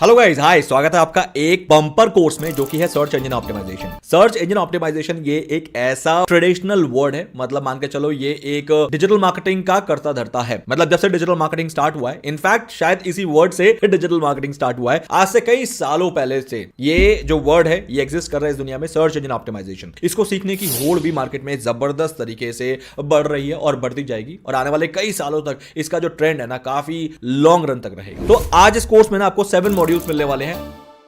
Hello guys, हाय, स्वागत है आपका एक बम्पर कोर्स में जो कि है search engine optimisation. Search engine optimisation ये एक ऐसा ट्रेडिशनल वर्ड है, मतलब मान के चलो ये एक डिजिटल मार्केटिंग का करता धरता है। मतलब जब से डिजिटल मार्केटिंग स्टार्ट हुआ है, इनफैक्ट शायद इसी वर्ड से डिजिटल मार्केटिंग स्टार्ट हुआ है। आज से कई सालों पहले से ये जो वर्ड है ये एग्जिस्ट कर रहा है इस दुनिया में, सर्च इंजन ऑप्टिमाइजेशन। इसको सीखने की होड़ भी मार्केट में जबरदस्त तरीके से बढ़ रही है और बढ़ती जाएगी, और आने वाले कई सालों तक इसका जो ट्रेंड है ना काफी लॉन्ग रन तक रहेगा। तो आज इस कोर्स में ना आपको 7 मॉड्यूल्स मिलने वाले हैं,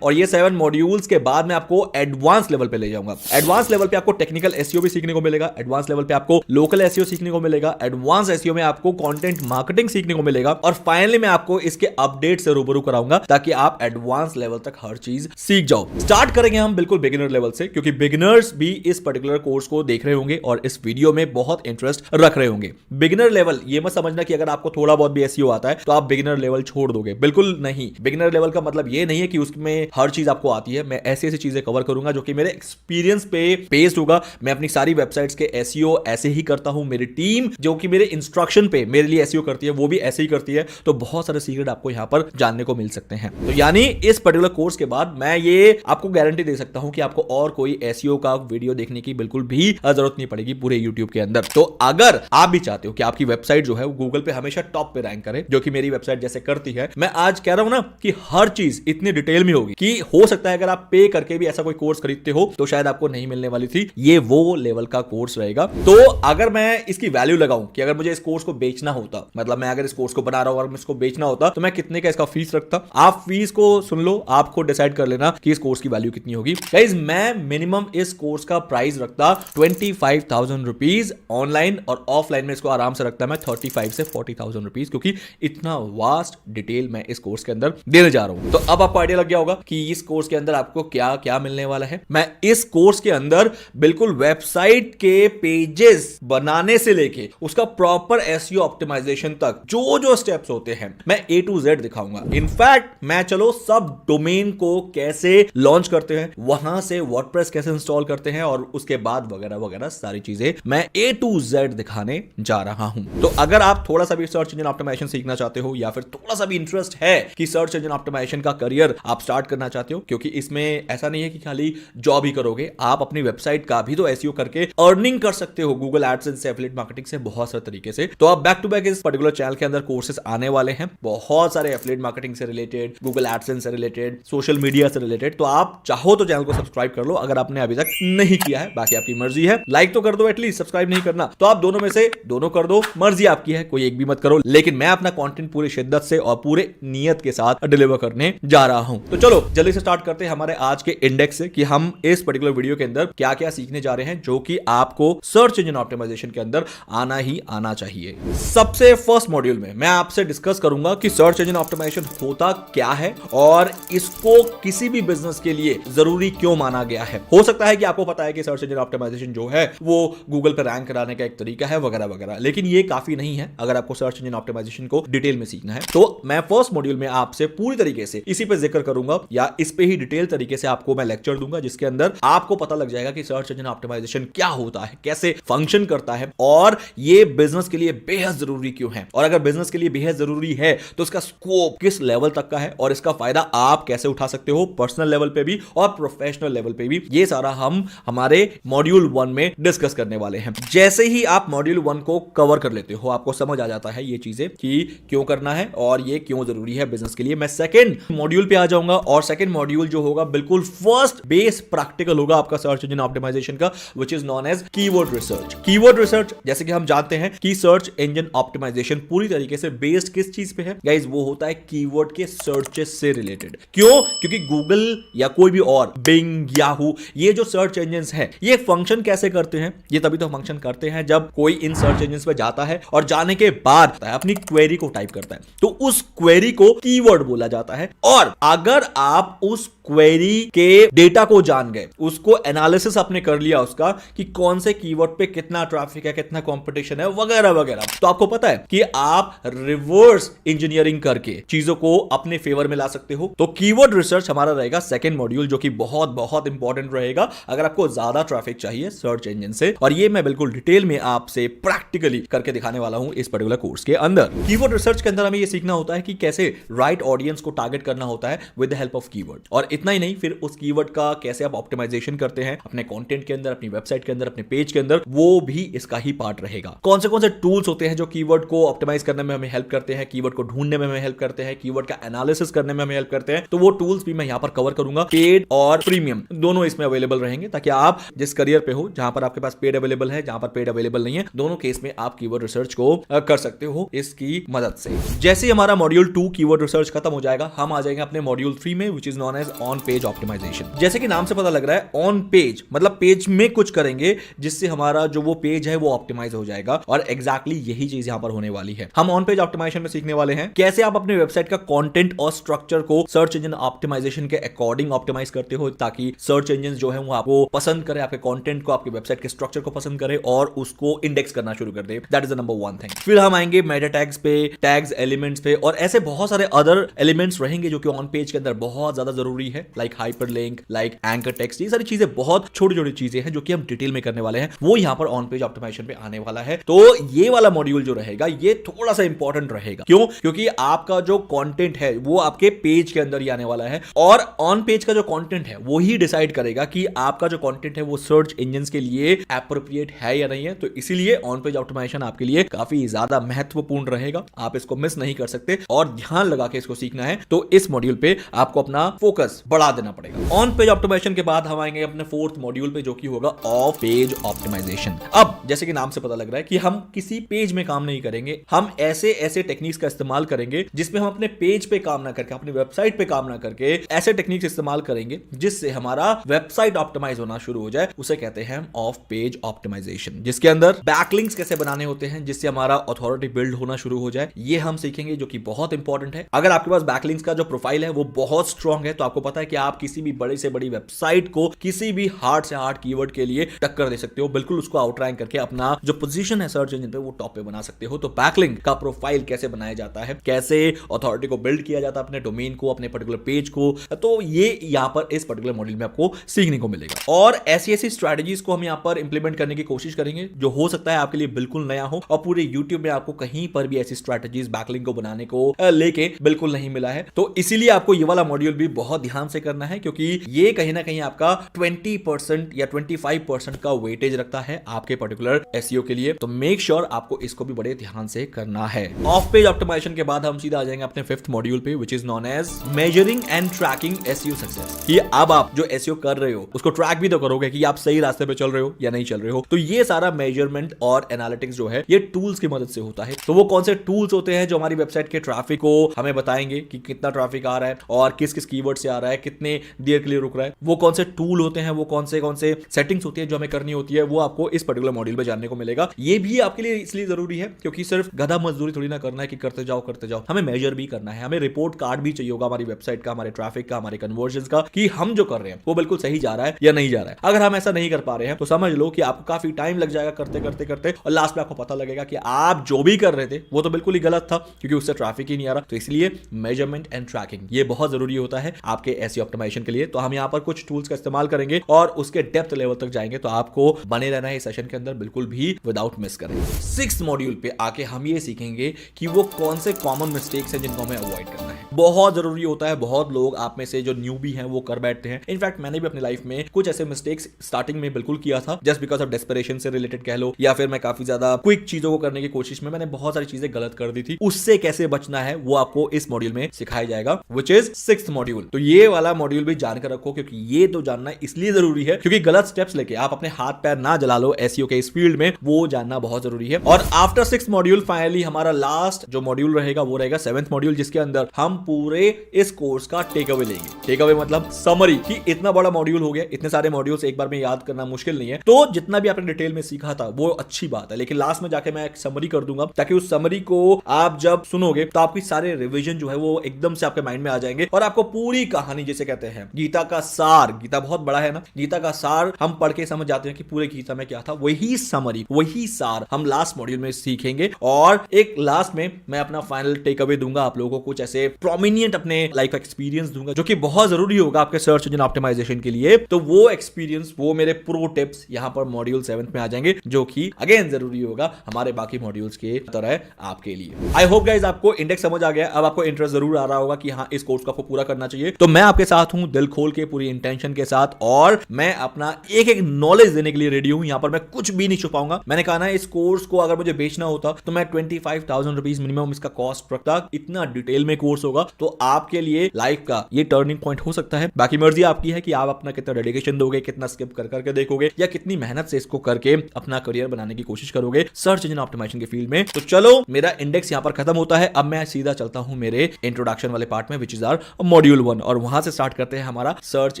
और ये 7 मॉड्यूल्स के बाद मैं आपको एडवांस लेवल पे ले जाऊंगा। एडवांस लेवल पे आपको टेक्निकल एसईओ भी सीखने को मिलेगा, एडवांस लेवल पे आपको लोकल एसईओ सीखने को मिलेगा, एडवांस एसईओ में आपको कंटेंट मार्केटिंग सीखने को मिलेगा, और फाइनली मैं आपको इसके अपडेट से रूबरू कराऊंगा ताकि आप एडवांस लेवल तक हर चीज सीख जाओ। स्टार्ट करेंगे हम बिल्कुल बिगिनर लेवल से, क्योंकि बिगिनर्स भी इस पर्टिकुलर कोर्स को देख रहे होंगे और इस वीडियो में बहुत इंटरेस्ट रख रहे होंगे। बिगिनर लेवल ये मत समझना कि अगर आपको थोड़ा बहुत भी एसईओ आता है तो आप बिगिनर लेवल छोड़ दोगे, बिल्कुल नहीं। बिगिनर लेवल का मतलब ये नहीं है कि उसमें हर चीज आपको आती है। मैं ऐसी ऐसी चीजें कवर करूंगा जो कि मेरे एक्सपीरियंस पे बेस्ड होगा। मैं अपनी सारी वेबसाइट्स के एसईओ ऐसे ही करता हूं, मेरी टीम जो कि मेरे इंस्ट्रक्शन पे मेरे लिए एसईओ करती है वो भी ऐसे ही करती है। तो बहुत सारे सीक्रेट आपको यहां पर जानने को मिल सकते हैं। तो यानी इस पर्टिकुलर कोर्स के बाद मैं ये आपको गारंटी दे सकता हूं कि आपको और कोई एसईओ का वीडियो देखने की बिल्कुल भी जरूरत नहीं पड़ेगी पूरे यूट्यूब के अंदर। तो अगर आप भी चाहते हो कि आपकी वेबसाइट जो है वो गूगल पे हमेशा टॉप पे रैंक करे, जो कि मेरी वेबसाइट जैसे करती है, मैं आज कह रहा हूं ना कि हर चीज इतनी डिटेल में होगी कि हो सकता है अगर आप पे करके भी ऐसा कोई कोर्स खरीदते हो तो शायद आपको नहीं मिलने वाली थी। ये वो लेवल का कोर्स रहेगा। तो अगर मैं इसकी वैल्यू लगाऊं कि अगर मुझे इस कोर्स को बेचना होता, मतलब मैं अगर इस कोर्स को बना रहा हूं और इसको बेचना होता तो मैं कितने का इसका फीस रखता। आप फीस को सुन लो, आपको डिसाइड कर लेना कि इस कोर्स की वैल्यू कितनी होगी। गाइस, मैं मिनिमम इस कोर्स का प्राइस रखता 25,000 रुपीज। ऑनलाइन और ऑफलाइन में इसको आराम से रखता मैं 35 से 40,000 रुपीज, क्योंकि इतना वास्ट डिटेल मैं इस कोर्स के अंदर देने जा रहा हूं। तो अब आपको आइडिया लग गया होगा कि इस कोर्स के अंदर आपको क्या क्या मिलने वाला है। मैं इस कोर्स के अंदर बिल्कुल वेबसाइट के पेजेस बनाने से लेके उसका प्रॉपर एसईओ ऑप्टिमाइजेशन तक जो जो स्टेप्स होते हैं मैं ए टू जेड दिखाऊंगा। इनफैक्ट मैं चलो सब डोमेन को कैसे लॉन्च करते हैं, वहां से वर्डप्रेस कैसे इंस्टॉल करते हैं, और उसके बाद वगैरह वगैरह सारी चीजें मैं ए टू जेड दिखाने जा रहा हूं। तो अगर आप थोड़ा सा भी सर्च इंजन ऑप्टिमाइजेशन सीखना चाहते हो, या फिर थोड़ा सा भी इंटरेस्ट है कि सर्च इंजन ऑप्टिमाइजेशन का करियर आप स्टार्ट करना चाहते हो, क्योंकि इसमें ऐसा नहीं है कि खाली जॉब ही करोगे, आप अपनी वेबसाइट का भी तो एसईओ करके अर्निंग कर सकते हो गूगल एडसेंस से, एफिलिएट मार्केटिंग से, बहुत सारे तरीके से। तो अब बैक टू बैक इस पर्टिकुलर चैनल के अंदर कोर्सेज आने वाले हैं, बहुत सारे एफिलिएट मार्केटिंग से रिलेटेड, गूगल एडसेंस से रिलेटेड, सोशल मीडिया से रिलेटेड। तो आप चाहो तो चैनल को सब्सक्राइब कर लो अगर आपने अभी तक नहीं किया है, बाकी आपकी मर्जी है। लाइक तो कर दो एटलीस्ट, सब्सक्राइब नहीं करना तो आप दोनों में से दोनों कर दो, मर्जी आपकी है, कोई एक भी मत करो। लेकिन मैं अपना कंटेंट पूरी शिद्दत से और पूरे नियत के साथ डिलीवर करने जा रहा हूं। तो चलो जल्दी से स्टार्ट करते हैं हमारे आज के इंडेक्स से कि हम इस पर्टिकुलर वीडियो के अंदर क्या क्या सीखने जा रहे हैं, जो कि आपको सर्च इंजन ऑप्टिमाइजेशन के अंदर आना ही आना चाहिए। सबसे फर्स्ट मॉड्यूल में मैं आपसे डिस्कस करूंगा कि सर्च इंजन ऑप्टिमाइजेशन होता क्या है और इसको किसी भी बिजनेस के लिए जरूरी क्यों माना गया है। हो सकता है कि आपको पता है कि सर्च इंजन ऑप्टिमाइजेशन जो है वो गूगल पर रैंक कराने का एक तरीका है वगैरह वगैरह, लेकिन ये काफी नहीं है अगर आपको सर्च इंजन ऑप्टिमाइजेशन को डिटेल में सीखना है। तो मैं फर्स्ट मॉड्यूल में आपसे पूरी तरीके से इसी पे जिक्र करूंगा, या इस पे ही डिटेल तरीके से आपको मैं लेक्चर दूंगा, जिसके अंदर आपको पता लग जाएगा कि सर्च इंजन ऑप्टिमाइजेशन क्या होता है, कैसे फंक्शन करता है, और ये बिजनेस के लिए बेहद जरूरी क्यों है। और अगर बिजनेस के लिए बेहद जरूरी है तो इसका स्कोप किस लेवल तक का है, और इसका फायदा आप कैसे उठा सकते हो पर्सनल लेवल पे भी और प्रोफेशनल लेवल पे भी। ये सारा हम हमारे मॉड्यूल 1 में डिस्कस करने वाले हैं। जैसे ही आप मॉड्यूल 1 को कवर कर लेते हो, आपको समझ आ जाता है ये चीजें कि क्यों करना है और ये क्यों जरूरी है बिजनेस के लिए। मैं सेकंड मॉड्यूल पे आ जाऊंगा, और सेकंड मॉड्यूल जो होगा बिल्कुल फर्स्ट बेस प्रैक्टिकल होगा आपका सर्च इंजन ऑप्टिमाइजेशन का, which is known as keyword research. Keyword research जैसे कि हम जानते हैं कि सर्च इंजन ऑप्टिमाइजेशन पूरी तरीके से बेस्ड किस चीज पे है गाइस, वो होता है कीवर्ड के सर्चेस से रिलेटेड। क्यों? क्योंकि गूगल या कोई भी और बिंग, याहू, ये जो सर्च इंजन्स हैं ये फंक्शन कैसे करते हैं, ये तभी तो फंक्शन करते हैं जब कोई इन सर्च इंजन्स पे जाता है और जाने के बाद अपनी क्वेरी को टाइप करता है, तो उस क्वेरी को कीवर्ड बोला जाता है। और अगर आप उस क्वेरी के डेटा को जान गए, उसको एनालिसिस आपने कर लिया उसका कि कौन से कीवर्ड पे कितना ट्रैफिक है, कितना कंपटीशन है, वगैरह वगैरह, तो आपको पता है कि आप रिवर्स इंजीनियरिंग करके चीजों को अपने फेवर में ला सकते हो। तो कीवर्ड रिसर्च हमारा रहेगा सेकंड मॉड्यूल, जो कि बहुत बहुत इंपॉर्टेंट रहेगा अगर आपको ज्यादा ट्रैफिक चाहिए सर्च इंजन से, और ये मैं बिल्कुल डिटेल में आपसे प्रैक्टिकली करके दिखाने वाला हूं इस पर्टिकुलर कोर्स के अंदर। कीवर्ड रिसर्च के अंदर हमें ये सीखना होता है कि कैसे राइट ऑडियंस को टारगेट करना होता है with the help of keyword, और इतना ही नहीं, फिर उस कीवर्ड का कैसे आप ऑप्टिमाइजेशन करते हैं अपने कंटेंट के अंदर, अपनी वेबसाइट के अंदर, अपने पेज के अंदर, वो भी इसका ही पार्ट रहेगा। कौन से टूल्स होते हैं जो कीवर्ड को ऑप्टिमाइज करने में हमें हेल्प करते हैं, कीवर्ड को ढूंढने में हमें हेल्प करते हैं, कीवर्ड का एनालिसिस करने में हमें हेल्प करते हैं, तो वो टूल्स भी मैं यहां पर कवर करूंगा। पेड और प्रीमियम दोनों इसमें अवेलेबल रहेंगे, ताकि आप जिस करियर पे हो, जहां पर आपके पास पेड अवेलेबल है, जहां पर पेड अवेलेबल नहीं है, दोनों केस में आप कीवर्ड रिसर्च को कर सकते हो इसकी मदद से। जैसे हमारा मॉड्यूल 2 कीवर्ड रिसर्च खत्म हो जाएगा, हम आ जाएंगे अपने मॉड्यूल 3 में, which is known as on page optimisation. जैसे कि नाम से पता लग रहा है, ऑन पेज मतलब पेज में कुछ करेंगे जिससे हमारा जो वो पेज है वो ऑप्टिमाइज हो जाएगा, और एग्जैक्टली यही चीज यहां पर होने वाली है। हम ऑन पेज ऑप्टिमाइजेशन में सीखने वाले हैं कैसे आप अपने वेबसाइट का कंटेंट और स्ट्रक्चर को सर्च इंजन ऑप्टिमाइजेशन के अकॉर्डिंग ऑप्टिमाइज करते हो, ताकि सर्च इंजन जो है वो आपको पसंद करे, आपके कंटेंट को, आपके वेबसाइट के स्ट्रक्चर को पसंद करे और उसको इंडेक्स करना शुरू कर दे। That is the number 1 thing. फिर हम आएंगे मेटा टैग्स पे, टैग्स एलिमेंट्स पे, और ऐसे बहुत सारे अदर एलिमेंट्स रहेंगे जो कि ऑन पेज के अंदर बहुत ज्यादा जरूरी है, like hyperlink, like anchor text. ये सारी चीजें बहुत छोटी छोटी चीजें हैं जो कि हम डिटेल में करने वाले हैं, वो यहां पर ऑन पेज ऑप्टिमाइजेशन पे आने वाला है। तो ये वाला मॉड्यूल जो रहेगा ये थोड़ा सा इंपॉर्टेंट रहेगा। क्यों? क्योंकि आपका जो कंटेंट है वो आपके पेज के अंदर ही आने वाला है, और ऑन पेज का जो कंटेंट है वो ही डिसाइड करेगा कि आपका जो कंटेंट है वो सर्च इंजन के लिए एप्रोप्रिएट है या नहीं है। तो इसीलिए ऑन पेज ऑप्टिमाइजेशन आपके लिए काफी ज्यादा महत्वपूर्ण रहेगा, आप इसको मिस नहीं कर सकते और ध्यान लगा के इसको सीखना है। तो इस मॉड्यूल पे आपको अपना फोकस बढ़ा देना पड़ेगा। ऑन पेज ऑप्टिमाइजेशन के बाद हम आएंगे अपने 4th मॉड्यूल पे, जो कि होगा ऑफ पेज ऑप्टिमाइजेशन। अब जैसे कि नाम से पता लग रहा है कि हम किसी पेज में काम नहीं करेंगे, हम ऐसे ऐसे टेक्निक्स का इस्तेमाल करेंगे जिसमें हम अपने पेज पे काम ना करके, अपनी वेबसाइट पे काम ना करके, ऐसे टेक्निक्स इस्तेमाल करेंगे जिससे हमारा वेबसाइट ऑप्टिमाइज होना शुरू हो जाए। उसे कहते हैं ऑफ पेज ऑप्टिमाइजेशन, जिसके अंदर बैकलिंक्स कैसे बनाने होते हैं जिससे हमारा अथॉरिटी बिल्ड होना शुरू हो जाए, ये हम सीखेंगे, जो कि बहुत इंपॉर्टेंट है। अगर आपके पास बैकलिंक्स का जो प्रोफाइल है वो बहुत स्ट्रांग है, तो आपको पता है कि आप किसी भी बड़ी से बड़ी वेबसाइट को किसी भी हार्ड से हार्ड कीवर्ड के लिए टक्कर दे सकते हो, बिल्कुल उसको आउटरैंक करके अपना जो पोजीशन है सर्च इंजन पे वो टॉप पे बना सकते हो। तो बैकलिंक का प्रोफाइल कैसे बनाया जाता है, कैसे अथॉरिटी को बिल्ड किया जाता है, अपने डोमेन को, अपने पर्टिकुलर पेज को, तो ये यहां पर इस पर्टिकुलर मॉड्यूल में आपको सीखने को मिलेगा। और ऐसी ऐसी स्ट्रेटजीज को हम यहां पर इंप्लीमेंट करने की कोशिश करेंगे जो हो सकता है आपके लिए बिल्कुल नया हो, और पूरे YouTube में आपको कहीं पर भी ऐसी स्ट्रेटजीज बैकलिंक को बनाने को लेके बिल्कुल नहीं मिला है। तो इसीलिए आपको ये वाला मॉड्यूल भी बहुत ध्यान से करना है, क्योंकि ये कहीं ना कहीं आपका 20% या 25% का वेटेज रखता है आपके पर्टिकुलर एसईओ के लिए। तो मेक श्योर आपको इसको भी बड़े ध्यान से करना है। ऑफ पेज ऑप्टिमाइजेशन के बाद हम सीधा आ जाएंगे अपने 5th मॉड्यूल पे, which is known as measuring and tracking SEO success. ये अब आप जो एसईओ कर रहे हो उसको ट्रैक भी तो करोगे कि आप सही रास्ते पे चल रहे हो या नहीं चल रहे हो। तो ये सारा मेजरमेंट और एनालिटिक्स जो है ये टूल्स की मदद से होता है। तो वो कौन से टूल्स होते हैं जो हमारी वेबसाइट के ट्रैफिक को हमें बताएंगे कि कितना ट्रैफिक आ रहा है और किस किस कीवर्ड से आ रहा है, कितने देर के लिए रुक रहा है, वो कौन से टूल होते हैं, वो कौन से सेटिंग्स होती है जो हमें करनी होती है, वो आपको इस पर्टिकुलर मॉड्यूल में जानने को मिलेगा। ये भी आपके लिए इसलिए जरूरी है क्योंकि सिर्फ गधा मजदूरी थोड़ी ना करना है कि करते जाओ, हमें मेजर भी करना है, हमें रिपोर्ट कार्ड भी चाहिए होगा हमारी वेबसाइट का, हमारे ट्रैफिक का, हमारे कन्वर्जन का, कि हम जो कर रहे हैं वो बिल्कुल सही जा रहा है या नहीं जा रहा है। अगर हम ऐसा नहीं कर पा रहे हैं तो समझ लो कि आपको काफी टाइम लग जाएगा करते और लास्ट में आपको पता लगेगा कि आप जो भी कर रहे थे वो तो बिल्कुल ही गलत था, क्योंकि उससे ट्रैफिक ही नहीं आ रहा। तो इसलिए मेजरमेंट एंड ट्रैकिंग ये बहुत जरूरी होता है आपके एसईओ ऑप्टिमाइजेशन के लिए। तो हम यहां पर कुछ टूल्स का इस्तेमाल करेंगे और उसके डेप्थ लेवल तक जाएंगे, तो आपको बने रहना है इस सेशन के अंदर, बिल्कुल भी विदाउट मिस करें। 6th मॉड्यूल पे आके हम ये सीखेंगे कि वो कौन से कॉमन मिस्टेक्स हैं जिनको हमें अवॉइड करना है। बहुत जरूरी होता है, बहुत लोग आप में से जो न्यूबी हैं वो कर बैठते हैं। इनफैक्ट मैंने भी अपनी लाइफ में कुछ ऐसे मिस्टेक्स स्टार्टिंग में बिल्कुल किया था, जस्ट बिकॉज ऑफ डेस्परेशन से रिलेटेड कह लो, या फिर मैं काफी ज्यादा क्विक चीजों को करने की कोशिश में मैंने बहुत सारी चीजें गलत कर दी थी। उससे कैसे बचना है वो आपको इस मॉड्यूल में सिखाया जाएगा, विच इज 6th मॉड्यूल। तो ये वाला मॉड्यूल भी जानकर रखो, क्योंकि ये तो जानना इसलिए जरूरी है क्योंकि गलत स्टेप्स लेके आप अपने हाथ पैर ना जला लो एसईओ के इस फील्ड में, वो जानना बहुत जरूरी है। और आफ्टर 6th मॉड्यूल फाइनली हमारा लास्ट जो मॉड्यूल रहेगा वो रहेगा 7th मॉड्यूल, जिसके अंदर हम पूरे इस कोर्स का टेक अवे लेंगे। टेक अवे मतलब समरी, कि इतना बड़ा मॉड्यूल हो गया, इतने सारे मॉड्यूल्स एक बार में याद करना मुश्किल नहीं है, तो जितना भी आपने डिटेल में सीखा था वो अच्छी बात है, लेकिन लास्ट में जाके मैं एक समरी कर दूंगा, ताकि उस समरी को आप जब सुनोगे तो आपकी सारे रिवीजन जो है वो एकदम से आपके माइंड में आ जाएंगे और आपको पूरी कहानी कहानी जिसे कहते हैं, गीता का सार, गीता बहुत बड़ा है ना, गीता का सार हम पढ़ के समझ जाते हैं कि पूरे गीता में क्या था, वही समरी, वही सार हम लास्ट मॉड्यूल में सीखेंगे। और एक लास्ट में मैं अपना फाइनल टेक अवे दूंगा आप लोगों को, कुछ ऐसे प्रोमिनिएंट अपने लाइफ एक्सपीरियंस दूंगा जो कि बहुत जरूरी होगा आपके सर्च इंजन ऑप्टिमाइजेशन के लिए। तो वो एक्सपीरियंस, वो मेरे प्रो टिप्स यहां पर मॉड्यूल 7 में आ जाएंगे, जो कि अगेन जरूरी होगा हमारे बाकी मॉड्यूल्स के तरह आपके लिए। आई होप गाइस आपको इंडेक्स समझ आ गया, अब आपको इंटरेस्ट जरूर आ रहा होगा कि हाँ इस कोर्स को आपको पूरा करना चाहिए। तो मैं आपके साथ हूं दिल खोल के, पूरी इंटेंशन के साथ, और मैं अपना एक एक नॉलेज देने के लिए रेडी हूं। यहां पर मैं कुछ भी नहीं छुपाऊंगा। मैंने कहा ना इस कोर्स को अगर मुझे बेचना होता तो मैं 25,000 रुपीज मिनिमम इसका कॉस्ट रखता। इतना डिटेल में कोर्स होगा तो आपके लिए लाइफ का ये टर्निंग पॉइंट हो सकता है। बाकी मर्जी आपकी है कि आप अपना कितना डेडिकेशन दोगे, कितना स्किप कर करके देखोगे, या कितनी मेहनत से इसको करके अपना करियर बनाने की कोशिश करोगे सर्च इंजन ऑप्टिमाइजेशन के फील्ड में। तो चलो मेरा इंडेक्स यहां पर खत्म होता है, अब मैं सीधा चलता हूं मेरे इंट्रोडक्शन वाले पार्ट में, विच इज आवर मॉड्यूल 1, और वहां से स्टार्ट करते हैं हमारा सर्च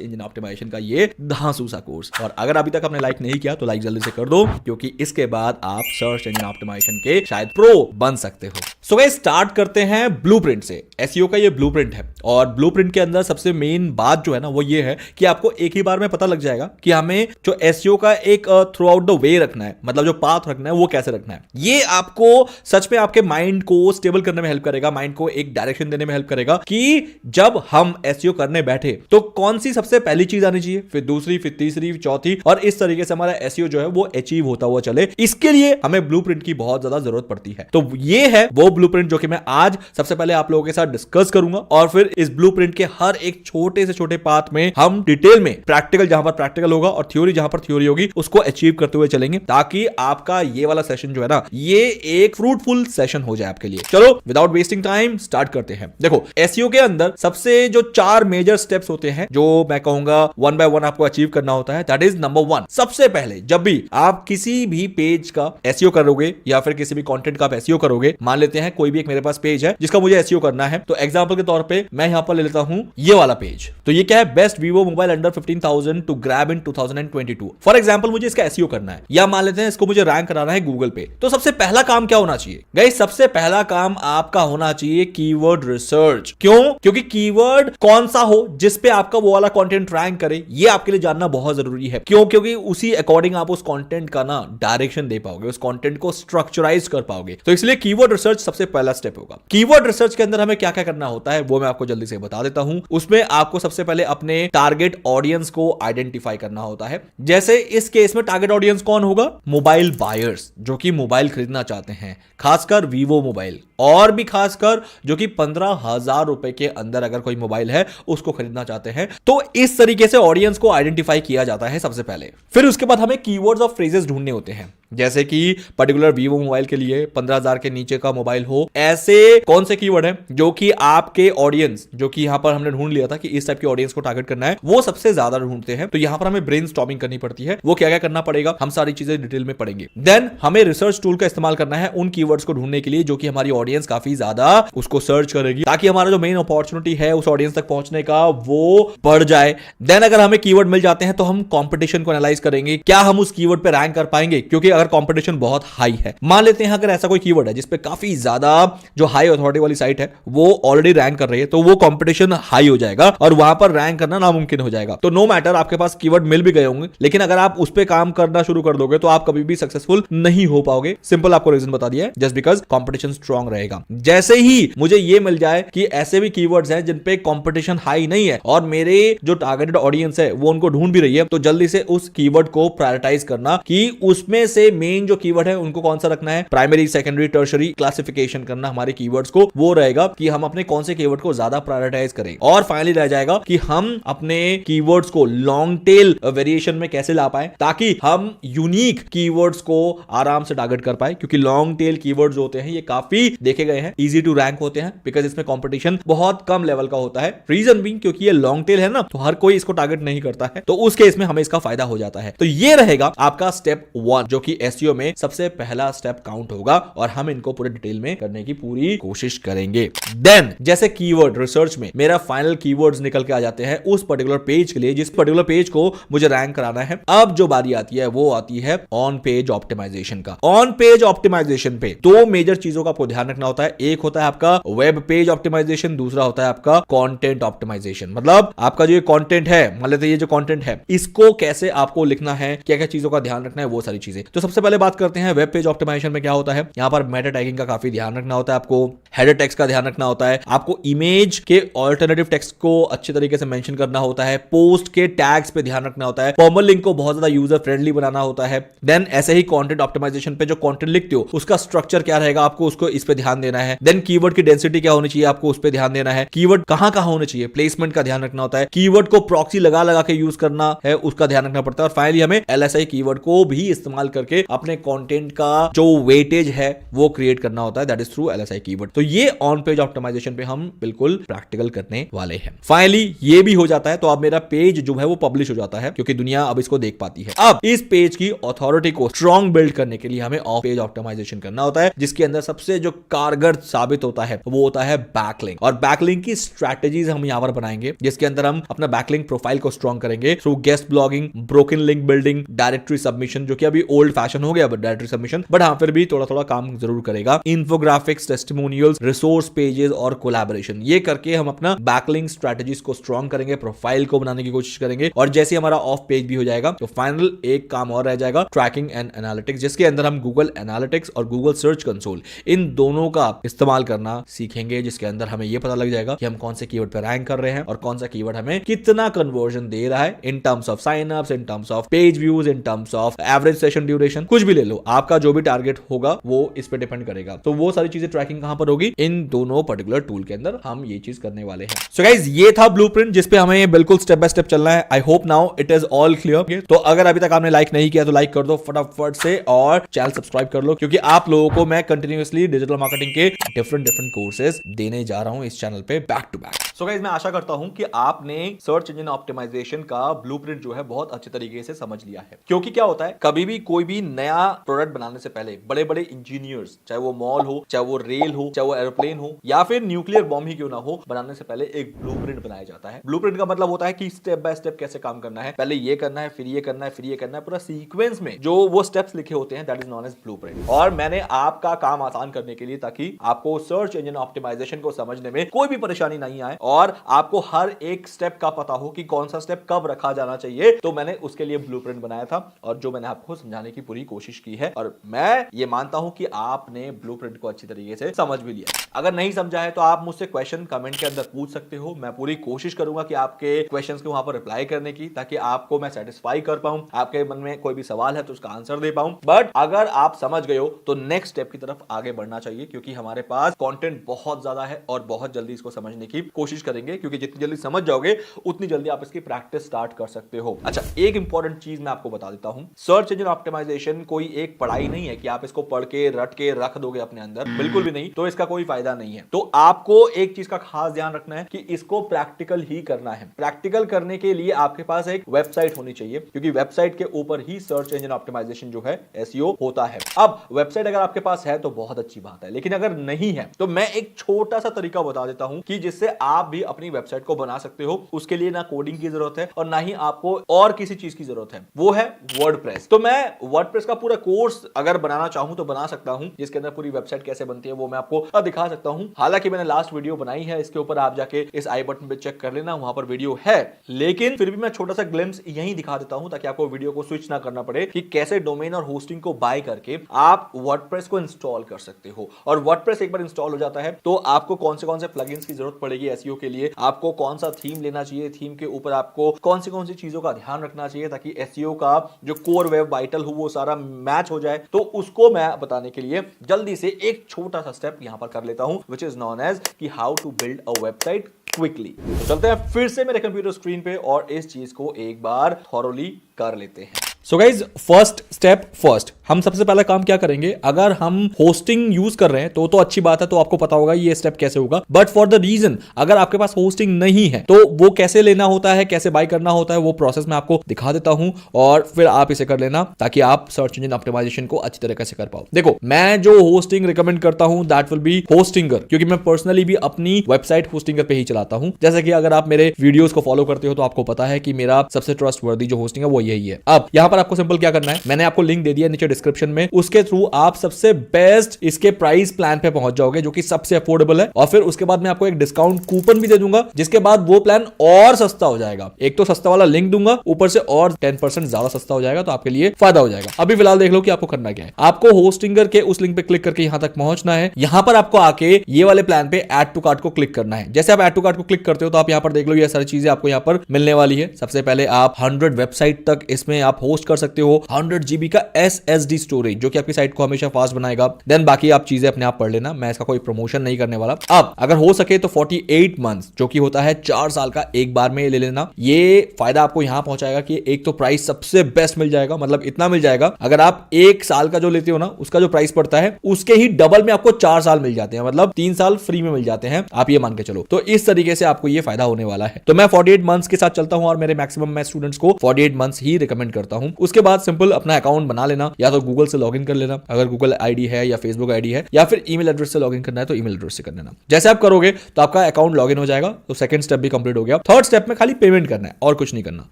इंजन ऑप्टिमाइजेशन का ये धांसूसा कोर्स। और अगर अभी तक आपने लाइक नहीं किया तो लाइक जल्दी से कर दो, क्योंकि इसके बाद आप सर्च इंजन ऑप्टिमाइजेशन के शायद प्रो बन सकते हो। सो गाइस स्टार्ट करते हैं ब्लूप्रिंट से। एसईओ का ये ब्लूप्रिंट है, और ब्लूप्रिंट के अंदर सबसे मेन बात जो है ना वो ये है कि आपको एक ही बार में पता लग जाएगा कि हमें जो एसईओ का एक थ्रू आउट द वे रखना है, मतलब जो पाथ रखना है वो कैसे रखना है। ये आपको सच में आपके माइंड को स्टेबल करने में हेल्प करेगा, माइंड को एक डायरेक्शन देने में हेल्प करेगा कि जब हम एसईओ करने बैठे तो कौन सी सबसे पहली चीज आनी चाहिए, फिर दूसरी, फिर तीसरी, चौथी, और इस तरीके से हमारा एसईओ जो है वो अचीव होता हुआ चले। इसके लिए हमें ब्लूप्रिंट की बहुत ज्यादा जरूरत पड़ती है। तो ये है वो ब्लूप्रिंट जो कि मैं आज सबसे पहले आप लोगों के साथ डिस्कस करूंगा, और फिर इस ब्लूप्रिंट के हर एक छोटे से छोटे पाथ में हम डिटेल में प्रैक्टिकल जहां पर प्रैक्टिकल होगा और थ्योरी जहां पर थ्योरी होगी उसको अचीव करते हुए चलेंगे, ताकि आपका ये वाला सेशन जो है ना ये एक फ्रूटफुल सेशन हो जाए आपके लिए। चलो विदाउट वेस्टिंग टाइम स्टार्ट करते हैं। देखो एसईओ के अंदर सबसे जो 4 मेजर स्टेप्स होते हैं जो मैं कहूंगा 1 बाय 1 आपको अचीव करना होता है, दैट इज नंबर 1। सबसे पहले जब भी आप किसी भी पेज का एसईओ करोगे या फिर किसी भी कंटेंट का आप एसईओ करोगे, मान लेते हैं कोई भी एक मेरे पास पेज है जिसका मुझे एसईओ करना है, तो एग्जांपल के तौर पे मैं यहां पर ले लेता हूं ये वाला पेज। तो ये क्या है, best Vivo mobile under 15,000 to grab in 2022। For example मुझे इसका एसईओ करना है, या मान लेते हैं इसको मुझे रैंक कराना है गूगल पे। तो सबसे पहला काम क्या होना चाहिए गाइस, सबसे पहला काम आपका होना चाहिए कीवर्ड रिसर्च। क्यों? क्योंकि कीवर्ड कौन सा हो जिस पे आपका वो वाला कंटेंट रैंक करे, ये आपके लिए जानना बहुत जरूरी है। क्यों? क्योंकि उसी अकॉर्डिंग आप उस कंटेंट का ना डायरेक्शन दे पाओगे, उस कंटेंट को स्ट्रक्चराइज कर पाओगे। तो इसलिए कीवर्ड रिसर्च सबसे पहला स्टेप होगा। कीवर्ड रिसर्च के अंदर हमें क्या क्या करना होता है वो मैं आपको जल्दी से बता देता हूं। उसमें आपको सबसे पहले अपने टारगेट ऑडियंस को आइडेंटिफाई करना होता है। जैसे इस केस में टारगेट ऑडियंस कौन होगा, मोबाइल बायर्स जो कि मोबाइल खरीदना चाहते हैं, खासकर वीवो मोबाइल, और भी खासकर जो कि 15,000 रुपए के अंदर अगर कोई मोबाइल है उसको खरीदना चाहते हैं। तो इस तरीके से ऑडियंस को आइडेंटिफाई किया जाता है सबसे पहले। फिर उसके बाद हमें कीवर्ड्स और फ्रेजेस ढूंढने होते हैं, जैसे कि पर्टिकुलर वीवो मोबाइल के लिए 15,000 के नीचे का मोबाइल हो, ऐसे कौन से कीवर्ड है जो कि आपके ऑडियंस, जो कि यहां पर हमने ढूंढ लिया था कि इस टाइप की ऑडियंस को टारगेट करना है, वो सबसे ज्यादा ढूंढते हैं। तो यहां पर हमें ब्रेनस्टॉर्मिंग करनी पड़ती है, वो क्या क्या करना पड़ेगा हम सारी चीजें डिटेल में पढ़ेंगे। देन हमें रिसर्च टूल का इस्तेमाल करना है उन कीवर्ड्स को ढूंढने के लिए जो कि हमारी ऑडियंस काफी ज्यादा उसको सर्च करेगी, ताकि हमारा जो मेन अपॉर्चुनिटी है उस ऑडियंस तक पहुंचने का वो बढ़ जाए। देन अगर हमें कीवर्ड मिल जाते हैं तो हम कंपटीशन को एनालाइज करेंगे, क्या हम उस कीवर्ड पे रैंक कर पाएंगे, क्योंकि अगर कंपटीशन बहुत हाई है, मान लेते हैं अगर ऐसा कोई कीवर्ड है जिसपे काफी ज्यादा जो हाई अथॉरिटी वाली साइट है वो ऑलरेडी रैंक कर रही है, तो वो कंपटीशन हाई हो जाएगा और वहां पर रैंक करना नामुमकिन हो जाएगा। तो नो मैटर आपके पास कीवर्ड मिल भी गए होंगे, लेकिन अगर आप उस पे काम करना शुरू कर दोगे तो आप कभी भी सक्सेसफुल नहीं हो पाओगे। सिंपल आपको रीजन बता दिया है, जस्ट बिकॉज कंपटीशन स्ट्रांग रहेगा। जैसे ही मुझे ये मिल जाए कि ऐसे भी कीवर्ड्स हैं जिन पे कंपटीशन हाई नहीं है और मेरे जो टारगेटेड ऑडियंस है वो उनको ढूंढ भी रही है, तो जल्दी से उस कीवर्ड को प्रायोरिटाइज करना कि उसमें से मेन जो कीवर्ड है उनको कौन सा रखना है, प्राइमरी, सेकेंडरी, टर्शरी क्लासिफिकेशन करना हमारे कीवर्ड्स को, वो रहेगा कि हम अपने कौन से कीवर्ड को ज्यादा प्रायोरिटाइज करें। और फाइनली रह जाएगा कि हम अपने कीवर्ड्स को लॉन्ग टेल वेरिएशन में कैसे ला पाए, ताकि हम यूनिक कीवर्ड्स को आराम से टारगेट कर पाए, क्योंकि लॉन्ग टेल कीवर्ड्स होते हैं ये काफी देखे गए हैं इजी टू रैंक होते हैं, बिकॉज इसमें कंपटीशन बहुत कम लेवल का होता है। रीजन भी क्योंकि ये लॉन्ग टेल है ना, तो हर कोई इसको टारगेट नहीं करता है, तो उस केस में हमें इसका फायदा हो जाता है। तो ये रहेगा आपका स्टेप 1 जो कि एसईओ में सबसे पहला स्टेप काउंट होगा, और हम इनको पूरे डिटेल में करने की पूरी कोशिश करेंगे। देन जैसे कीवर्ड रिसर्च में मेरा फाइनल कीवर्ड्स निकल के आ जाते हैं उस पर्टिकुलर पेज के लिए, जिस पर्टिकुलर पेज को मुझे रैंक कराना है। अब जो बारी आती है वो आती है ऑन पेज ऑप्टिमाइजेशन का। ऑन पेज ऑप्टिमाइजेशन पे 2 मेजर चीजों का आपको ध्यान रखना होता है। एक होता है आपका वेब पेज ऑप्टिमाइजेशन, दूसरा होता है आपका कंटेंट ऑप्टिमाइजेशन। ऑप्टिमाइजेशन, मतलब आपका जो ये कंटेंट है, मान लेते हैं ये जो कंटेंट है इसको कैसे आपको लिखना है, क्या क्या चीजों का ध्यान रखना है, वो सारी चीजें। तो सबसे पहले बात करते हैं वेब पेज ऑप्टिमाइजेशन में क्या होता है। यहाँ पर मेटा टैगिंग का काफी ध्यान रखना होता है, आपको हेडर टेक्स्ट का ध्यान रखना होता है, आपको इमेज के ऑल्टरनेटिव टेक्स्ट को अच्छे तरीके से मेंशन करना होता है, पोस्ट के टैग्स पे ध्यान रखना होता है, फॉर्मल लिंक को बहुत ज्यादा यूजर फ्रेंडली बनाना होता है। देन ऐसे ही कंटेंट ऑप्टिमाइजेशन पे जो कंटेंट लिखते हो उसका स्ट्रक्चर क्या रहेगा, आपको उसको इस पे ध्यान देना है। देन कीवर्ड की डेंसिटी क्या होनी चाहिए, आपको उस पे ध्यान देना है। कीवर्ड कहां कहां होने चाहिए, प्लेसमेंट का ध्यान रखना होता है। कीवर्ड को प्रॉक्सी लगा लगा के यूज करना है, उसका ध्यान रखना पड़ता है। और फाइनली हमें एलएसआई कीवर्ड को भी इस्तेमाल करके अपने कंटेंट का जो वेटेज है वो क्रिएट करना होता है, that is through LSI keyword. तो ये ऑन पेज ऑप्टिमाइजेशन पे हम बिल्कुल प्रैक्टिकल करने वाले हैं। फाइनली ये भी हो जाता है तो अब मेरा पेज जो है वो पब्लिश हो जाता है, क्योंकि दुनिया अब इसको देख पाती है। अब इस पेज की ऑथोरिटी को स्ट्रॉन्ग बिल्ड करने के लिए हमें ऑफ पेज ऑप्टिमाइजेशन करना होता है, जिसके अंदर सबसे जो कारगर साबित होता है वो होता है बैकलिंक। और बैकलिंक की स्ट्रेटेजीज हम यहां पर बनाएंगे, जिसके अंदर हम अपना बैकलिंक प्रोफाइल को स्ट्रॉन्ग करेंगे through guest blogging, broken link building, directory submission, जो कि अभी ओल्ड फैशन हो गया डायरेक्टरी सबमिशन, बट हाँ फिर भी थोड़ा थोड़ा काम जरूर करेगा, इन्फोग्राफिक्स, टेस्टिमोनियल्स, रिसोर्स पेजेस और कोलैबोरेशन। ये करके हम अपना बैकलिंक स्ट्रेटेजीज को स्ट्रॉन्ग करेंगे, प्रोफाइल को बनाने की कोशिश करेंगे। और जैसे हमारा ऑफ पेज भी हो जाएगा तो फाइनल एक काम और रह जाएगा, ट्रैकिंग एंड एनालिटिक्स, जिसके अंदर हम गूगल एनालिटिक्स और गूगल सर्च कंसोल इन दोनों का इस्तेमाल करना सीखेंगे, जिसके अंदर हमें यह पता लग जाएगा कि हम कौन से कीवर्ड पर रैंक कर रहे हैं और कौन सा कीवर्ड हमें कितना कन्वर्जन दे रहा है in terms of sine ups, in terms of page views, in terms of average session duration, कुछ भी ले लो, आपका जो भी टारगेट होगा वो इस पे डिपेंड करेगा। तो वो सारी चीजें ट्रैकिंग कहां पर होगी, इन दोनों पर्टिकुलर टूल के अंदर हम ये चीज करने वाले हैं। सो गाइस ये था ब्लूप्रिंट, जिस पे हमें बिल्कुल स्टेप बाय स्टेप चलना है। I hope now it is all clear. तो अगर अभी तक आपने लाइक नहीं किया तो लाइक कर दो फटाफट से, और चैनल सब्सक्राइब कर लो, क्योंकि आप लोगों को मैं कंटिन्यूअसली डिजिटल मार्केटिंग के डिफरेंट कोर्सेज देने जा रहा हूं इस चैनल पे back to back. So guys मैं आशा करता हूं कि आपने सर्च इंजन ऑप्टिमाइजेशन का ब्लूप्रिंट जो है बहुत अच्छे तरीके से समझ लिया है। क्योंकि क्या होता है, कभी भी कोई भी नया प्रोडक्ट बनाने से पहले बड़े बड़े इंजीनियर्स, चाहे वो मॉल हो, चाहे वो रेल हो, चाहे वो एरोप्लेन हो, या फिर न्यूक्लियर बॉम्ब ही क्यों ना हो, बनाने से पहले एक ब्लूप्रिंट बनाया जाता है। ब्लूप्रिंट का मतलब होता है कि स्टेप बाय स्टेप कैसे काम करना है, पहले ये करना है, फिर ये करना है, फिर ये करना है, पूरा सीक्वेंस में जो वो स्टेप्स लिखे होते हैं, that is known as blueprint. और मैंने आपका काम आसान करने के लिए, ताकि आपको सर्च इंजन ऑप्टिमाइजेशन को समझने में कोई भी परेशानी नहीं आए और आपको हर एक स्टेप का पता हो कि कौन सा स्टेप कब रखा जाना चाहिए, तो मैंने उसके लिए ब्लूप्रिंट बनाया था, और जो मैंने आपको समझाने की पूरी कोशिश की है। और मैं ये मानता हूं कि आपने ब्लूप्रिंट को अच्छी तरीके से समझ भी लिया। अगर नहीं समझा है तो आप मुझसे क्वेश्चन कमेंट के अंदर पूछ सकते हो, मैं पूरी कोशिश करूंगा कि आपके क्वेश्चंस को वहां पर रिप्लाई करने की, ताकि आपको मैं सेटिस्फाई कर पाऊं, आपके मन में कोई भी सवाल है तो उसका आंसर दे पाऊं। बट अगर आप समझ गए हो तो नेक्स्ट स्टेप की तरफ आगे बढ़ना चाहिए, क्योंकि हमारे पास कंटेंट बहुत ज्यादा है और बहुत जल्दी इसको समझने की कोशिश करेंगे, क्योंकि जितनी जल्दी समझ जाओगे उतनी जल्दी आप इसकी प्रैक्टिस स्टार्ट कर सकते हो। अच्छा, एक इंपॉर्टेंट चीज मैं आपको बता देता हूं, सर्च इंजन ऑप्टिमाइजेशन कोई एक पढ़ाई नहीं है कि आप इसको पढ़ के रट के रख दोगे अपने अंदर, बिल्कुल भी नहीं। तो इसका कोई फायदा नहीं है। तो आपको एक चीज का खास ध्यान रखना है कि इसको प्रैक्टिकल ही करना है। प्रैक्टिकल करने के लिए आपके पास एक वेबसाइट होनी चाहिए, क्योंकि वेबसाइट के ऊपर ही सर्च इंजन ऑप्टिमाइजेशन जो है एसईओ होता है। अब वेबसाइट अगर आपके पास है तो बहुत अच्छी बात है, लेकिन अगर नहीं है तो मैं एक छोटा सा तरीका बता देता हूं कि जिससे आप भी अपनी वेबसाइट को बना सकते हो। उसके लिए ना कोडिंग की जरूरत है और ना ही आपको और किसी चीज की जरूरत है, वो है वर्डप्रेस। तो मैं वर्डप्रेस का पूरा कोर्स अगर बनाना चाहूं तो बना सकता हूं, जिसके अंदर पूरी वेबसाइट कैसे बनती है वो मैं आपको दिखा सकता हूं। हालांकि मैंने लास्ट वीडियो बनाई है इसके ऊपर, आप जाके इस आई बटन पे चेक कर लेना, वहां पर वीडियो है। लेकिन फिर भी मैं छोटा सा ग्लिम्स यहीं दिखा देता हूं, ताकि आपको वीडियो को स्विच ना करना पड़े कि कैसे डोमेन और होस्टिंग को बाय करके आप वर्डप्रेस को इंस्टॉल कर सकते हो। और वर्डप्रेस एक बार इंस्टॉल हो जाता है तो आपको कौन से प्लगइन्स की जरूरत पड़ेगी एसईओ के लिए, आपको कौन सा थीम लेना चाहिए, थीम के ऊपर आपको कौन सी चीजों का ध्यान रखना चाहिए, ताकि एसईओ का जो कोर वेब वाइटल हो वो सारा मैच हो जाए। तो उसको मैं बताने के लिए जल्दी से एक छोटा सा स्टेप यहां पर कर लेता हूं, व्हिच इज नोन एज कि how to build a website quickly. तो चलते हैं फिर से मेरे कंप्यूटर स्क्रीन पे और इस चीज को एक बार थॉरोली कर लेते हैं। So guys first step first, हम सबसे पहला काम क्या करेंगे, अगर हम होस्टिंग यूज कर रहे हैं तो अच्छी बात है, तो आपको पता होगा ये स्टेप कैसे होगा। बट फॉर द रीजन अगर आपके पास होस्टिंग नहीं है तो वो कैसे लेना होता है, कैसे बाय करना होता है, वो प्रोसेस मैं आपको दिखा देता हूं और फिर आप इसे कर लेना, ताकि आप सर्च इंजन ऑप्टिमाइजेशन को अच्छी तरीके से कर पाओ। देखो, मैं जो होस्टिंग रिकमेंड करता हूं दैट विल बी होस्टिंगर, क्योंकि मैं पर्सनली भी अपनी वेबसाइट होस्टिंगर पे ही चलाता हूं। जैसे कि अगर आप मेरे वीडियोस को फॉलो करते हो तो आपको पता है कि मेरा सबसे ट्रस्टवर्दी जो होस्टिंग है वो यही है। अब यहां पर आपको सिंपल क्या करना है, मैंने आपको लिंक दे दिया नीचे डिस्क्रिप्शन में, उसके थ्रू आप सबसे बेस्ट इसके प्राइस प्लान पे पहुंच जाओगे जो कि सबसे अफोर्डेबल है। और फिर उसके बाद मैं आपको एक डिस्काउंट कूपन भी दे दूंगा, जिसके बाद वो प्लान और सस्ता हो जाएगा। एक तो सस्ता वाला लिंक दूंगा, ऊपर से और 10% ज्यादा सस्ता हो जाएगा, तो आपके लिए फायदा हो जाएगा। अभी फिलहाल देख लो कि आपको करना क्या है। आपको होस्टिंगर के उस लिंक पे क्लिक करके यहां तक पहुंचना है। यहां पर आपको आके ये वाले प्लान पे ऐड टू कार्ट को क्लिक करना है। जैसे आप ऐड टू कार्ट को क्लिक करते हो तो आप यहां पर देख लो ये सारी चीजें आपको यहां पर मिलने वाली है। सबसे पहले आप 100 वेबसाइट तक इसमें आप होस्ट कर सकते हो, 100 GB का SSD स्टोरेज जो कि आपकी साइट को हमेशा फास्ट बनाएगा। देन बाकी आप चीजें अपने आप पढ़ लेना, मैं इसका कोई प्रमोशन नहीं करने वाला। अब अगर हो सके तो 48 मंथ्स जो कि होता है 4 साल का, एक बार में ले लेना। ये फायदा आपको यहां पहुंचाएगा कि एक तो प्राइस सबसे बेस्ट मिल जाएगा, मतलब इतना मिल जाएगा अगर आप एक साल का जो लेते हो ना उसका जो प्राइस पड़ता है उसके ही डबल में आपको 4 साल मिल जाते हैं, मतलब 3 साल फ्री में मिल जाते हैं, आप ये मान के चलो। तो इस तरीके से आपको ये फायदा होने वाला है। तो मैं 48 मंथ्स के साथ चलता हूं और मेरे मैक्सिमम मैं स्टूडेंट्स को 48 मंथ्स ही रिकमेंड करता हूं। उसके बाद सिंपल अपना अकाउंट बना लेना, या तो गूगल से लॉगिन कर लेना अगर गूगल आईडी है, या फेसबुक आईडी है, या फिर ईमेल एड्रेस से लॉगिन करना है तो ईमेल एड्रेस से कर लेना। जैसे आप करोगे तो आपका अकाउंट लॉगिन हो जाएगा, तो सेकंड स्टेप भी कंप्लीट हो गया। थर्ड स्टेप में खाली पेमेंट करना है और कुछ नहीं करना।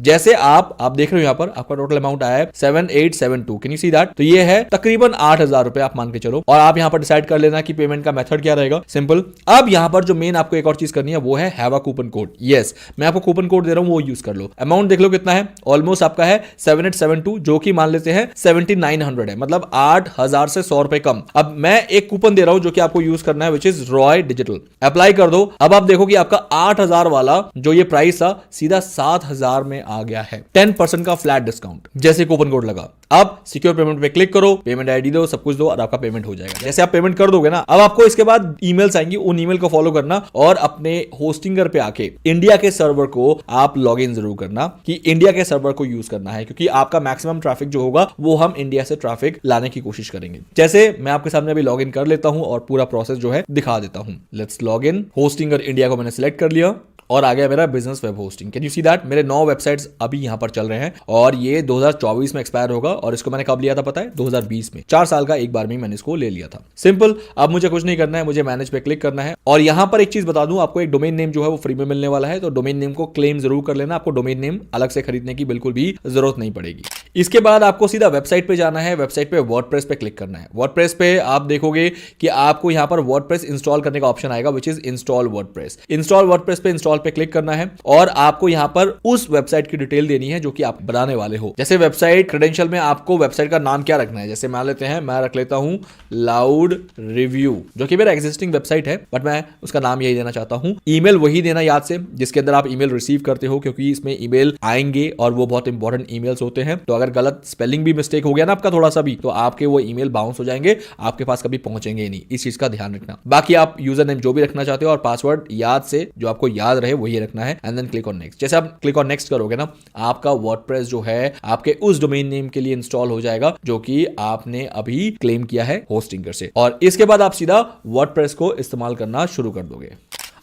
जैसे आप देख रहे हो यहां पर आपका टोटल अमाउंट आया है 7872, कैन यू सी दैट? तो ये है तकरीबन 8000 रुपए आप मान के चलो। और आप यहां पर डिसाइड कर लेना कि पेमेंट का मेथड क्या रहेगा। सिंपल, अब यहां पर जो मेन आपको एक और चीज करनी है वो है have a coupon code. Yes, मैं आपको कूपन कोड दे रहा हूं, वो यूज कर लो। अमाउंट देख लो कितना है, ऑलमोस्ट आपका है 7872, जो कि मान लेते हैं 7900 है, मतलब 8000 से 100 रुपए कम। अब मैं एक कूपन दे रहा हूं जो कि आपको यूज करना है, which is Roy digital. Apply कर दो। अब आप देखो कि आपका 8000 वाला जो ये प्राइस था सीधा 7000 में आ गया है, 10% का फ्लैट डिस्काउंट जैसे कूपन कोड लगा। अब सिक्योर पेमेंट पे क्लिक करो, पेमेंट आईडी दो, सब कुछ दो और आपका पेमेंट हो जाएगा। जैसे आप पेमेंट कर दोगे ना, अब आपको इसके बाद ईमेल्स आएंगी, उन ईमेल को फॉलो करना और अपने होस्टिंगर पे आके इंडिया के सर्वर को आप लॉग इन जरूर करना कि इंडिया के सर्वर को यूज करना है, क्योंकि आपका मैक्सिमम ट्रैफिक जो होगा वो हम इंडिया से ट्रैफिक लाने की कोशिश करेंगे। जैसे मैं आपके सामने अभी लॉग इन कर लेता हूं और पूरा प्रोसेस जो है दिखा देता हूं। Let's log in. Hostinger India को मैंने सिलेक्ट कर लिया और आ गया मेरा business web hosting. Can you see that? मेरे 9 वेबसाइट्स अभी यहां पर चल रहे हैं और ये 2024 में एक्सपायर होगा। और इसको मैंने कब लिया था पता है? 2020 में। 4 साल का एक बार में मैंने इसको ले लिया था। सिंपल, अब मुझे कुछ नहीं करना है, मुझे मैनेज पे क्लिक करना है। और यहां पर एक चीज बता दूं आपको, एक डोमेन नेम जो है वो फ्री में मिलने वाला है, तो डोमेन नेम को क्लेम जरूर कर लेना। आपको डोमेन नेम अलग से खरीदने की बिल्कुल भी जरूरत नहीं पड़ेगी। इसके बाद आपको सीधा वेबसाइट पे जाना है। वेबसाइट पे वर्डप्रेस पे क्लिक करना है। वर्डप्रेस पे आप देखोगे कि आपको यहां पर वर्डप्रेस इंस्टॉल करने का ऑप्शन आएगा, which is install WordPress. Install WordPress पे इंस्टॉल पे क्लिक करना है और आपको यहां पर उस वेबसाइट की डिटेल देनी है जो कि आप बनाने वाले हो। जैसे वेबसाइट क्रेडेंशियल में आपको वेबसाइट का नाम क्या रखना है, जैसे मान लेते हैं, मैं रख लेता हूं लाउड रिव्यू, जो कि मेरा एग्जिस्टिंग वेबसाइट है बट मैं उसका नाम यही देना चाहता हूं। ईमेल वही देना याद से जिसके अंदर आप ईमेल रिसीव करते हो, क्योंकि इसमें ईमेल आएंगे और वो बहुत इंपॉर्टेंट ईमेल्स होते हैं। तो अगर गलत स्पेलिंग भी मिस्टेक हो गया ना आपका थोड़ा सा भी, तो आपके वो ईमेल बाउंस हो जाएंगे, आपके पास कभी पहुंचेंगे ही नहीं। इस चीज का ध्यान रखना। बाकी आप यूजर नेम जो भी रखना चाहते हो और पासवर्ड याद से जो आपको याद रहे वही रखना है, and then click on next. जैसे आप क्लिक ऑन नेक्स्ट करोगे ना, आपका वर्डप्रेस जो है आपके उस डोमेन नेम के लिए इंस्टॉल हो जाएगा जो कि आपने अभी क्लेम किया है होस्टिंगर से। और इसके बाद आप सीधा वर्डप्रेस को इस्तेमाल करना शुरू कर दोगे।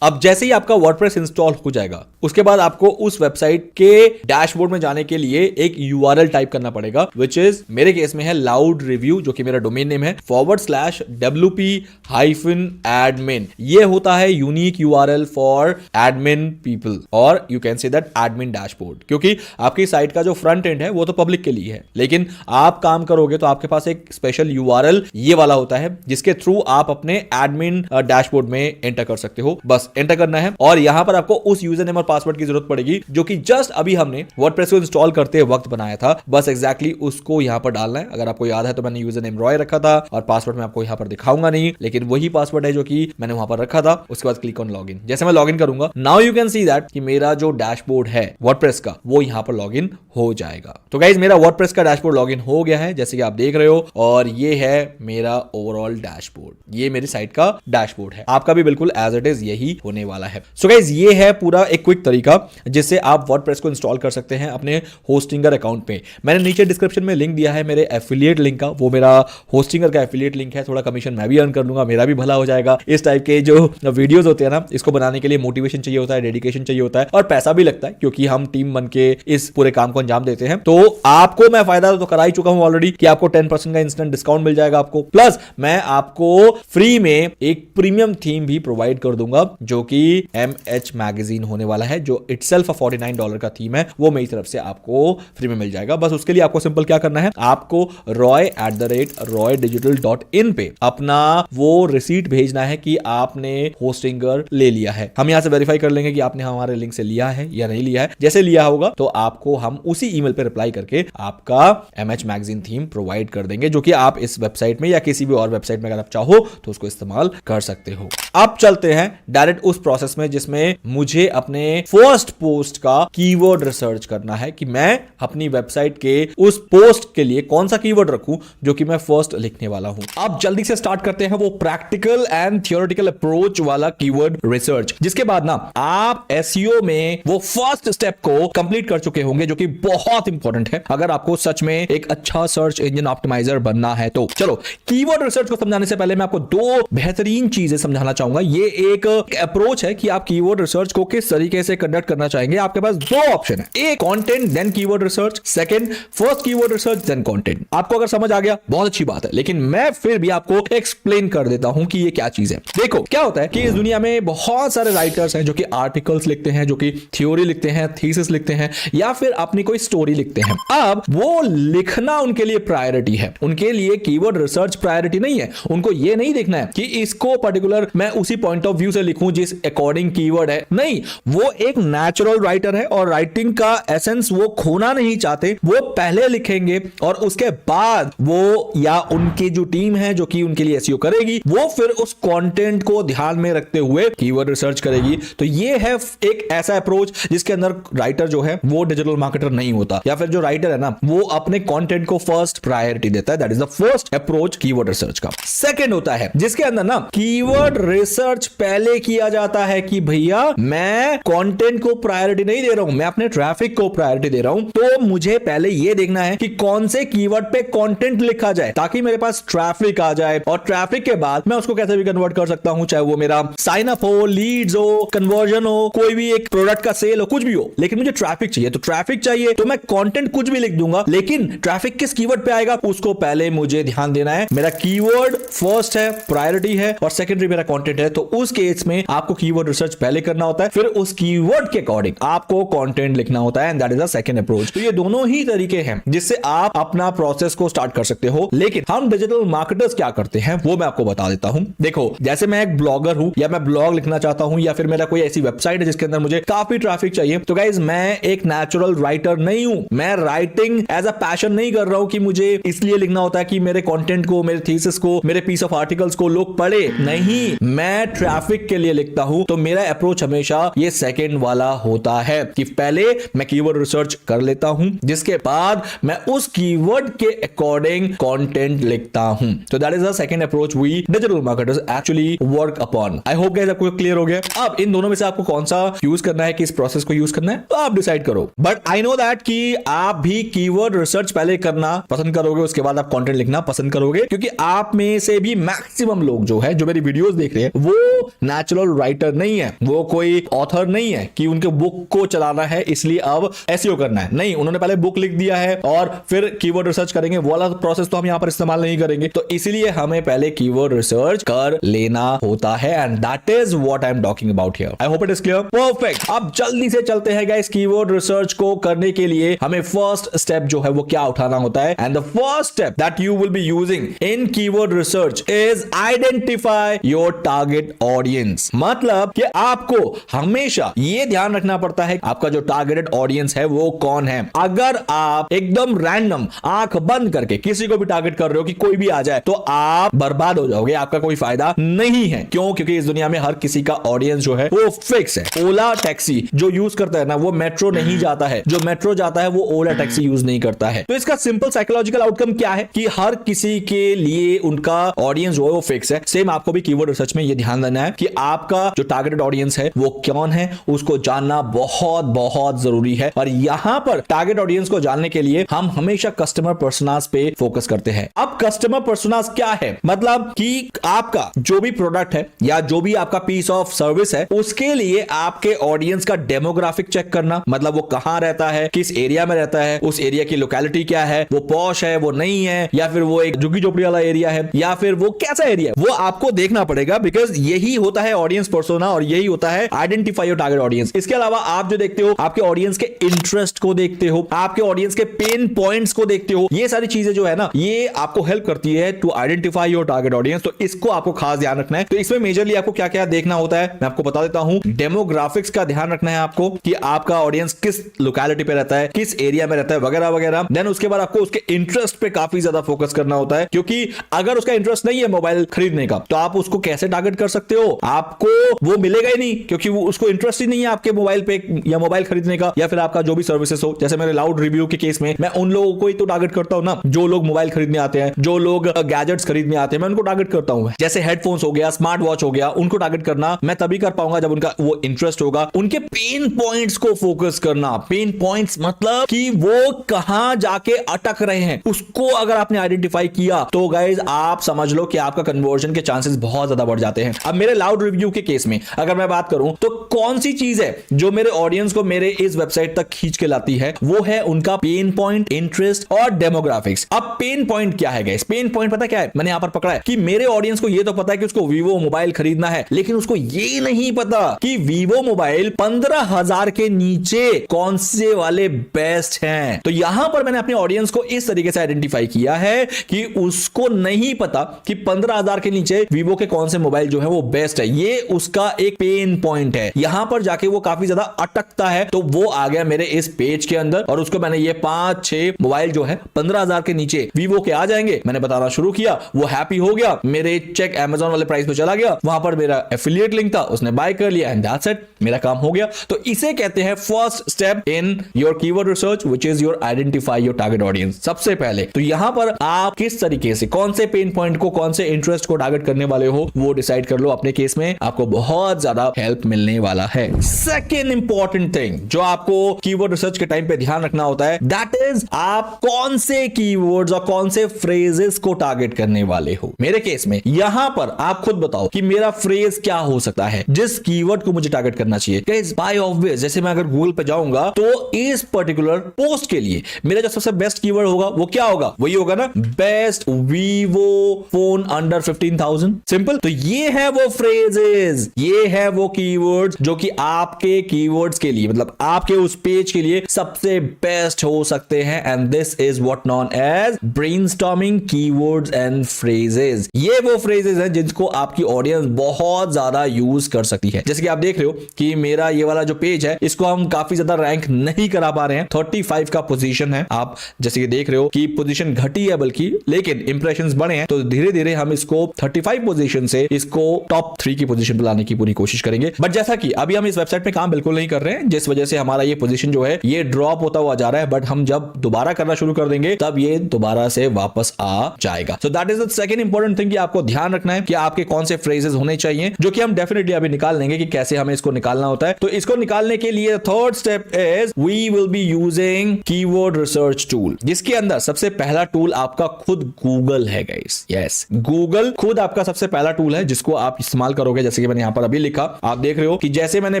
अब जैसे ही आपका वर्डप्रेस इंस्टॉल हो जाएगा, उसके बाद आपको उस वेबसाइट के डैशबोर्ड में जाने के लिए एक URL टाइप करना पड़ेगा, विच इज मेरे केस में है लाउड रिव्यू, जो कि मेरा डोमेन नेम है, /WP-admin। ये होता है unique URL for admin people, और you can say that admin dashboard, क्योंकि आपकी साइट का जो फ्रंट एंड है वो तो पब्लिक के लिए है, लेकिन आप काम करोगे तो आपके पास एक स्पेशल URL ये वाला होता है जिसके थ्रू आप अपने एडमिन डैशबोर्ड में एंटर कर सकते हो। बस एंटर करना है और यहां पर आपको उस यूजर नेम और पासवर्ड की जरूरत पड़ेगी जो कि जस्ट अभी हमने वर्डप्रेस को इंस्टॉल करते वक्त बनाया था। बस एग्जैक्टली उसको यहां पर डालना है। अगर आपको याद है तो मैंने यूजर नेम रॉय रखा था और पासवर्ड मैं आपको यहां पर दिखाऊंगा नहीं, लेकिन वही पासवर्ड है जो कि मैंने वहां पर रखा था। उसके बाद क्लिक ऑन लॉगिन। जैसे मैं लॉगिन करूंगा, now you can see that कि मेरा जो डैशबोर्ड है वर्डप्रेस का वो यहां पर लॉगिन हो जाएगा। तो गाइज मेरा वर्डप्रेस का डैशबोर्ड लॉगिन हो गया है जैसे कि आप देख रहे हो, और ये है मेरा ओवरऑल डैशबोर्ड। ये मेरी साइट का डैशबोर्ड है। आपका भी बिल्कुल एज इट इज यही होने वाला है। सो गाइज ये है पूरा एक क्विक तरीका जिससे आप वर्डप्रेस को इंस्टॉल कर सकते हैं अपने होस्टिंगर अकाउंट पे। मैंने नीचे डिस्क्रिप्शन में लिंक दिया है मेरे एफिलिएट लिंक का, वो मेरा होस्टिंगर का एफिलिएट लिंक है। थोड़ा कमीशन मैं भी अर्न कर लूंगा, मेरा भी भला हो जाएगा। इस टाइप के जो वीडियोस होते हैं ना, इसको बनाने के लिए मोटिवेशन चाहिए होता है, डेडिकेशन चाहिए होता है और पैसा भी लगता है, क्योंकि हम टीम बन के इस पूरे काम को अंजाम देते हैं। तो आपको मैं फायदा तो करा ही चुका हूं ऑलरेडी कि आपको 10% का इंस्टेंट डिस्काउंट मिल जाएगा आपको, प्लस मैं आपको फ्री में एक प्रीमियम थीम भी प्रोवाइड कर दूंगा जो कि MH मैगजीन होने वाला है, जो इटसेल्फ $49 का थीम है, वो मेरी तरफ से आपको फ्री में मिल जाएगा। बस उसके लिए आपको सिंपल क्या करना है, आपको roy@roydigital.in पे अपना वो रिसीट भेजना है कि आपने होस्टिंगर ले लिया है। हम यहां से वेरीफाई कर लेंगे कि आपने हमारे लिंक से लिया है या नहीं लिया है। जैसे लिया होगा तो आपको हम उसी ईमेल पे रिप्लाई करके आपका MH मैगजीन थीम प्रोवाइड कर देंगे, जो कि आप इस वेबसाइट में या किसी भी और वेबसाइट में अगर आप चाहो तो उसको इस्तेमाल कर सकते हो। अब चलते हैं डायरेक्ट उस प्रोसेस में जिसमें मुझे अपने फर्स्ट पोस्ट का कीवर्ड रिसर्च करना है कि मैं अपनी वेबसाइट के उस पोस्ट के लिए कौन सा कीवर्ड रखूं जो कि मैं फर्स्ट लिखने वाला हूं। अब जल्दी से स्टार्ट करते हैं वो प्रैक्टिकल एंड थियोरेटिकल अप्रोच वाला कीवर्ड रिसर्च, जिसके बाद ना आप एसईओ में वो फर्स्ट स्टेप को कंप्लीट कर चुके होंगे, जो कि बहुत इंपॉर्टेंट है अगर आपको सच में एक अच्छा सर्च इंजन ऑप्टिमाइजर बनना है। तो चलो, कीवर्ड रिसर्च को समझाने से पहले मैं आपको दो बेहतरीन चीजें समझाना चाहूंगा। ये एक अप्रोच है कि आप कीवर्ड रिसर्च को किस तरीके से कंडक्ट करना चाहेंगे। आपके पास दो ऑप्शन है, एक content then keyword research, second first keyword research then content. आपको अगर समझ आ गया बहुत अच्छी बात है, लेकिन मैं फिर भी आपको एक्सप्लेन कर देता हूं कि ये क्या चीज है। देखो क्या होता है कि इस दुनिया में बहुत सारे राइटर्स हैं जो कि आर्टिकल्स लिखते हैं, जो कि थ्योरी लिखते हैं, थीसिस लिखते हैं, या फिर अपनी कोई स्टोरी लिखते हैं। अब वो लिखना उनके लिए प्रायोरिटी है, उनके लिए कीवर्ड रिसर्च प्रायोरिटी नहीं है। उनको ये नहीं देखना है कि इसको पर्टिकुलर मैं उसी पॉइंट ऑफ व्यू से लिखूं जिस अकॉर्डिंग कीवर्ड है, नहीं। वो एक नेचुरल राइटर है और राइटिंग का एसेंस वो खोना नहीं चाहते। वो पहले लिखेंगे और उसके बाद वो या उनकी जो टीम है जो कि उनके लिए एसईओ करेगी, वो फिर उस कंटेंट को ध्यान में रखते हुए कीवर्ड रिसर्च करेगी। तो ये है एक ऐसा अप्रोच जिसके अंदर राइटर जो है वो डिजिटल मार्केटर नहीं होता, या फिर जो राइटर है ना वो अपने कंटेंट को फर्स्ट प्रायोरिटी देता है। That is the first approach keyword research का। सेकंड होता है जिसके अंदर ना कीवर्ड रिसर्च पहले किया जाता है कि भैया मैं कंटेंट को प्रायोरिटी नहीं दे रहा हूं, मैं अपने ट्रैफिक को प्रायोरिटी दे रहा हूं। तो मुझे पहले ये देखना है कि कौन से कीवर्ड पे कंटेंट लिखा जाए ताकि मेरे पास ट्रैफिक आ जाए, और ट्रैफिक के बाद मैं उसको कैसे भी कन्वर्ट कर सकता हूं, चाहे वो मेरा साइन अप हो, लीड्स हो, कन्वर्जन हो, कोई भी एक प्रोडक्ट का सेल हो, कुछ भी हो, लेकिन मुझे ट्रैफिक चाहिए। तो ट्रैफिक चाहिए तो मैं कंटेंट कुछ भी लिख दूंगा, लेकिन ट्रैफिक किस कीवर्ड पे आएगा उसको पहले मुझे ध्यान देना है। मेरा कीवर्ड फर्स्ट है, प्रायोरिटी है, और सेकेंडरी मेरा कंटेंट है। तो उस केस में आपको कीवर्ड रिसर्च पहले करना होता है, फिर उस कीवर्ड के अकॉर्डिंग आपको कंटेंट लिखना होता है, and that is the second approach. तो ये दोनों ही तरीके हैं जिससे आप अपना प्रोसेस को स्टार्ट कर सकते हो। लेकिन हम डिजिटल मार्केटर्स क्या करते हैं वो मैं आपको बता देता हूं। देखो, जैसे मैं एक ब्लॉगर हूं या मैं ब्लॉग लिखना चाहता हूं, या फिर मेरा कोई ऐसी वेबसाइट है जिसके अंदर मुझे काफी ट्रैफिक चाहिए, तो गाइज मैं एक नेचुरल राइटर नहीं हूं। मैं राइटिंग एज अ पैशन नहीं कर रहा हूं कि मुझे इसलिए लिखना होता है कि मेरे कंटेंट को, मेरे थीसिस को, मेरे पीस ऑफ आर्टिकल्स को लोग पढ़े। नहीं, मैं ट्रैफिक के लिए लिखता हूं। तो मेरा अप्रोच हमेशा ये सेकंड वाला होता है कि पहले मैं कीवर्ड रिसर्च कर लेता हूं, जिसके बाद मैं उस कीवर्ड के अकॉर्डिंग कंटेंट लिखता हूं। तो that is the second approach we digital marketers actually work upon. I hope guys आपको क्लियर हो गया। अब इन दोनों में से आपको कौन सा यूज करना है, किस प्रोसेस को यूज करना है, तो आप डिसाइड करो। बट आई नो दैट कि आप भी कीवर्ड रिसर्च पहले करना पसंद करोगे, उसके बाद आप कंटेंट लिखना पसंद करोगे, क्योंकि आप में से भी मैक्सिमम लोग जो है, जो मेरी वीडियोस देख रहे हैं, वो नेचुरल राइटर नहीं है, वो कोई ऑथर नहीं है कि उनके बुक को चलाना है इसलिए अब एसईओ करना है। नहीं, उन्होंने पहले बुक लिख दिया है और फिर कीवर्ड रिसर्च करेंगे। वो वाला प्रोसेस तो हम यहां पर इस्तेमाल नहीं करेंगे। तो इसलिए हमें पहले कीवर्ड रिसर्च कर लेना होता है, and that is what I am talking about here. I hope it is clear. Perfect. अब जल्दी से चलते हैं गाइस, कीवर्ड रिसर्च को करने के लिए हमें फर्स्ट स्टेप जो है वो क्या उठाना होता है, and the first step that you will be using in keyword research is identify your target audience. मतलब कि आपको हमेशा ये ध्यान रखना पड़ता है आपका जो टारगेटेड ऑडियंस है वो कौन है। अगर आप एकदम रैंडम आंख बंद करके किसी को भी टारगेट कर रहे हो कि कोई भी आ जाए, तो आप बर्बाद हो जाओगे, आपका कोई फायदा नहीं है। क्यों? क्योंकि इस दुनिया में हर किसी का ऑडियंस जो है वो फिक्स है। ओला टैक्सी जो यूज करता है ना, वो मेट्रो नहीं जाता है, जो मेट्रो जाता है वो ओला टैक्सी यूज नहीं करता है। तो इसका सिंपल साइकोलॉजिकल आउटकम क्या है कि हर किसी के लिए उनका ऑडियंस जो है वो फिक्स है। सेम आपको भी कीवर्ड रिसर्च में ये ध्यान देना है कि आपका जो टारगेटेड ऑडियंस है वो कौन है, उसको जानना बहुत बहुत जरूरी है। और यहां पर टारगेट ऑडियंस को जानने के लिए हम हमेशा कस्टमर पर्सोनास पे फोकस करते हैं। अब कस्टमर पर्सोनास क्या है? मतलब कि आपका जो भी प्रोडक्ट है या जो भी आपका पीस ऑफ सर्विस है, उसके लिए आपके ऑडियंस का डेमोग्राफिक चेक करना। मतलब वो कहां रहता है, किस एरिया में रहता है, उस एरिया की लोकेलिटी क्या है, वो पॉश है, वो नहीं है, या फिर वो एक झुग्गी झोपड़ी वाला एरिया है, या फिर वो कैसा एरिया है, वो आपको देखना पड़ेगा। बिकॉज यही होता है ऑडियंस पर्सोना और यही होता है आइडेंटिफाई योर टारगेट ऑडियंस। इसके अलावा आप जो देखते हो आपके ऑडियंस के इंटरेस्ट को देखते हो, आपके ऑडियंस के पेन पॉइंट्स को देखते हो। ये सारी चीजें जो है ना ये आपको हेल्प करती है to identify your target audience. तो इसको आपको खास ध्यान रखना है। तो इसमें मेजरली आपको क्या क्या देखना होता है मैं आपको बता देता हूं। डेमोग्राफिक्स का ध्यान रखना है आपको कि आपका ऑडियंस किस लोकेलिटी पे रहता है, किस एरिया में रहता है वगैरह वगैरह। देन उसके बाद आपको उसके इंटरेस्ट पे काफी ज्यादा फोकस करना होता है, क्योंकि अगर उसका इंटरेस्ट नहीं है मोबाइल खरीदने का तो आप उसको कैसे टारगेट कर सकते हो, आपको वो मिलेगा ही नहीं, क्योंकि वो उसको इंटरेस्ट ही नहीं है आपके मोबाइल पे या मोबाइल खरीदने का या फिर आपका जो भी सर्विसेज हो। जैसे मेरे लाउड रिव्यू के केस में मैं उन लोगों को ही तो टारगेट करता हूं ना जो लोग मोबाइल खरीदने आते हैं, जो लोग गैजेट्स खरीदने आते हैं, मैं उनको टारगेट करता हूं। जैसे हेडफोन्स हो गया, स्मार्ट वॉच हो गया, उनको टारगेट करना मैं तभी कर पाऊंगा जब उनका वो इंटरेस्ट होगा। उनके पेन पॉइंट्स को फोकस करना, पेन पॉइंट्स मतलब कि वो कहां जाके अटक रहे हैं, उसको अगर आपने आइडेंटिफाई किया तो गाइज आप समझ लो कि आपका कन्वर्जन के चांसेस बहुत ज्यादा बढ़ जाते हैं। अब मेरे लाउड रिव्यू के केस में अगर मैं बात करूं तो कौन सी चीज है जो मेरे ऑडियंस को मेरे इस वेबसाइट तक खींच के लाती है, वो है उनका पेन पॉइंट, इंटरेस्ट और डेमोग्राफिक्स। अब पेन पॉइंट क्या है गाइस? पेन पॉइंट पता क्या है मैंने यहां पर पकड़ा है कि मेरे ऑडियंस को ये तो पता है कि उसको वीवो मोबाइल खरीदना है, लेकिन उसको ये नहीं पता कि वीवो मोबाइल 15,000 के नीचे कौन से वाले बेस्ट हैं। तो यहां पर मैंने अपने ऑडियंस को इस तरीके से आइडेंटिफाई किया है कि उसको नहीं पता कि 15,000 के नीचे वीवो के कौन से मोबाइल जो है वो बेस्ट है। ये उसका एक पेन पॉइंट है, यहां पर जाके वो काफी ज्यादा अटकता है। तो वो आ गया मेरे इस पेज के अंदर और उसको मैंने ये 5-6 मोबाइल जो है 15,000 के नीचे वीवो के आ जाएंगे मैंने बताना शुरू किया। वो हैप्पी हो गया, मेरे चेक अमेजॉन वाले प्राइस पे चला गया, वहां पर मेरा एफिलिएट लिंक था, उसने बाय कर लिया एंड दैट्स इट, मेरा काम हो गया। तो इसे कहते हैं first step in your keyword research which is your identify your target audience. सबसे पहले तो यहां पर आप किस तरीके से कौन से पेन पॉइंट को, कौन से इंटरेस्ट को टारगेट करने वाले हो वो डिसाइड कर लो। अपने केस में आपको बहुत ज्यादा हेल्प मिलने वाला है। सेकेंड इंपॉर्टेंट थिंग जो आपको कीवर्ड रिसर्च के टाइम पे ध्यान रखना होता है दैट इज आप कौन से कीवर्ड्स और कौन से फ्रेजेस को टारगेट करने वाले हो। मेरे केस में यहां पर आप खुद बताओ कि मेरा फ्रेज क्या हो सकता है जिस कीवर्ड को मुझे टारगेट करना चाहिए। गाइस बाय ऑब्वियस जैसे मैं अगर गूगल पे जाऊंगा तो इस पर्टिकुलर पोस्ट के लिए मेरा जो सबसे बेस्ट कीवर्ड होगा वो क्या होगा, वही होगा ना best Vivo phone under 15,000। Simple. तो ये है वो फ्रेजेस, ये है वो कीवर्ड्स जो कि आपके कीवर्ड्स के लिए मतलब आपके उस पेज के लिए सबसे बेस्ट हो सकते हैं। And this is what known as brainstorming keywords and phrases. ये वो फ्रेजेस हैं जिनको आपकी ऑडियंस बहुत ज्यादा यूज कर सकती है। जैसे कि आप देख रहे हो कि मेरा ये वाला जो पेज है इसको हम काफी ज्यादा रैंक नहीं करा पा रहे हैं। 35 का पोजीशन है, आप जैसे कि देख रहे हो कि पोजीशन घटी है बल्कि, लेकिन इंप्रेशंस बढ़े हैं। तो धीरे धीरे हम इसको 35 पोजीशन से इसको टॉप 3 की पोजीशन पर लाने की पूरी कोशिश करेंगे। बट जैसा कि अभी हम इस वेबसाइट पे काम बिल्कुल नहीं कर रहे हैं, जिस वजह से हमारा ये पोजीशन जो है ये ड्रॉप होता हुआ जा रहा है। बट हम जब दोबारा करना शुरू कर देंगे तब ये दोबारा से वापस आ जाएगा। So that is the second important thing कि आपको ध्यान रखना है कि आपके कौन से फ्रेजेस होने चाहिए, जो कि हम डेफिनेटली अभी निकाल लेंगे कि कैसे हमें इसको निकालना होता है। तो इसको निकालने के लिए third step is we will be using keyword research tool, जिसके अंदर सबसे पहला टूल आपका खुद गूगल है गाइस। यस, गूगल खुद आपका सबसे पहला टूल है जिसको आप इस्तेमाल करोगे। जैसे कि मैंने यहां पर अभी लिखा, आप देख रहे हो कि जैसे मैंने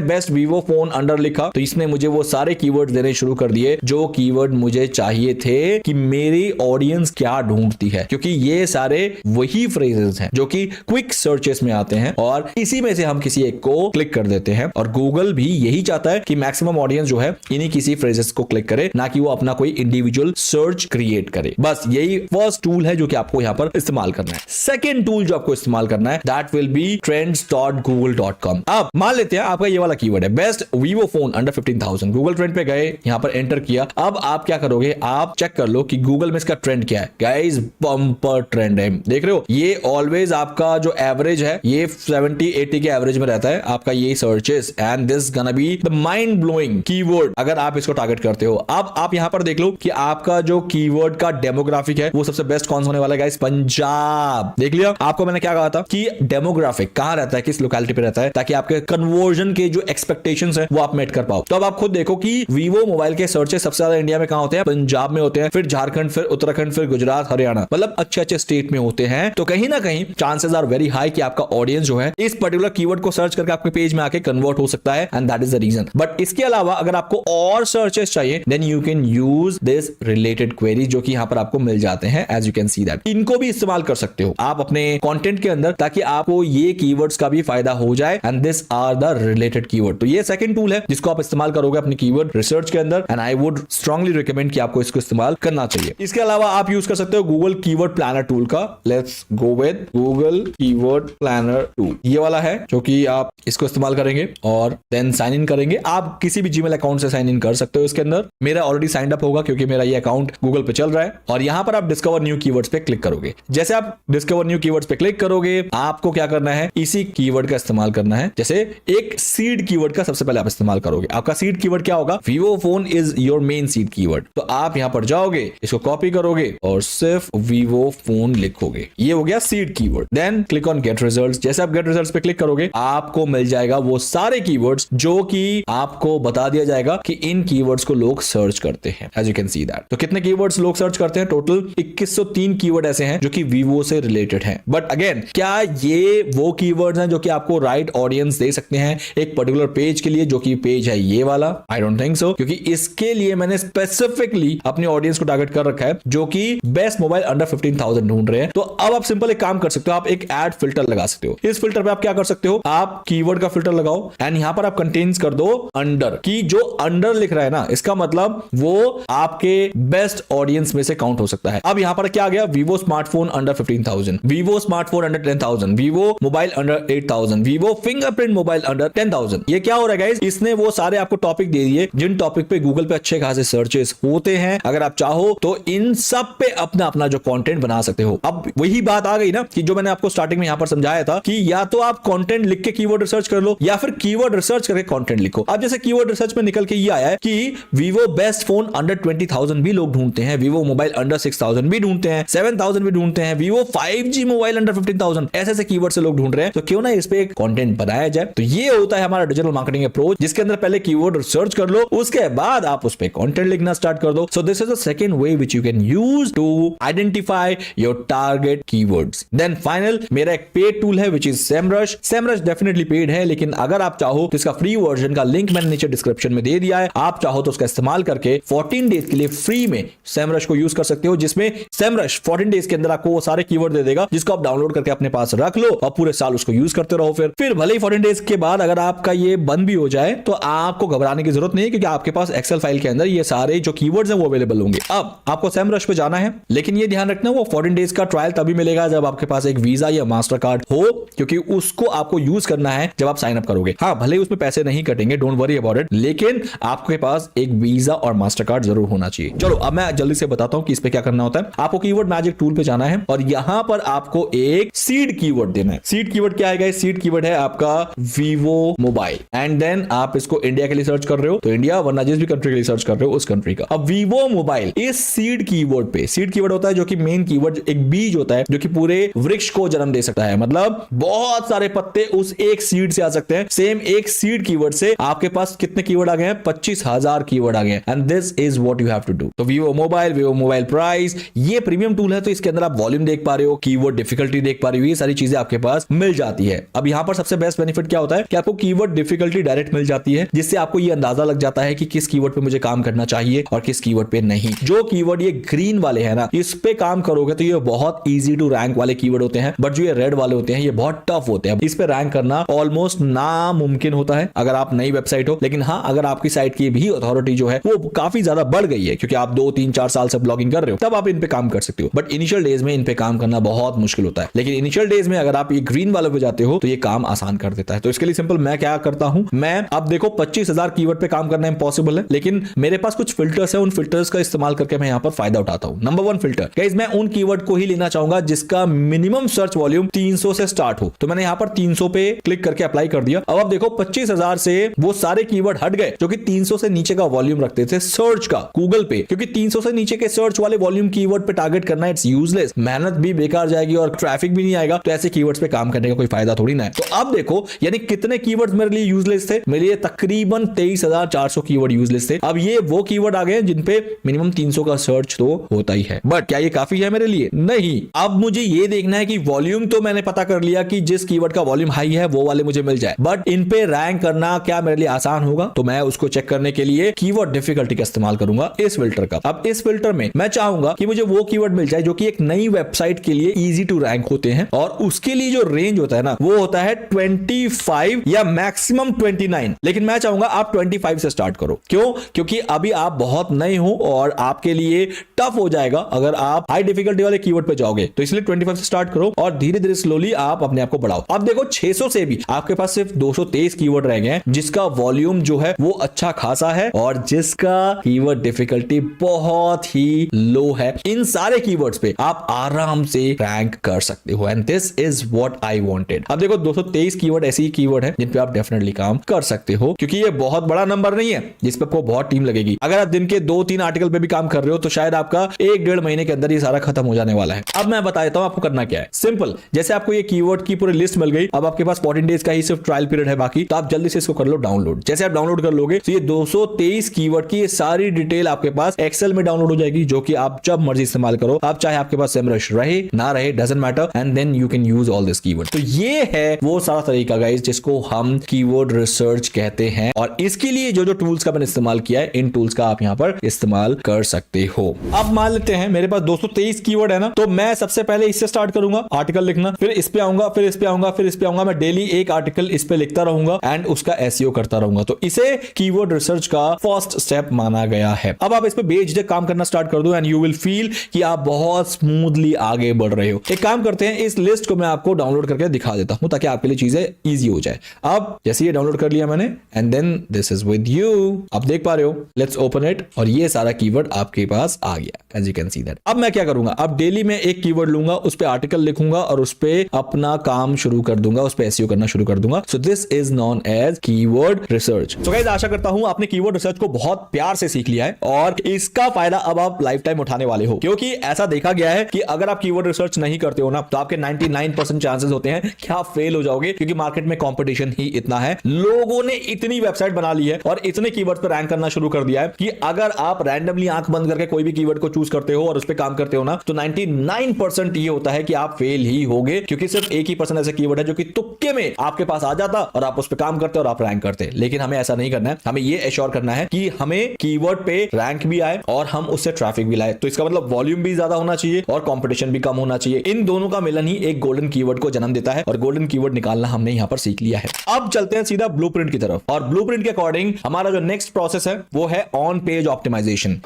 बेस्ट वीवो फोन अंडर लिखा तो इसने मुझे वो सारे कीवर्ड देने शुरू कर दिए जो कीवर्ड मुझे चाहिए थे कि मेरी ऑडियंस क्या ढूंढती है, क्योंकि ये सारे वही फ्रेजेस हैं जो कि क्विक सर्चेस में आते हैं और इसी में से हम किसी एक को क्लिक कर देते हैं। और गूगल भी यही चाहता है कि मैक्सिमम ऑडियंस जो है इन्हीं किसी फ्रेजेस को क्लिक करे, ना कि वो अपना कोई इंडिविजुअल सर्च क्रिएट करे। बस यही फर्स्ट टूल है जो कि आपको यहां पर इस्तेमाल करना है। सेकंड टूल जो आपको इस्तेमाल करना है दैट विल बी trends.google.com। अब मान लेते हैं आपका ये वाला कीवर्ड है best Vivo phone under 15,000। Google trend पे गए, यहां पर एंटर किया। अब आप क्या करोगे, आप चेक कर लो कि गूगल में इसका ट्रेंड क्या है। गाइस बम्पर ट्रेंड है, देख रहे हो ये ऑलवेज आपका जो एवरेज है ये 70-80 के एवरेज में रहता है आपका ये searches. And this gonna be the mind blowing keyword अगर आप इसको टारगेट करते हो। अब आप यहां पर देख लो कि आपका जो कीवर्ड का डेमोग्राफिक है वो सबसे बेस्ट कौन सा होने वाला है गाइस, पंजाब। देख लिया, आपको मैंने क्या कहा था कि डेमोग्राफिक कहां रहता है, किस लोकेलिटी पे रहता है, ताकि आपके कन्वर्जन के जो एक्सपेक्टेशंस है वो आप मेट कर पाओ। तो अब आप खुद देखो कि वीवो मोबाइल के सर्चेस सबसे ज्यादा इंडिया में कहां होते हैं, पंजाब में होते हैं, फिर झारखंड, फिर उत्तराखंड, फिर गुजरात, हरियाणा, मतलब अच्छे अच्छे स्टेट में होते हैं। तो कहीं ना कहीं चांसेस आर वेरी हाई कि आपका ऑडियंस जो है इस पर्टिकुलर कीवर्ड को सर्च करके आपके पेज में आके कन्वर्ट हो सकता है। And that is the reason. But इसके अलावा अगर आपको और सर्चेस चाहिए then you can use this related query जो कि यहां पर आपको मिल जाते हैं। As you can see that इनको भी इस्तेमाल कर सकते हो आप अपने कंटेंट के अंदर, ताकि आपको ये कीवर्ड्स का भी भी फायदा हो जाए, and this are the related keyword. तो ये सेकंड टूल है जिसको आप इस्तेमाल करोगे अपनी कीवर्ड रिसर्च के अंदर, and I would strongly recommend कि आपको इसको इस्तेमाल करना चाहिए। इसके अलावा आप यूज कर सकते हो गूगल कीवर्ड प्लानर टूल का। Let's go with Google keyword planner tool. ये वाला है जो कि आप इसको इस्तेमाल करेंगे और देन साइन इन करेंगे। आप किसी भी जीमेल अकाउंट से साइन इन कर सकते हो। इसके अंदर मेरा ऑलरेडी साइंड अप होगा क्योंकि मेरा ये अकाउंट गूगल पे चल रहा है, और यहां पर आप डिस्कवर न्यू कीवर्ड्स पे क्लिक करोगे। जैसे आप डिस्कवर न्यू कीवर्ड्स पे क्लिक करोगे, आपको क्या करना है, इसी कीवर्ड का इस्तेमाल करना है। जैसे एक सीड कीवर्ड का सबसे पहले आप इस्तेमाल करोगे। आपका सीड कीवर्ड क्या होगा, Vivo phone is your main seed keyword. तो आप यहां पर जाओगे, इसको कॉपी करोगे और सिर्फ वीवो फोन लिखोगे। ये हो गया seed keyword. Then click on get results. जैसे आप गेट रिजल्ट्स पे क्लिक करोगे, आपको मिल जाएगा वो सारे कीवर्ड्स जो कि आपको बता दिया जाएगा कि इन कीवर्ड्स को लोग सर्च करते हैं। As you can see that. तो कितने कीवर्ड्स लोग सर्च करते हैं, टोटल 2103 कीवर्ड ऐसे हैं जो कि वीवो से रिलेटेड हैं। बट अगेन, क्या ये वो कीवर्ड्स हैं जो कि आपको राइट ऑडियंस दे सकते हैं एक पर्टिकुलर पेज के लिए, जो कि पेज है ये वाला? आई डोंट थिंक सो, क्योंकि इसके लिए मैंने स्पेसिफिकली अपनी ऑडियंस को टारगेट कर रखा है जो कि बेस्ट मोबाइल अंडर 15,000 ढूंढ रहे हैं। तो अब आप सिंपल एक काम कर सकते हो, आप एक एड फिल्टर लगा सकते हो। इस फिल्टर पे आप क्या कर सकते हो, आप कीवर्ड का फिल्टर लगाओ एंड यहां पर आप कंटेन्स कर दो अंडर, की जो अंडर लिख रहा है ना, इसका मतलब वो आपके बेस्ट ऑडियंस में से काउंट हो सकता है। अब यहां पर क्या आ गया, Vivo smartphone under 15,000, Vivo smartphone under 10,000, Vivo mobile under 8,000, Vivo fingerprint mobile under 10,000। ये क्या हो रहा है गाइस, इसने वो सारे आपको टॉपिक दे दिए जिन टॉपिक पे गूगल पे अच्छे खासे सर्चेस होते हैं। अगर आप चाहो तो इन सब पे अपना अपना जो कंटेंट बना सकते हो। अब वही बात आ गई ना कि जो मैंने आपको स्टार्टिंग में यहां पर समझाया था कि या तो आप कंटेंट लिख के कीवर्ड रिसर्च कर लो या फिर कीवर्ड रिसर्च करके कंटेंट लिखो। अब जैसे कीवर्ड रिसर्च में निकल के ये आया है कि वीवो बेस्ट फोन अंडर 20,000 भी लोग ढूंढते हैं, वीवो मोबाइल अंडर 6,000 भी ढूंढते हैं, 7,000 भी ढूंढते हैं, वीवो 5G मोबाइल अंडर 15,000, ऐसे कीवर्ड से लोग ढूंढ रहे हैं। तो क्यों ना इस पे एक कंटेंट बनाया जाए। तो ये होता है हमारा डिजिटल मार्केटिंग अप्रोच, जिसके अंदर पहले कीवर्ड रिसर्च कर लो, उसके बाद आप उस पे कंटेंट लिखना स्टार्ट कर दो। So this is the second way which you can use to identify your target keywords. Then final मेरा एक पेड टूल है which is Semrush. Semrush definitely paid है, लेकिन अगर आप चाहो तो इसका फ्री वर्जन का लिंक मैंने नीचे डिस्क्रिप्शन में दे दिया है। आप चाहो तो उसका इस्तेमाल करके 14 डेज के लिए फ्री में सेमरश को यूज कर सकते हो, जिसमें सेमरश 14 डेज के अंदर आपको वो सारे कीवर्ड दे देगा जिसको आप डाउनलोड करके अपने पास रख लो और पूरे साल उसको यूज करते रहो। फिर भले ही 14 डेज के बाद अगर आपका ये बंद भी हो जाए तो आपको घबराने की जरूरत नहीं है, क्योंकि आपके पास एक्सेल फाइल के अंदर ये सारे जो कीवर्ड्स हैं वो अवेलेबल होंगे। अब आपको सेमरश पे जाना है, लेकिन ये ध्यान रखना वो 14 डेज का ट्रायल तभी मिलेगा जब आपके पास एक वीजा या मास्टर कार्ड हो, क्योंकि उसको आपको यूज करना है जब आप साइन अप करोगे। हाँ, भले ही उसमें पैसे नहीं कटेंगे, डोंट वरी अबाउट इट, लेकिन आपके पास एक वीजा और मास्टर कार्ड जरूर होना चाहिए। चलो अब मैं जल्दी से बताता हूं कि इस पे क्या करना होता है। आपको कीवर्ड मैजिक टूल पे जाना है और यहां पर आपको एक सीड कीवर्ड देना है। सीड कीवर्ड क्या है? सीड कीवर्ड है आपका वीवो मोबाइल, एंड देन आप इसको इंडिया के लिए सर्च कर रहे हो तो इंडिया, वरना जिस भी कंट्री के लिए सर्च कर रहे हो उस कंट्री का। अब वीवो मोबाइल इस सीड कीवर्ड पे, सीड कीवर्ड होता है जो कि मेन कीवर्ड, एक बीज होता है जो कि पूरे वृक्ष को जन्म दे सकता है। मतलब बहुत सारे पत्ते उस एक सीड से आ सकते हैं। सेम एक सीड कीवर्ड से आपके पास कितने कीवर्ड आ गए हैं? 25,000 कीवर्ड आ गए हैं, and this is what you have to do. तो वीवो मोबाइल प्राइस, ये प्रीमियम टूल है, तो इसके अंदर आप वॉल्यूम देख पा रहे हो, कीवर्ड डिफिकल्टी देख पा रहे हो, ये सारी चीजें आपके पास मिल जाती है। अब यहां पर सबसे बेस्ट बेनिफिट क्या होता है कि आपको कीवर्ड डिफिकल्टी डायरेक्ट मिल जाती है, जिससे आपको ये अंदाजा लग जाता है कि किस कीवर्ड पे मुझे काम करना चाहिए और किस कीवर्ड पे नहीं। जो कीवर्ड ये ग्रीन वाले हैं ना, इस पे काम करोगे तो ये बहुत इजी टू रैंक वाले कीवर्ड होते हैं, बट जो ये रेड वाले होते हैं ये बहुत टफ होते हैं। इस पे रैंक करना ऑलमोस्ट नामुमकिन होता है अगर आप नई वेबसाइट हो। लेकिन हाँ, अगर आपकी साइट की भी अथॉरिटी जो है वो काफी ज्यादा बढ़ गई है, क्योंकि आप 2, 3, 4 साल से ब्लॉगिंग कर रहे हो, तब आप इन पे काम कर सकते हो। बट इनिशियल डेज में इन पे काम करना बहुत मुश्किल होता है। लेकिन इनिशियल डेज में अगर आप ये ग्रीन वाले पे जाते हो तो ये काम आसान कर देता है। तो इसके लिए सिंपल मैं क्या करता हूं, मैं अब देखो 25,000 कीवर्ड पे काम करना इंपॉसिबल है, लेकिन मेरे पास कुछ फिल्टर्स है, उन फिल्टर्स का इस्तेमाल करके मैं यहां पर फायदा उठाता हूं। नंबर 1 फिल्टर, गाइस मैं उन कीवर्ड को ही लेना चाहूंगा जिसका मिनिमम सर्च वॉल्यूम 300 से स्टार्ट हो। तो मैंने यहां पर 300 पे क्लिक करके अप्लाई कर दिया। अब आप देखो 25,000 से वो सारे कीवर्ड हट गए जो कि 300 से नीचे का वॉल्यूम रखते थे सर्च का गूगल पे, क्योंकि 300 से नीचे के सर्च वाले वॉल्यूम कीवर्ड पे टारगेट करना इट्स यूजलेस, मेहनत भी बेकार जाएगी और ट्रैफिक भी नहीं आएगा। तो ऐसे कीवर्ड्स पे काम करने का कोई फायदा थोड़ी ना है। तो अब देखो यानी कितने कीवर्ड्स मेरे लिए यूजलेस थे, मेरे लिए तकरीबन 23,400 कीवर्ड यूजलेस थे। अब ये वो कीवर्ड आ गए जिन पे मिनिमम 300 का सर्च तो होता ही है। बट क्या ये काफी है मेरे लिए? नहीं। अब मुझे ये देखना है कि वॉल्यूम तो मैंने पता कर लिया कि जिस कीवर्ड का वॉल्यूम हाई है वो वाले मुझे मिल जाए, बट इन पे रैंक करना क्या मेरे लिए आसान होगा? तो मैं उसको चेक करने के लिए कीवर्ड डिफिकल्टी का इस्तेमाल करूंगा, इस फिल्टर का। अब इस फिल्टर में मैं चाहूंगा कि मुझे वो कीवर्ड मिल जाए जो कि एक नई वेबसाइट के लिए इजी टू रैंक होते हैं, और उसके लिए जो रेंज होता है ना वो वो होता है 25 या मैक्सिमम 29। लेकिन मैं चाहूंगा आप 25 से स्टार्ट करो। क्यों? क्योंकि अभी आप बहुत नए हो और आपके लिए टफ हो जाएगा अगर आप हाई डिफिकल्टी वाले कीवर्ड पे जाओगे, तो इसलिए 25 से स्टार्ट करो और धीरे धीरे स्लोली आप अपने आप को बढ़ाओ। अब देखो 600 से भी आपके पास सिर्फ 223 कीवर्ड रह गए हैं, जिसका वॉल्यूम जो है वो अच्छा खासा है और जिसका कीवर्ड डिफिकल्टी बहुत ही लो है। इन सारे कीवर्ड्स पे आप आराम से रैंक कर सकते हो and this is what I wanted. अब देखो 223 कीवर्ड ऐसे ही कीवर्ड है जिन पे आप डेफिनेटली काम कर सकते हो, क्योंकि ये बहुत बड़ा नंबर नहीं है जिस पे आपको बहुत टीम लगेगी। अगर आप दिन के 2-3 आर्टिकल पे भी काम कर रहे हो तो शायद आपका 1-1.5 महीने के अंदर ये सारा खत्म हो जाने वाला है। अब मैं बता देता हूं आपको करना क्या है। सिंपल, जैसे आपको ये कीवर्ड की पूरी लिस्ट मिल गई, अब आपके पास 14 डेज का ही सिर्फ ट्रायल पीरियड है बाकी, तो आप जल्दी से इसको कर लो डाउनलोड। जैसे आप डाउनलोड कर लोगे तो ये 223 कीवर्ड की ये सारी डिटेल आपके पास एक्सेल में डाउनलोड हो जाएगी, जो कि आप जब मर्जी इस्तेमाल करो। आप चाहे आपके पास सेमरश रहे ना रहे, doesn't matter, and then you can use all this keyword. तो ये है वो सारा तरीका गाइस जिसको हम कीवर्ड रिसर्च कहते हैं, और इसके लिए जो जो टूल्स का मैंने इस्तेमाल किया है, इन टूल्स का आप यहां पर इस्तेमाल कर सकते हो। अब मान लेते हैं मेरे पास 223 कीवर्ड है ना, तो मैं सबसे पहले इससे स्टार्ट करूंगा आर्टिकल लिखना, फिर इस पे आऊंगा, फिर इस पे आऊंगा, फिर इस पे आऊंगा। मैं डेली एक आर्टिकल इस पे लिखता रहूंगा एंड उसका एसईओ करता रहूंगा। तो इसे कीवर्ड रिसर्च का फर्स्ट स्टेप माना गया है। अब आप इस पे बेझिझक काम करना स्टार्ट कर दो एंड यू विल फील कि आप बहुत स्मूथली आगे बढ़ रहे हो। एक काम करते हैं, इस लिस्ट को मैं आपको डाउनलोड करके दिखा देता हूं ताकि आपके लिए चीजें इजी हो जाए। अब जैसे ये डाउनलोड कर लिया मैंने and then this is with you, आप देख पा रहे हो। लेट्स ओपन इट और ये सारा कीवर्ड आपके पास आ गया as you can see that. अब मैं क्या करूंगा, अब डेली में एक कीवर्ड लूंगा, उस पे आर्टिकल लिखूंगा और उस पे अपना काम शुरू कर दूंगा, उस पे एसईओ करना शुरू कर दूंगा। So this is known as keyword research. So guys, आशा करता हूं आपने कीवर्ड रिसर्च को बहुत प्यार से सीख लिया है और इसका फायदा अब आप लाइफ टाइम उठाने वाले हो, क्योंकि ऐसा देखा गया है कि अगर आप कीवर्ड रिसर्च नहीं करते हो ना, तो आपके 99% चांसेस होते हैं कि आप फेल हो जाओगे, क्योंकि मार्केट में कंपटीशन ही इतना है। लोगों ने इतनी वेबसाइट बना ली है और इतने कीवर्ड्स पर रैंक करना शुरू कर दिया है कि अगर आप रैंडमली आंख बंद करके कोई भी कीवर्ड को चूज करते हो और उस पर काम करते हो ना, तो 99% ये होता है कि आप फेल ही होगे, क्योंकि सिर्फ एक ही परसेंट ऐसे कीवर्ड है जो कि तुक्के में आपके पास आ जाता और आप उस पर काम करते और आप रैंक करते। लेकिन हमें ऐसा नहीं करना है, हमें ये एश्योर करना है कि हमें कीवर्ड पे रैंक भी आए और हम उससे ट्रैफिक भी लाए। तो इसका मतलब वॉल्यूम भी ज्यादा होना चाहिए और कंपटीशन भी कम होना चाहिए। इन दोनों का मिलन ही एक गोल्डन कीवर्ड को जन्म देता है और गोल्डन कीवर्ड निकालना हमने यहां पर सीख लिया है। अब चलते हैं सीधा ब्लूप्रिंट की तरफ, और ब्लूप्रिंट के अकॉर्डिंग हमारा जो नेक्स्ट प्रोसेस है वो है ऑन पेज ऑप्टिमाइजेशन।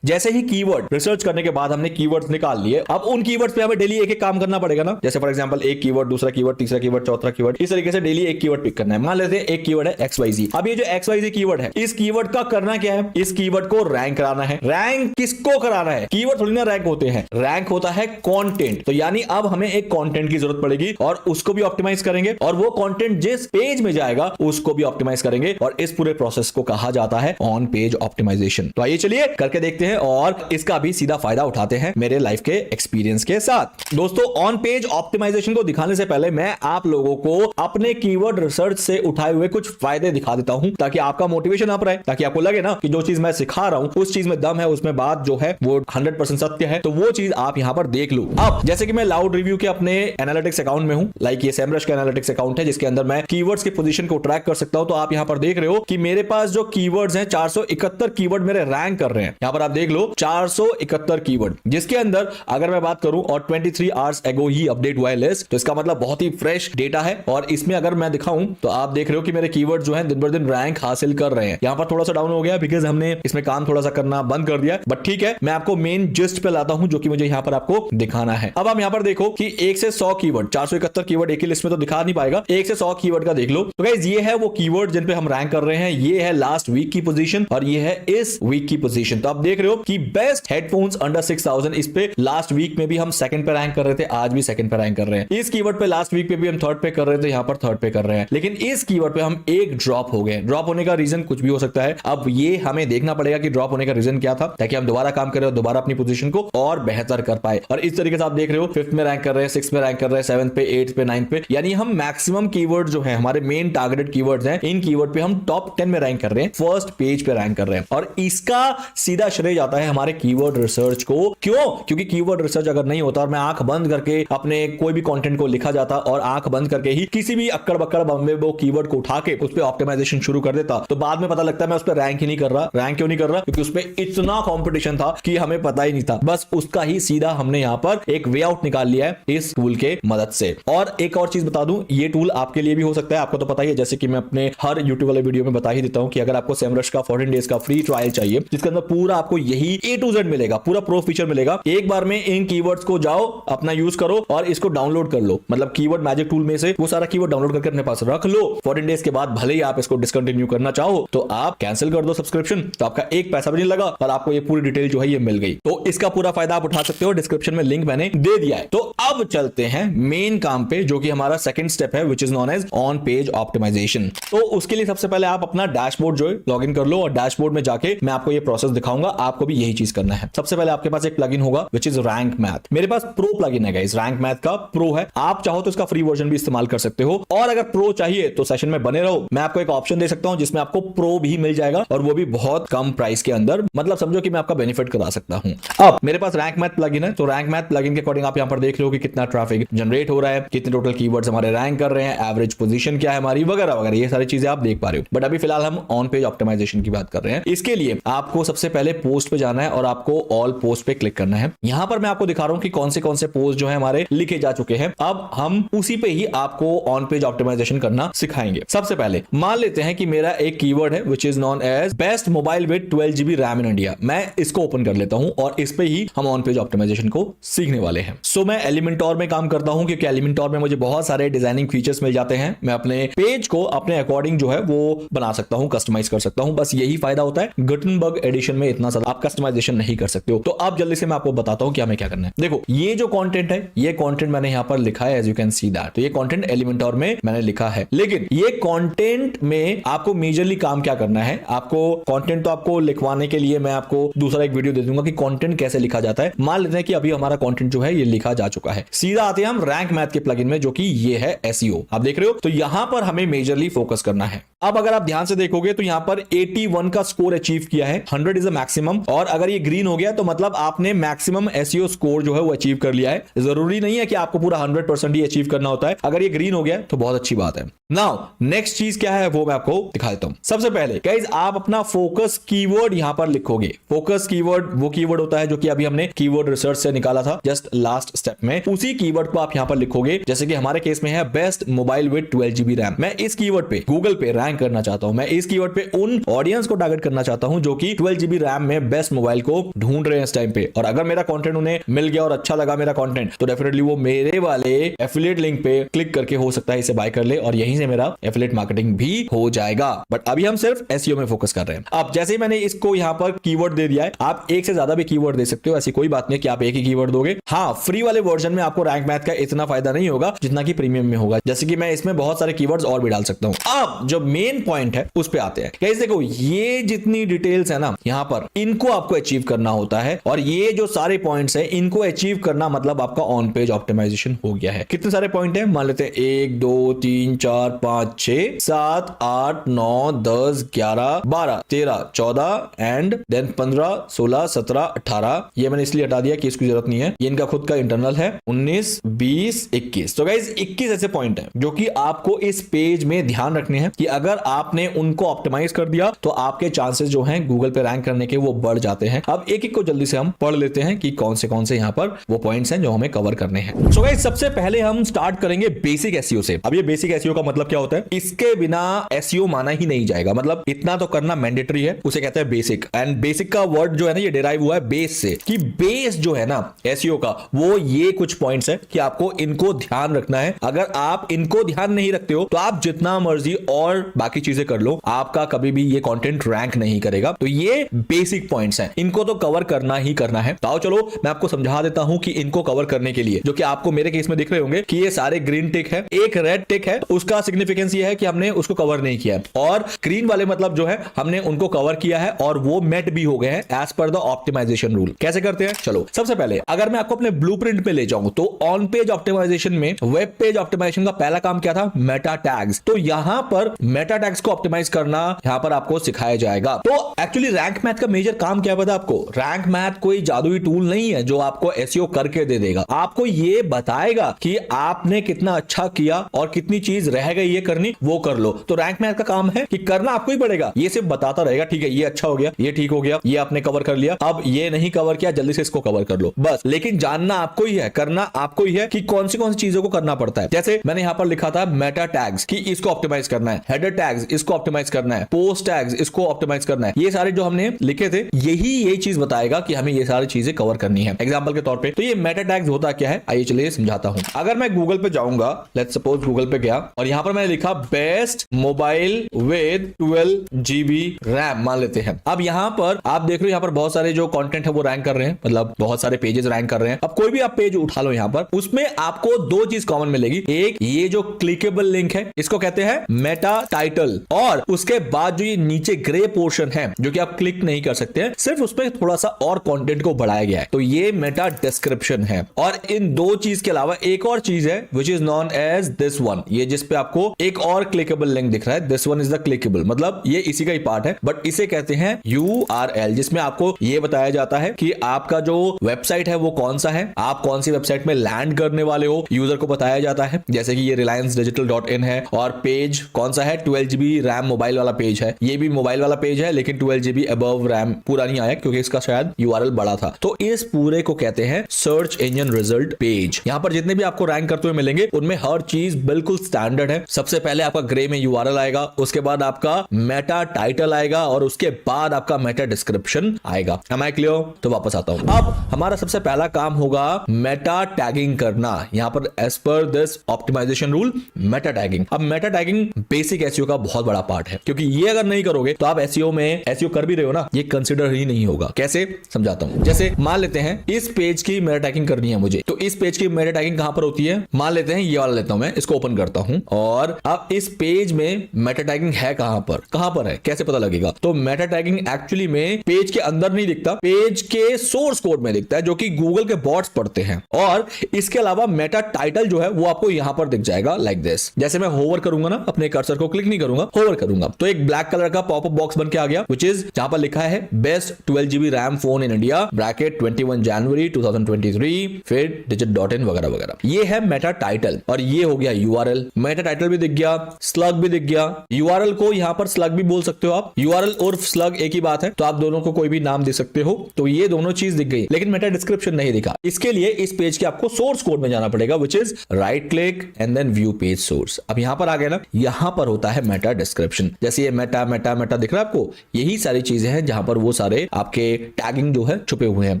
जैसे ही कीवर्ड रिसर्च करने के बाद हमने कीवर्ड्स निकाल लिए, अब उन कीवर्ड्स पे हमें डेली एक एक काम करना पड़ेगा ना। जैसे फॉर एग्जांपल एक कीवर्ड, दूसरा कीवर्ड, तीसरा कीवर्ड, चौथा कीवर्ड, इस तरीके से डेली एक कीवर्ड पिक करना है। मान लेते हैं एक कीवर्ड है XYZ। अब ये जो XYZ कीवर्ड है, इस कीवर्ड का करना क्या है, इस कीवर्ड को रैंक कराना है। रैंक किसको कराना है? कीवर्ड थोड़ी ना रैंक होते हैं, रैंक होता है कंटेंट। तो यानी अब हमें एक कंटेंट की जरूरत पड़ेगी और उसको भी ऑप्टिमाइज करेंगे, और वो कंटेंट जिस पेज में जाएगा उसको भी ऑप्टिमाइज करेंगे, और इस पूरे प्रोसेस को कहा जाता है ऑन पेज ऑप्टिमाइजेशन। तो आइए चलिए करके देखते हैं और इसका भी सीधा फायदा उठाते हैं मेरे लाइफ के एक्सपीरियंस के साथ। दोस्तों, ऑन पेज ऑप्टिमाइजेशन को दिखाने से पहले मैं आप लोगों को अपने कीवर्ड रिसर्च से उठाए हुए कुछ फायदे दिखा देता हूं, ताकि आपका मोटिवेशन अप रहे, ताकि आपको लगे ना कि जो चीज मैं सिखा रहा हूं उस चीज में दम है, उसमें बात जो है वो 100% सत्य है। तो वो चीज आप यहां पर देख लो। अब जैसे कि मैं लाउड रिव्यू के अपने एनालिटिक्स अकाउंट में हूं, लाइक ये सेमरश का एनालिटिक्स अकाउंट है जिसके अंदर मैं कीवर्ड्स की पोजीशन को ट्रैक कर सकता हूं। तो आप यहां पर देख रहे हो कि मेरे पास जो कीवर्ड्स हैं 471 कीवर्ड मेरे रैंक कर रहे हैं। यहां पर आप देख लो 471 कीवर्ड, जिसके अंदर अगर मैं बात करूं और 23 आवर्स एगो ही अपडेट हुआ है लिस्ट, तो इसका मतलब बहुत ही फ्रेश डेटा है। और इसमें अगर मैं दिखाऊं तो आप देख रहे हो कि मेरे कीवर्ड जो हैं दिन ब दिन रैंक हासिल कर रहे हैं। यहां पर थोड़ा सा डाउन हो गया बिकॉज हमने इसमें काम थोड़ा सा करना बंद कर दिया, बट ठीक है, मैं आपको मेन जिस्ट पे लाता हूं जो कि मुझे यहां पर आपको दिखाना है। अब आप यहां पर देखो कि 1 से 100 कीवर्ड, 471 कीवर्ड एक ही लिस्ट में तो दिखा नहीं पाएगा, 1 से 100 कीवर्ड का देख लो। तो गाइस ये है वो कीवर्ड जिन पे हम रैंक कर रहे हैं। ये है लास्ट वीक की पोजीशन और ये है इस वीक की पोजीशन। तो आप देख रहे हो कि बेस्ट हेडफोन्स अंडर 6000, इस पे लास्ट वीक में भी हम सेकंड पे रैंक कर रहे थे, आज भी सेकंड पे रैंक कर रहे हैं। इस कीवर्ड पे लास्ट वीक पे भी हम थर्ड पे कर रहे थे, यहां पर थर्ड पे कर रहे हैं। लेकिन इस कीवर्ड पे हम एक ड्रॉप हो गए। ड्रॉप होने का रीजन कुछ भी हो सकता है, अब ये हमें देखना पड़ेगा कि ड्रॉप होने का रीजन क्या था, ताकि हम दोबारा काम करें और दोबारा अपनी पोजीशन को और बेहतर कर पाए। और इस तरीके से आप देख रहे हो 5th में रैंक कर रहे हैं, 6th में रैंक कर रहे हैं, 7th पे, 8th पे, 9th पे, यानी हम मैक्सिमम कीवर्ड जो है हमारे मेन टारगेटेड कीवर्ड्स हैं, इन कीवर्ड पे हम टॉप 10 में रैंक कर रहे हैं, फर्स्ट पेज पे रैंक कर रहे हैं। और इसका सीधा श्रेय ही जाता है हमारे कीवर्ड रिसर्च को। क्यों? क्योंकि कीवर्ड रिसर्च अगर नहीं होता और मैं आंख बंद करके अपने कोई भी कंटेंट को लिखा जाता और आंख बंद करके ही किसी भी अक्कड़ बक्कड़ बम्बे वो कीवर्ड को उठा के उस पर ऑप्टिमाइजेशन शुरू कर देता, तो बाद में पता लगता है मैं उस पर रैंक ही नहीं कर रहा। रैंक क्यों नहीं कर रहा? क्योंकि उस पर इतना कॉम्पिटिशन था कि हमें पता ही नहीं था। बस उसका ही सीधा हमने यहां पर एक वे आउट निकाल लिया है इस टूल के मदद से। और एक और चीज बता दूं, ये टूल आपके लिए भी हो सकता है, आपको तो पता ही है, जैसे कि मैं अपने हर यूट्यूब वाले वीडियो में बता ही देता हूं कि अगर आपको सेमरश का 14 डेज का फ्री ट्रायल चाहिए जिसके अंदर पूरा आपको यही A to Z मिलेगा, पूरा प्रो फीचर मिलेगा, एक बार में इन कीवर्ड्स को जाओ अपना यूज करो और इसको डाउनलोड कर लो। मतलब कीवर्ड मैजिक टूल में से वो सारा कीवर्ड डाउनलोड करके अपने पास रख लो। 14 डेज के बाद भले ही आप इसको डिसकंटिन्यू करना चाहो तो आप कैंसिल कर दो सब्सक्रिप्शन, तो आपका एक पैसा भी नहीं लगा और आपको ये पूरी डिटेल जो है ये मिल गई। तो इसका पूरा फायदा आप उठा सकते हो, डिस्क्रिप्शन में लिंक मैंने दे दिया है। तो अब चलते हैं मेन काम पे जो कि हमारा सेकंड स्टेप है, which is known as on page optimisation. तो उसके लिए सबसे पहले आप अपना डैशबोर्ड जो है लॉग इन कर लो और डैशबोर्ड में जाके मैं आपको ये प्रोसेस दिखाऊंगा। आपको भी यही चीज करना है। सबसे पहले आपके पास एक प्लगइन होगा विच इज रैंक मैथ। मेरे पास प्रो प्लगइन है गाइस, रैंक मैथ का प्रो है। आप चाहो तो इसका फ्री वर्जन भी इस्तेमाल कर सकते हो और अगर प्रो चाहिए तो सेशन में बने रहो, मैं आपको एक ऑप्शन दे सकता हूं जिसमें आपको प्रो भी मिल जाएगा और वो भी बहुत कम प्राइस के अंदर। मतलब समझो कि मैं आपका बेनिफिट करा सकता हूं। अब मेरे पास रैंक मैथ प्लगइन है, तो रैंक मैथ प्लगइन के अकॉर्डिंग आप यहां पर देख लो कि कितना ट्रैफिक जनरेट हो रहा है, कितने टोटल कीवर्ड्स हमारे रैंक कर रहे हैं, एवरेज पोजीशन क्या है हमारी, वगैरह वगैरह, ये सारी चीजें आप देख पा रहे हो। बट अभी फिलहाल हम ऑन पेज ऑप्टिमाइजेशन की बात कर रहे हैं। इसके लिए आपको सबसे पहले पोस्ट पे जाना है और आपको ऑल पोस्ट पे क्लिक करना है। यहां पर मैं आपको दिखा रहा हूं कि कौन से पोस्ट जो है हमारे लिखे जा चुके हैं। अब हम उसी पे ही आपको ऑन पेज ऑप्टिमाइजेशन करना सिखाएंगे। सबसे पहले मान लेते हैं कि मेरा एक कीवर्ड है which is known as best mobile with 12 GB RAM in India. मैं इसको ओपन कर लेता हूं और इस पे ही हम ऑन पेज ऑप्टिमाइजेशन को सीखने वाले हैं। सो मैं एलिमेंटोर में काम करता हूं क्योंकि एलिमेंटोर में मुझे बहुत सारे डिजाइनिंग फीचर्स मिल जाते हैं। मैं अपने पेज को अपने अकॉर्डिंग जो है वो बना सकता हूं, कस्टमाइज कर सकता हूं। बस यही फायदा होता है, गुटेनबर्ग एडिशन में इतना ज्यादा आप कस्टमाइजेशन नहीं कर सकते हो। तो अब जल्दी से मैं आपको बताता हूं कि हमें क्या करना है। देखो ये जो कंटेंट है, ये कंटेंट मैंने यहां पर लिखा है, as you can see that. तो ये कंटेंट एलिमेंटोर में मैंने लिखा है, लेकिन ये कंटेंट में आपको मेजरली काम क्या करना है। आपको कंटेंट तो आपको लिखवाने के लिए मैं आपको दूसरा एक वीडियो दे दूंगा कि कंटेंट कैसे लिखा जाता है। मान लेते हैं कि अभी हमारा कंटेंट जो है ये लिखा जा चुका है। सीधा आते हैं हम रैंक मैथ के प्लगइन में जो कि ये है SEO। आप देख रहे हो, तो यहां पर हमें मेजरली फोकस करना है। अब अगर आप ध्यान से देखोगे तो यहां पर 81 का स्कोर अचीव किया है, 100 इज अ मैक्सिमम। और अगर ये ग्रीन हो गया तो मतलब आपने मैक्सिमम SEO स्कोर जो है वो अचीव कर लिया है। जरूरी नहीं है कि आपको पूरा 100% ही अचीव करना होता है। अगर ये ग्रीन हो गया तो बहुत अच्छी बात है। नाउ नेक्स्ट चीज क्या है वो मैं आपको दिखा देता हूं। सबसे पहले गाइस आप अपना फोकस कीवर्ड यहां पर लिखोगे। फोकस कीवर्ड वो कीवर्ड होता है जो कि अभी हमने कीवर्ड रिसर्च से निकाला था जस्ट लास्ट स्टेप में। उसी कीवर्ड को आप यहां पर लिखोगे। जैसे कि हमारे केस में है best mobile with 12 GB RAM. मैं इस कीवर्ड पे गूगल पे रैंक करना चाहता हूं। मैं इस कीवर्ड पे उन ऑडियंस को टारगेट करना चाहता हूं जो कि 12 GB रैम में बेस्ट मोबाइल को ढूंढ रहे हैं इस टाइम पे। और अगर मेरा कंटेंट उन्हें मिल गया और अच्छा लगा मेरा कंटेंट, तो डेफिनेटली वो मेरे वाले एफिलिएट लिंक पे क्लिक करके हो सकता है इसे बाय कर ले और यहीं से मेरा एफिलिएट मार्केटिंग भी हो जाएगा। बट अभी हम सिर्फ SEO में फोकस कर रहे हैं। अब जैसे ही मैंने इसको यहां पर कीवर्ड दे दिया है, आप एक से ज्यादा भी कीवर्ड दे सकते हो, ऐसी कोई बात नहीं कि आप एक ही कीवर्ड दोगे। हाँ, फ्री वाले वर्जन में आपको रैंक मैथ का इतना फायदा नहीं होगा जितना कि प्रीमियम में होगा। जैसे कि मैं इसमें बहुत सारे कीवर्ड्स और भी डाल सकता हूं। अब जो मेन पॉइंट है उस पे आते हैं। गाइस देखो, ये जितनी डिटेल्स है ना यहां पर, इनको आपको अचीव करना होता है और ये जो सारे पॉइंट्स है इनको अचीव करना मतलब आपका ऑन पेज ऑप्टिमाइजेशन हो गया है। कितने सारे पॉइंट है मान लेते हैं, 1 2 3 4 5 6 7 8 9 10 11 12 13 14 एंड देन 15 16 17 18। ये मैंने इसलिए हटा दिया कि इसकी जरूरत नहीं है, ये इनका खुद का इंटरनल है। 19 20 21। तो गाइस 21 ऐसे पॉइंट है जो कि आपको इस पेज में ध्यान रखने हैं कि अगर आपने उनको ऑप्टिमाइज कर दिया तो आपके चांसेस जो हैं गूगल पे रैंक करने के वो बढ़ जाते हैं। अब एक एक को जल्दी से हम पढ़ लेते हैं कि कौन से यहां पर वो पॉइंट्स हैं जो हमें कवर करने हैं। सो गाइस सबसे पहले हम स्टार्ट करेंगे बेसिक SEO से। अब ये बेसिक SEO का मतलब क्या होता है, इसके बिना SEO माना ही नहीं जाएगा। मतलब इतना तो करना मैंडेटरी है, उसे कहते हैं बेसिक। एंड बेसिक का वर्ड जो है ना ये डिराइव हुआ है बेस से, कि बेस जो है ना SEO का वो ये कुछ पॉइंट्स है कि आपको इनको ध्यान रखना है। अगर आप इनको ध्यान नहीं रखते हो तो आप जितना मर्जी और बाकी चीजें कर लो, आपका कभी भी ये कंटेंट रैंक नहीं करेगा। तो ये बेसिक पॉइंट्स हैं, इनको तो कवर करना ही करना है। तो चलो मैं आपको समझा देता हूं कि इनको कवर करने के लिए, जो कि आपको मेरे केस में दिख रहे होंगे कि ये सारे ग्रीन टिक है, एक रेड टिक है, उसका सिग्निफिकेंस ये है कि हमने उसको कवर नहीं किया है, और ग्रीन वाले मतलब जो है हमने उनको कवर किया है और वो मेट भी हो गए हैं as per the optimisation rule. कैसे करते हैं, चलो सबसे पहले अगर मैं आपको अपने ब्लूप्रिंट में ले जाऊं तो ऑन पेज ऑप्टिमाइजेशन में वेब पेज ऑप्टिमाइजेशन का पहला काम क्या था, मेटा टैग्स। तो यहां पर मेटा टैग्स को ऑप्टिमाइज करना यहां पर आपको सिखाया जाएगा। तो एक्चुअली रैंक मैथ का मेजर काम क्या पता आपको, रैंक मैथ कोई जादुई टूल नहीं है जो आपको एसईओ करके दे देगा, आपको ये बताएगा कि आपने कितना अच्छा किया और कितनी चीज रह गई ये करनी, वो कर लो। तो रैंक मैथ का काम है कि करना आपको ही पड़ेगा, ये सिर्फ बताता रहेगा ठीक है ये अच्छा हो गया, ये ठीक हो गया, ये आपने कवर कर लिया, अब ये नहीं कवर किया जल्दी से इसको कवर कर लो बस। लेकिन जानना आपको ही है, करना आपको ही है कि कौन सी चीजों को करना पड़ता है। जैसे मैंने यहां पर लिखा था मेटा टैग्स कि इसको ऑप्टिमाइज करना है, हेडर टैग्स इसको ऑप्टिमाइज करना है, पोस्ट टैग्स इसको ऑप्टिमाइज करना है, ये सारे जो हमने लिखे थे यही चीज बताएगा कि हमें ये सारी चीजें कवर करनी है। एग्जांपल के तौर पे तो ये मेटा टैग्स होता क्या है आइए चलिए समझाता हूं। अगर मैं गूगल पे जाऊंगा, लेट्स सपोज गूगल पे गया और यहां पर मैंने लिखा best mobile with 12 GB RAM मान लेते हैं। अब यहां पर आप देख रहे हो यहां पर बहुत सारे जो कंटेंट है वो रैंक कर रहे हैं, मतलब बहुत सारे पेजेस रैंक कर रहे हैं। अब कोई भी आप पेज उठा लो यहां पर, उसमें आपको दो चीज कॉमन मिलेगी, एक ये जो क्लिकेबल लिंक है इसको कहते हैं मेटा टाइटल, और उसके बाद जो ये नीचे ग्रे पोर्शन है जो कि आप क्लिक नहीं कर सकते हैं, सिर्फ उसमें थोड़ा सा और कंटेंट को बढ़ाया गया है, तो ये मेटा डिस्क्रिप्शन है। और इन दो चीज के अलावा एक और चीज है which is known as this one, ये जिस पे आपको एक और क्लिकेबल लिंक दिख रहा है, this one is the clickable, मतलब ये इसी का ही पार्ट है, बट इसे कहते हैं URL, जिसमें आपको ये बताया जाता है कि आपका जो वेबसाइट है वो कौन सा है, आप कौन सी वेबसाइट में लैंड करने वाले हो, यूजर को बताया जाता है। जैसे कि ये reliancedigital.in है और पेज कौन सा है, 12 GB रैम मोबाइल वाला पेज है, ये भी मोबाइल वाला पेज है लेकिन 12 GB अबव रैम पूरा नहीं आया क्योंकि इसका शायद URL बड़ा था। तो इस पूरे को कहते हैं सर्च इंजन रिजल्ट पेज। यहां पर जितने भी आपको रैंक करते हुए मिलेंगे उनमें हर चीज बिल्कुल स्टैंडर्ड है। सबसे पहले आपका ग्रे में URL आएगा, उसके बाद आपका मेटा टाइटल आएगा और उसके बाद आपका मेटा डिस्क्रिप्शन आएगा। Am I clear? तो वापस आता हूं। अब हमारा सबसे पहला काम होगा मेटा टैगिंग करना। यहां पर as per this optimisation rule meta tagging. अब मेटा टैगिंग बेसिक एसईओ का बहुत बड़ा पार्ट है, क्योंकि ये अगर नहीं करोगे तो आप एसईओ में एसईओ कर भी रहे हो ना, ये कंसीडर ही नहीं होगा। कैसे समझाता हूं। जैसे मान लेते हैं इस पेज की मेटा टैगिंग करनी है मुझे, तो इस पेज की मेटा टैगिंग कहां पर होती है, मान लेते हैं ये वाला लेता हूं मैं, इसको ओपन करता हूं और अब इस पेज में मेटा टैगिंग है कहां पर है, कैसे पता लगेगा? तो मेटा टैगिंग एक्चुअली में पेज के अंदर नहीं दिखता, पेज के सोर्स कोड में दिखता है जो कि गूगल के बॉट्स पढ़ते हैं। और इसके अलावा मेटा टाइटल जो है वो आपको यहां पर दिख जाएगा लाइक दिस। जैसे मैं होवर करूंगा ना, अपने कर्सर को क्लिक नहीं करूंगा, होवर करूंगा तो एक ब्लैक कलर का पॉपअप बॉक्स बन के आ गया, विच इज जहां पर लिखा है best 12 GB RAM phone in India bracket 21 जनवरी 2023 फिर digit.in वगैरह वगैरह। ये है मेटा टाइटल और ये हो गया URL। मेटा टाइटल भी दिख गया, स्लग भी दिख गया। URL को यहां पर स्लग भी बोल सकते हो आप, URL और स्लग एक ही बात है, तो आप दोनों को कोई भी नाम दे सकते हो। तो ये दोनों चीज दिख गई, लेकिन मेटा डिस्क्रिप्शन नहीं दिखा। इसके लिए इस पेज के आपको सोर्स कोड में जाना पड़ेगा, which is right click and then view page source. अब यहां पर आ गया ना, यहां पर होता है मेटा डिस्क्रिप्शन। जैसे ये मेटा मेटा मेटा दिख रहा है आपको, यही सारी चीजें हैं जहां पर वो सारे आपके टैगिंग जो है छुपे हुए हैं।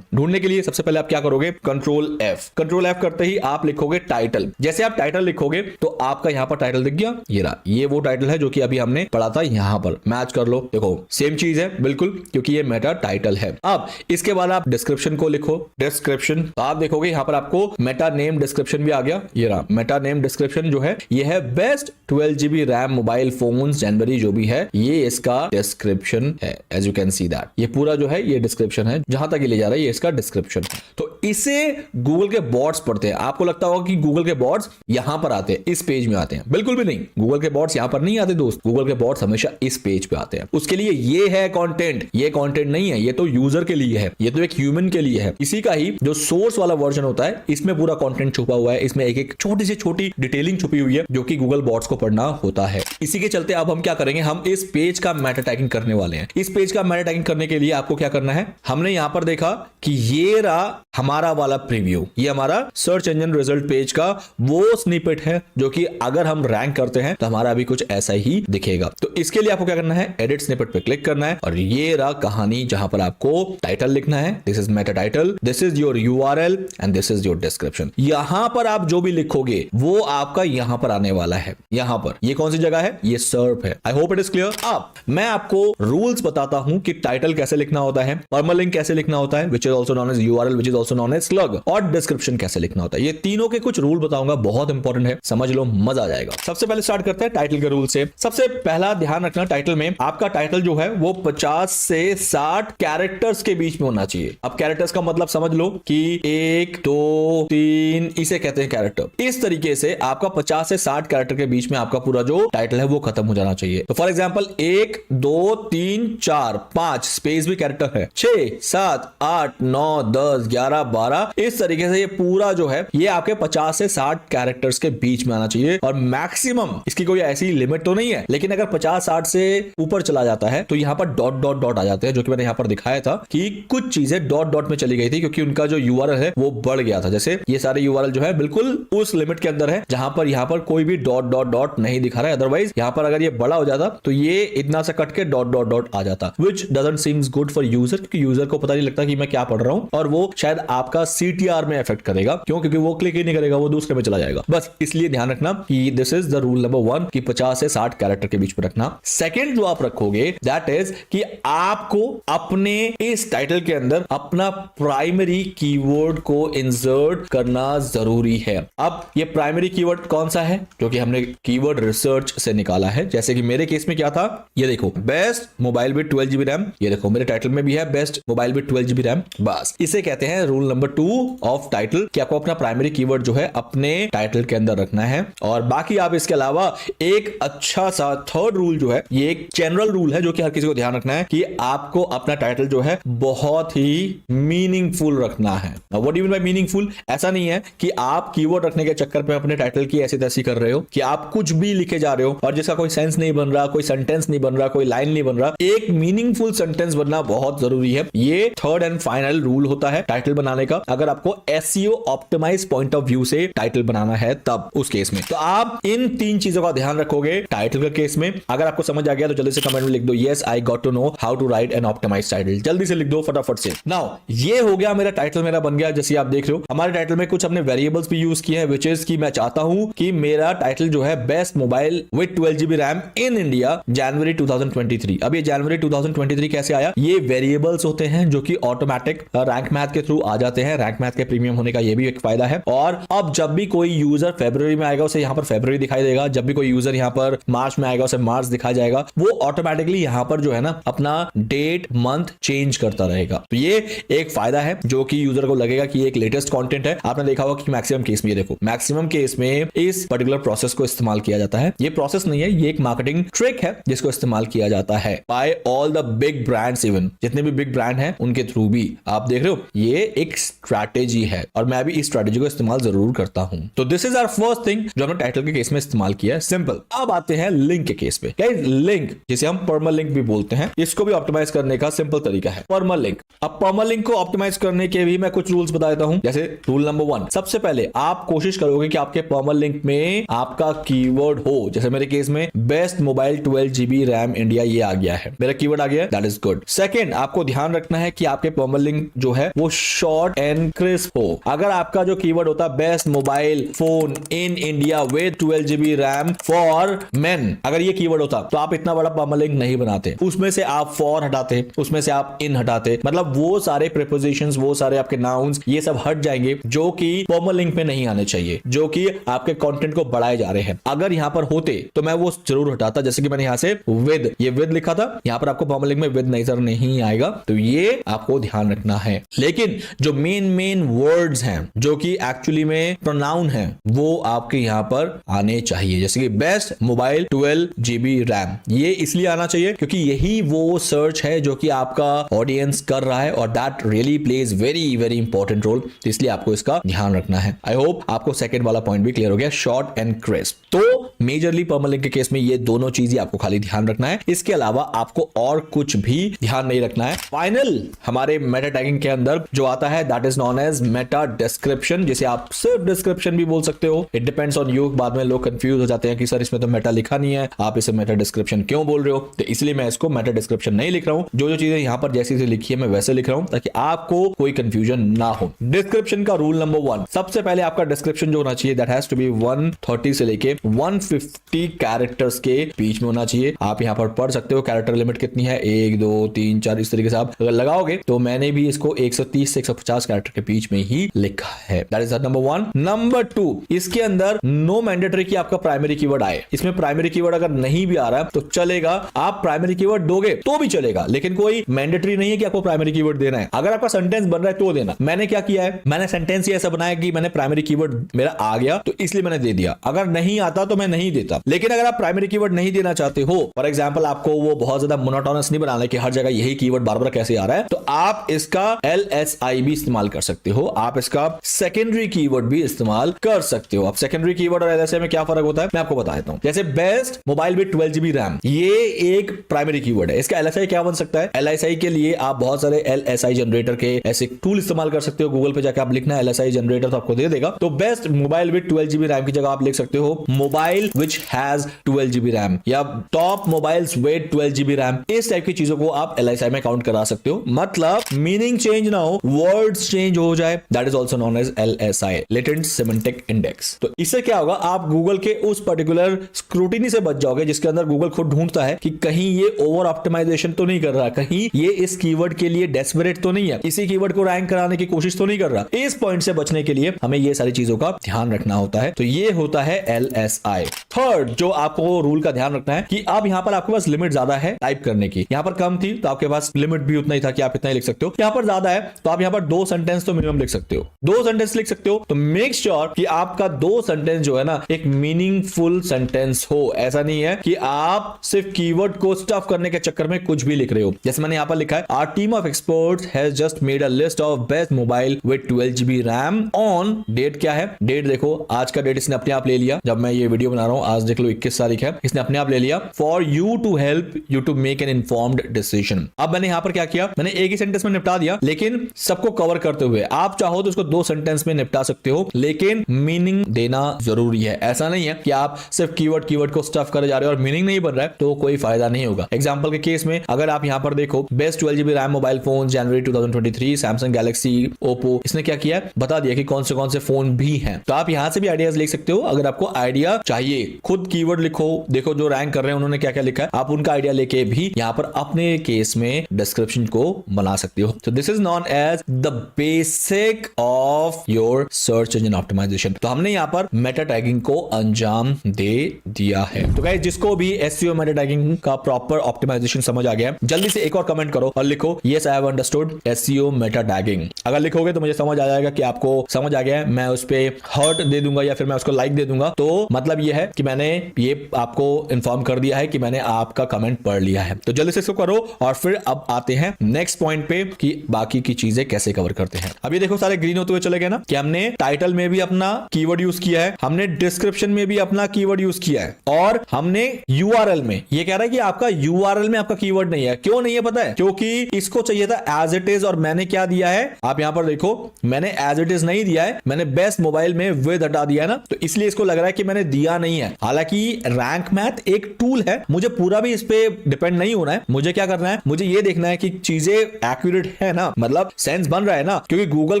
ढूंढने के लिए सबसे पहले आप क्या करोगे, कंट्रोल F करते ही आप लिखोगे टाइटल। जैसे आप टाइटल लिखोगे तो आपका यहां पर टाइटल दिख गया, ये रहा, ये वो टाइटल है जो कि अभी हमने पढ़ा था। यहां पर मैच कर लो, देखो सेम चीज है बिल्कुल, क्योंकि ये मेटा टाइटल है। अब इसके बाद आप डिस्क्रिप्शन को लिखो, डिस्क्रिप्शन, तो आप देखोगे यहां पर आपको मेटा नेम डिस्क्रिप्शन भी आ गया, ये रहा मेटा नेम डिस्क्रिप्शन जो है ये है best 12 GB RAM mobile phone January जो भी है, ये इसका डिस्क्रिप्शन है। As you can see that ये पूरा जो है ये डिस्क्रिप्शन है, जहां तक ये ले जा रहा है ये इसका डिस्क्रिप्शन। तो इसे गूगल के बॉट्स पढ़ते हैं। आपको लगता होगा कि गूगल के बॉट्स यहां पर आते हैं, इस पेज में आते हैं, बिल्कुल भी नहीं। गूगल के बॉट्स यहां पर नहीं आते दोस्त, गूगल के बॉट्स हमेशा इस पेज पे आते हैं। उसके लिए ये है कंटेंट, ये कंटेंट नहीं है, ये तो यूजर के लिए है, ये तो एक ह्यूमन के लिए है। इसी का ही जो सोर्स वाला वर्जन होता है, इसमें पूरा कंटेंट छुपा हुआ है, इसमें एक एक छोटी से छोटी डिटेलिंग छुपी हुई है जो कि गूगल बॉट्स को पढ़ना होता है। इसी के चलते अब हम क्या करेंगे, हम इस पेज का मेटा टैगिंग करने वाले हैं। इस पेज का मेटा टैगिंग करने के लिए आपको क्या करना है, हमने यहां पर देखा कि ये रहा हमारा वाला प्रीव्यू, ये हमारा सर्च इंजन रिजल्ट पेज का वो स्निपेट है जो कि अगर हम रैंक करते हैं तो हमारा भी कुछ ऐसा ही दिखेगा। तो इसके लिए आपको क्या करना है, एडिट स्निपेट पे क्लिक करना है और ये रहा कहानी जहां पर आपको टाइटल लिखना है, this is Meta title, this is your URL and this is your description. यहां पर आप जो भी लिखोगे वो आपका यहां पर आने वाला है। यहां पर ये कौन सी जगह है, ये सर्प है। I hope it is clear. अब मैं आपको रूल्स बताता हूं कि टाइटल कैसे लिखना होता है, परमालिंक कैसे लिखना होता है, which is also known as URL, which is also known as slug, और डिस्क्रिप्शन कैसे लिखना होता है। ये तीनों के कुछ रूल बताऊंगा, बहुत इंपॉर्टेंट है, समझ लो, मजा आ जाएगा। सबसे पहले स्टार्ट करते हैं टाइटल के रूल से। सबसे पहला ध्यान रखना, टाइटल में आपका टाइटल जो है वो 50 से 60 कैरेक्टर्स के बीच में होना चाहिए। अब कैरेक्टर्स का मतलब समझ लो कि 1 2 3 इसे कहते हैं कैरेक्टर। इस तरीके से आपका 50 से 60 कैरेक्टर के बीच में आपका पूरा जो टाइटल है वो खत्म हो जाना चाहिए। तो फॉर एग्जांपल 1 2 3 4 5 स्पेस स्पेस भी कैरेक्टर है। 6, 7, 8, 9, 10, 11, 12 इस तरीके से ये पूरा जो है ये आपके 50 से 60 कैरेक्टर्स के बीच में आना चाहिए। और मैक्सिमम इसकी कोई ऐसी लिमिट तो नहीं है, लेकिन अगर 50-60 से ऊपर चला जाता है तो यहां पर डॉट डॉट डॉट आ जाते हैं, जो कि मैंने यहां पर दिखाया था कि कुछ चीजें डॉट डॉट में चली गई थी क्योंकि उनका जो यूआरएल है वो बढ़ गया था। जैसे ये सारे यूआरएल जो है बिल्कुल उस लिमिट के अंदर है जहां पर यहां पर कोई भी डॉट डॉट डॉट नहीं दिखा रहा है। अदरवाइज यहां पर अगर ये बड़ा हो जाता तो ये इतना सा कट के डॉट डॉट डॉट आ जाता, विच doesn't seems good for user, क्योंकि यूजर को पता नहीं लगता कि मैं क्या पढ़ रहा हूं और वो शायद आपका सीटीआर में इफेक्ट करेगा। क्यों? क्योंकि वो क्लिक ही नहीं करेगा, वो दूसरे में चला जाएगा। बस इसलिए ध्यान रखना कि this is the rule number 1 कि 50 से 60 कैरेक्टर के बीच में रखना। सेकंड जो आप रखोगे दैट इज कि आपको अपने इस टाइटल के अंदर अपना प्राइमरी कीवर्ड को इंसर्ट करना जरूरी है। अब ये प्राइमरी कीवर्ड कौन सा है जो कि हमने कीवर्ड रिसर्च से निकाला है। जैसे कि मेरे केस में क्या था, ये देखो best mobile with 12GB RAM, ये देखो मेरे टाइटल में भी है best mobile with 12GB RAM. बस इसे कहते हैं रूल नंबर 2 ऑफ टाइटल कि आपको अपना प्राइमरी कीवर्ड जो है अपने टाइटल के अंदर रखना है। और बाकी आप इसके अलावा एक अच्छा सा थर्ड रूल जो है, ये एक जनरल रूल है जो कि हर किसी को ध्यान रखना है कि आपको अपना टाइटल जो है बहुत ही मीनिंगफुल रखना है। What do you mean by meaningful? ऐसा नहीं है कि आप कीवर्ड रखने के चक्कर में अपने टाइटल की ऐसी तैसी कर रहे हो कि आप कुछ भी लिखे जा रहे हो और जिसका कोई सेंस नहीं बन रहा, कोई सेंटेंस नहीं बन रहा, कोई लाइन नहीं बन रहा। एक मीनिंगफुल सेंटेंस बनना बहुत जरूरी है। ये थर्ड एंड फाइनल रूल होता है टाइटल बनाने का। अगर आपको SEO optimize point of view से टाइटल बनाना है तब उस केस में तो आप इन 3 चीजों का ध्यान रखोगे टाइटल के केस में। अगर आपको समझ आ गया तो जल्दी से कमेंट में लिख दो yes I got to know how to write an optimize title. जल्दी से लिख दो फटाफट से। नाउ ये हो गया मेरा टाइटल, मेरा बन गया। जैसे आप देख रहे हो हमारे टाइटल में कुछ हमने वेरिएबल्स भी यूज किए हैं, विच इज कि मैं चाहता हूं कि मेरा टाइटल जो है best mobile with 12GB RAM in India January 2023। अब ये जनवरी 2023 कैसे आया? ये वेरिएबल्स होते हैं जो कि ऑटोमेटिक रैंक मैथ के थ्रू आ जाते हैं। रैंक मैथ के प्रीमियम होने का ये भी एक फायदा है। और अब जब भी कोई यूजर फरवरी में आएगा उसे यहां पर फरवरी दिखाई देगा, जब भी कोई यूजर यहां पर मार्च में आएगा उसे मार्च दिखाया जाएगा। वो ऑटोमेटिकली यहां पर जो है ना अपना डेट मंथ चेंज करता रहेगा। तो ये एक फायदा है जो कि यूजर को लगेगा कि एक लेटेस्ट कंटेंट है। आपने देखा होगा कि मैक्सिमम केस में, ये देखो मैक्सिमम केस में इस पर्टिकुलर प्रोसेस को इस्तेमाल किया जाता है। ये प्रोसेस नहीं है, ये एक मार्केटिंग ट्रिक है जिसको इस्तेमाल किया जाता है by all the big brands. Even जितने भी बिग ब्रांड हैं उनके थ्रू भी आप देख रहे हो ये एक स्ट्रैटेजी है और मैं भी इस स्ट्रैटेजी को इस्तेमाल जरूर करता हूं। तो this is our first thing जो हमने टाइटल के केस में इस्तेमाल किया है, सिंपल। अब आते हैं लिंक के केस पे। गाइस लिंक जिसे हम परमालिंक भी बोलते हैं, इसको भी ऑप्टिमाइज करने का सिंपल तरीका है परमालिंक। अब परमालिंक को ऑप्टिमाइज करने के भी मैं कुछ रूल्स बता देता हूं। जैसे रूल नंबर 1, सबसे पहले आप कोशिश करोगे कि आपके परमालिंक में आपका कीवर्ड हो। जैसे मेरे केस में best mobile 12GB RAM India ये आ गया है, मेरा कीवर्ड आ गया, दैट इज गुड। सेकंड, आपको ध्यान रखना है कि आपके परमालिंक जो है वो शॉर्ट एंड क्रिस्प हो। अगर आपका जो कीवर्ड होता है best mobile phone in India with 12GB RAM for main, अगर ये कीवर्ड होता तो आप इतना बड़ा परमालिंक नहीं बनाते। उसमें से आप फॉर हटाते, उसमें से आप इन हटाते, मतलब वो सारे प्रीपोजिशंस, वो सारे आपके नाउन्स ये सब हट जाएंगे जो कि परमालिंक में नहीं आने चाहिए, जो कि आपके कंटेंट को बढ़ाए जा रहे हैं। अगर यहां पर होते तो मैं वो जरूर हटाता। जैसे कि मैंने यहां से विद, ये विद लिखा था, यहां पर आपको परमालिंक में विद नजर नहीं आएगा, तो ये आपको ध्यान रखना है। लेकिन जो मेन वर्ड्स हैं जो कि एक्चुअली में प्रोनाउन है वो आपके यहां पर आने चाहिए। जैसे कि बेस्ट मोबाइल 12GB रैम, ये इसलिए आना चाहिए क्योंकि यही वो सर्च है जो कि आपका ऑडियंस कर रहा है और that really plays very very important role. तो इसलिए आपको इसका ध्यान रखना है। आई होप आपको सेकंड वाला पॉइंट भी क्लियर हो गया, शॉर्ट एंड क्रिस्प। तो मेजरली परमालिंक के केस में ये दोनों चीजें आपको खाली ध्यान रखना है, इसके अलावा आपको और कुछ भी ध्यान नहीं रखना है। फाइनल हमारे मेटा टैगिंग के अंदर जो आता है that is known as meta description, जिसे आप सिर्फ डिस्क्रिप्शन भी बोल सकते हो। It depends on you. बाद में लोग कंफ्यूज हो जाते हैं कि सर इसमें तो मेटा लिखा नहीं है, आप इसे मेटा डिस्क्रिप्शन क्यों बोल रहे हो? तो इसलिए मैं इसको मेटा डिस्क्रिप्शन नहीं लिख रहा हूं। जो चीजें यहां पर जैसी से लिखी है मैं वैसे लिख रहा हूं ताकि आपको कोई कंफ्यूजन ना हो। डिस्क्रिप्शन का रूल नंबर 1, सबसे पहले आपका डिस्क्रिप्शन जो होना चाहिए दैट हैज टू बी 130 से लेके 150 कैरेक्टर्स के बीच में होना चाहिए। आप यहां पर पढ़ सकते हो कैरेक्टर लिमिट कितनी है, 1 2 3 4 इस तरीके से आप अगर लगाओगे तो मैंने भी इसको 130 से 150 कैरेक्टर के बीच में ही लिखा है। That is number 1। नंबर 2, इसके अंदर नो मैंडेटरी कि आपका प्राइमरी कीवर्ड आए। इसमें प्राइमरी कीवर्ड अगर नहीं भी आ रहा है तो चलेगा, आप प्राइमरी कीवर्ड दोगे तो भी चलेगा, लेकिन कोई मैंडेटरी नहीं है कि आपको प्राइमरी कीवर्ड देना है। अगर आपका सेंटेंस बन रहा है तो देना। मैंने क्या किया है, मैंने सेंटेंस ही ऐसा बनाया कि मैंने प्राइमरी कीवर्ड मेरा आ गया तो इसलिए मैंने दे दिया। अगर नहीं आता तो मैं नहीं देता। लेकिन अगर आप प्राइमरी कीवर्ड नहीं देना चाहते हो, फॉर एग्जांपल आपको वो बहुत ज्यादा मोनोटोनस नहीं बनाना कि हर जगह जगह यही कीवर्ड बार बार कैसे आ रहा है, तो आप इसका LSI भी इस्तेमाल कर सकते हो, आप इसका सेकेंडरी कीवर्ड भी इस्तेमाल कर सकते हो। अब सेकेंडरी कीवर्ड और LSI में क्या फर्क होता है मैं आपको बता देता हूं। जैसे best mobile with 12GB RAM, ये एक प्राइमरी कीवर्ड है। इसका LSI क्या बन सकता है? LSI के लिए आप बहुत सारे LSI जनरेटर के ऐसे टूल इस्तेमाल कर सकते हो। गूगल पे जाकर आप लिखना LSI जनरेटर तो आपको दे देगा। तो best mobile with 12GB RAM की जगह आप लिख सकते हो mobile which has 12GB RAM या top mobiles with 12GB RAM. इस टाइप की चीजों को आप LSI में काउंट करा सकते हो। मतलब मीनिंग चेंज ना हो, वर्ड्स चेंज हो जाए, that is also known as LSI, latent semantic index. तो इससे क्या होगा, आप गूगल के उस पर्टिकुलर स्क्रूटिनी से बच जाओगे जिसके अंदर गूगल खुद ढूंढता है कि कहीं ये ओवर ऑप्टिमाइजेशन तो नहीं कर रहा, कहीं ये इस कीवर्ड के लिए डेस्परेट तो नहीं है, इसी कीवर्ड को रैंक कराने की कोशिश तो नहीं कर रहा। इस पॉइंट से बचने के लिए हमें ये सारी चीजों का ध्यान रखना होता है। तो ये होता है LSI। थर्ड जो आपको रूल का ध्यान रखना है कि अब यहां पर आपके पास लिमिट ज्यादा है टाइप करने की। यहां पर कम थी तो आपके पास लिमिट भी उतना ही था कि आप इतना ही लिख सकते हो। यहां पर ज्यादा है तो आप यहां पर 2 सेंटेंस तो मिनिमम लिख सकते हो, 2 सेंटेंस लिख सकते हो। तो मेक श्योर कि आपका 2 सेंटेंस जो है ना एक मीनिंगफुल सेंटेंस हो। ऐसा नहीं है कि आप सिर्फ कीवर्ड को स्टफ करने के चक्कर में कुछ भी लिख रहे हो। जैसे मैंने यहां पर लिखा है our team of experts has just made a list of best mobile with 12GB RAM on date. क्या है डेट? देखो आज का डेट इसने अपने आप ले लिया। जब मैं ये वीडियो बना रहा हूं आज देख लो 21 तारीख है, इसने अपने आप ले लिया। For you to help you to make an informed decision. अब मैंने यहां पर क्या किया, मैंने एक ही सेंटेंस में निपटा दिया, लेकिन सबको कवर करते हुए। आप चाहो तो उसको 2 सेंटेंस में निपटा सकते हो, लेकिन मीनिंग देना जरूरी है। ऐसा नहीं है कि आप सिर्फ कीवर्ड को स्टफ करे जा रहे हो और मीनिंग नहीं बन रहा है तो कोई फायदा नहीं होगा। एग्जांपल के केस में अगर आप यहां पर देखो best 12GB RAM mobile phone January 2023 Samsung Galaxy Oppo, इसने क्या किया बता दिया कि कौन से फोन भी हैं। तो आप यहां से भी आइडियाज लिख सकते हो। अगर आपको आइडिया चाहिए खुद कीवर्ड लिखो, देखो जो रैंक कर रहे हैं उन्होंने क्या क्या लिखा है, आप उनका आइडिया लेके भी यहां पर अपने केस में डिस्क्रिप्शन को बना सकते हो। तो this is known as the basic of your search engine optimization. तो हमने यहां पर मेटा टैगिंग को अंजाम दे दिया है। तो गाइस जिसको भी एसईओ मेटा टैगिंग का प्रॉपर ऑप्टिमाइजेशन समझ आ गया, जल्दी से एक और कमेंट करो और लिखो yes I have understood SEO Meta tagging. अगर लिखोगे तो मुझे समझ आ जाएगा कि आपको समझ आ गया है। मैं उस पे हर्ट दे दूंगा या फिर मैं उसको लाइक दे दूंगा। तो मतलब ये है कि मैंने ये आपको इन्फॉर्म कर दिया है कि मैंने आपका कमेंट पढ़ लिया है। तो जल्दी से इसको करो और फिर अब आते हैं नेक्स्ट पॉइंट पे कि बाकी की चीजें कैसे कवर करते हैं। अब ये देखो सारे ग्रीन होते हुए चले गए ना कि हमने टाइटल में भी अपना कीवर्ड यूज किया है, हमने डिस्क्रिप्शन में भी अपना कीवर्ड यूज किया है और हमने यूआरएल में ये कह रहा है कि आपका यूआरएल में आपका कीवर्ड नहीं है। क्यों नहीं है पता है? क्योंकि इसको चाहिए था एज इट इज और मैंने क्या दिया है, आप यहां पर देखो मैंने एज इट इज नहीं दिया है, मैंने बेस्ट मोबाइल में विद हटा दिया है ना, तो इसलिए इसको लग रहा है कि मैंने दिया नहीं है। हालांकि रैंक मैथ एक टूल है, मुझे पूरा भी इस पे डिपेंड नहीं होना है। मुझे क्या करना है, मुझे ये देखना है कि चीजें एक्यूरेट है ना, मतलब सेंस बन रहा है ना, क्योंकि गूगल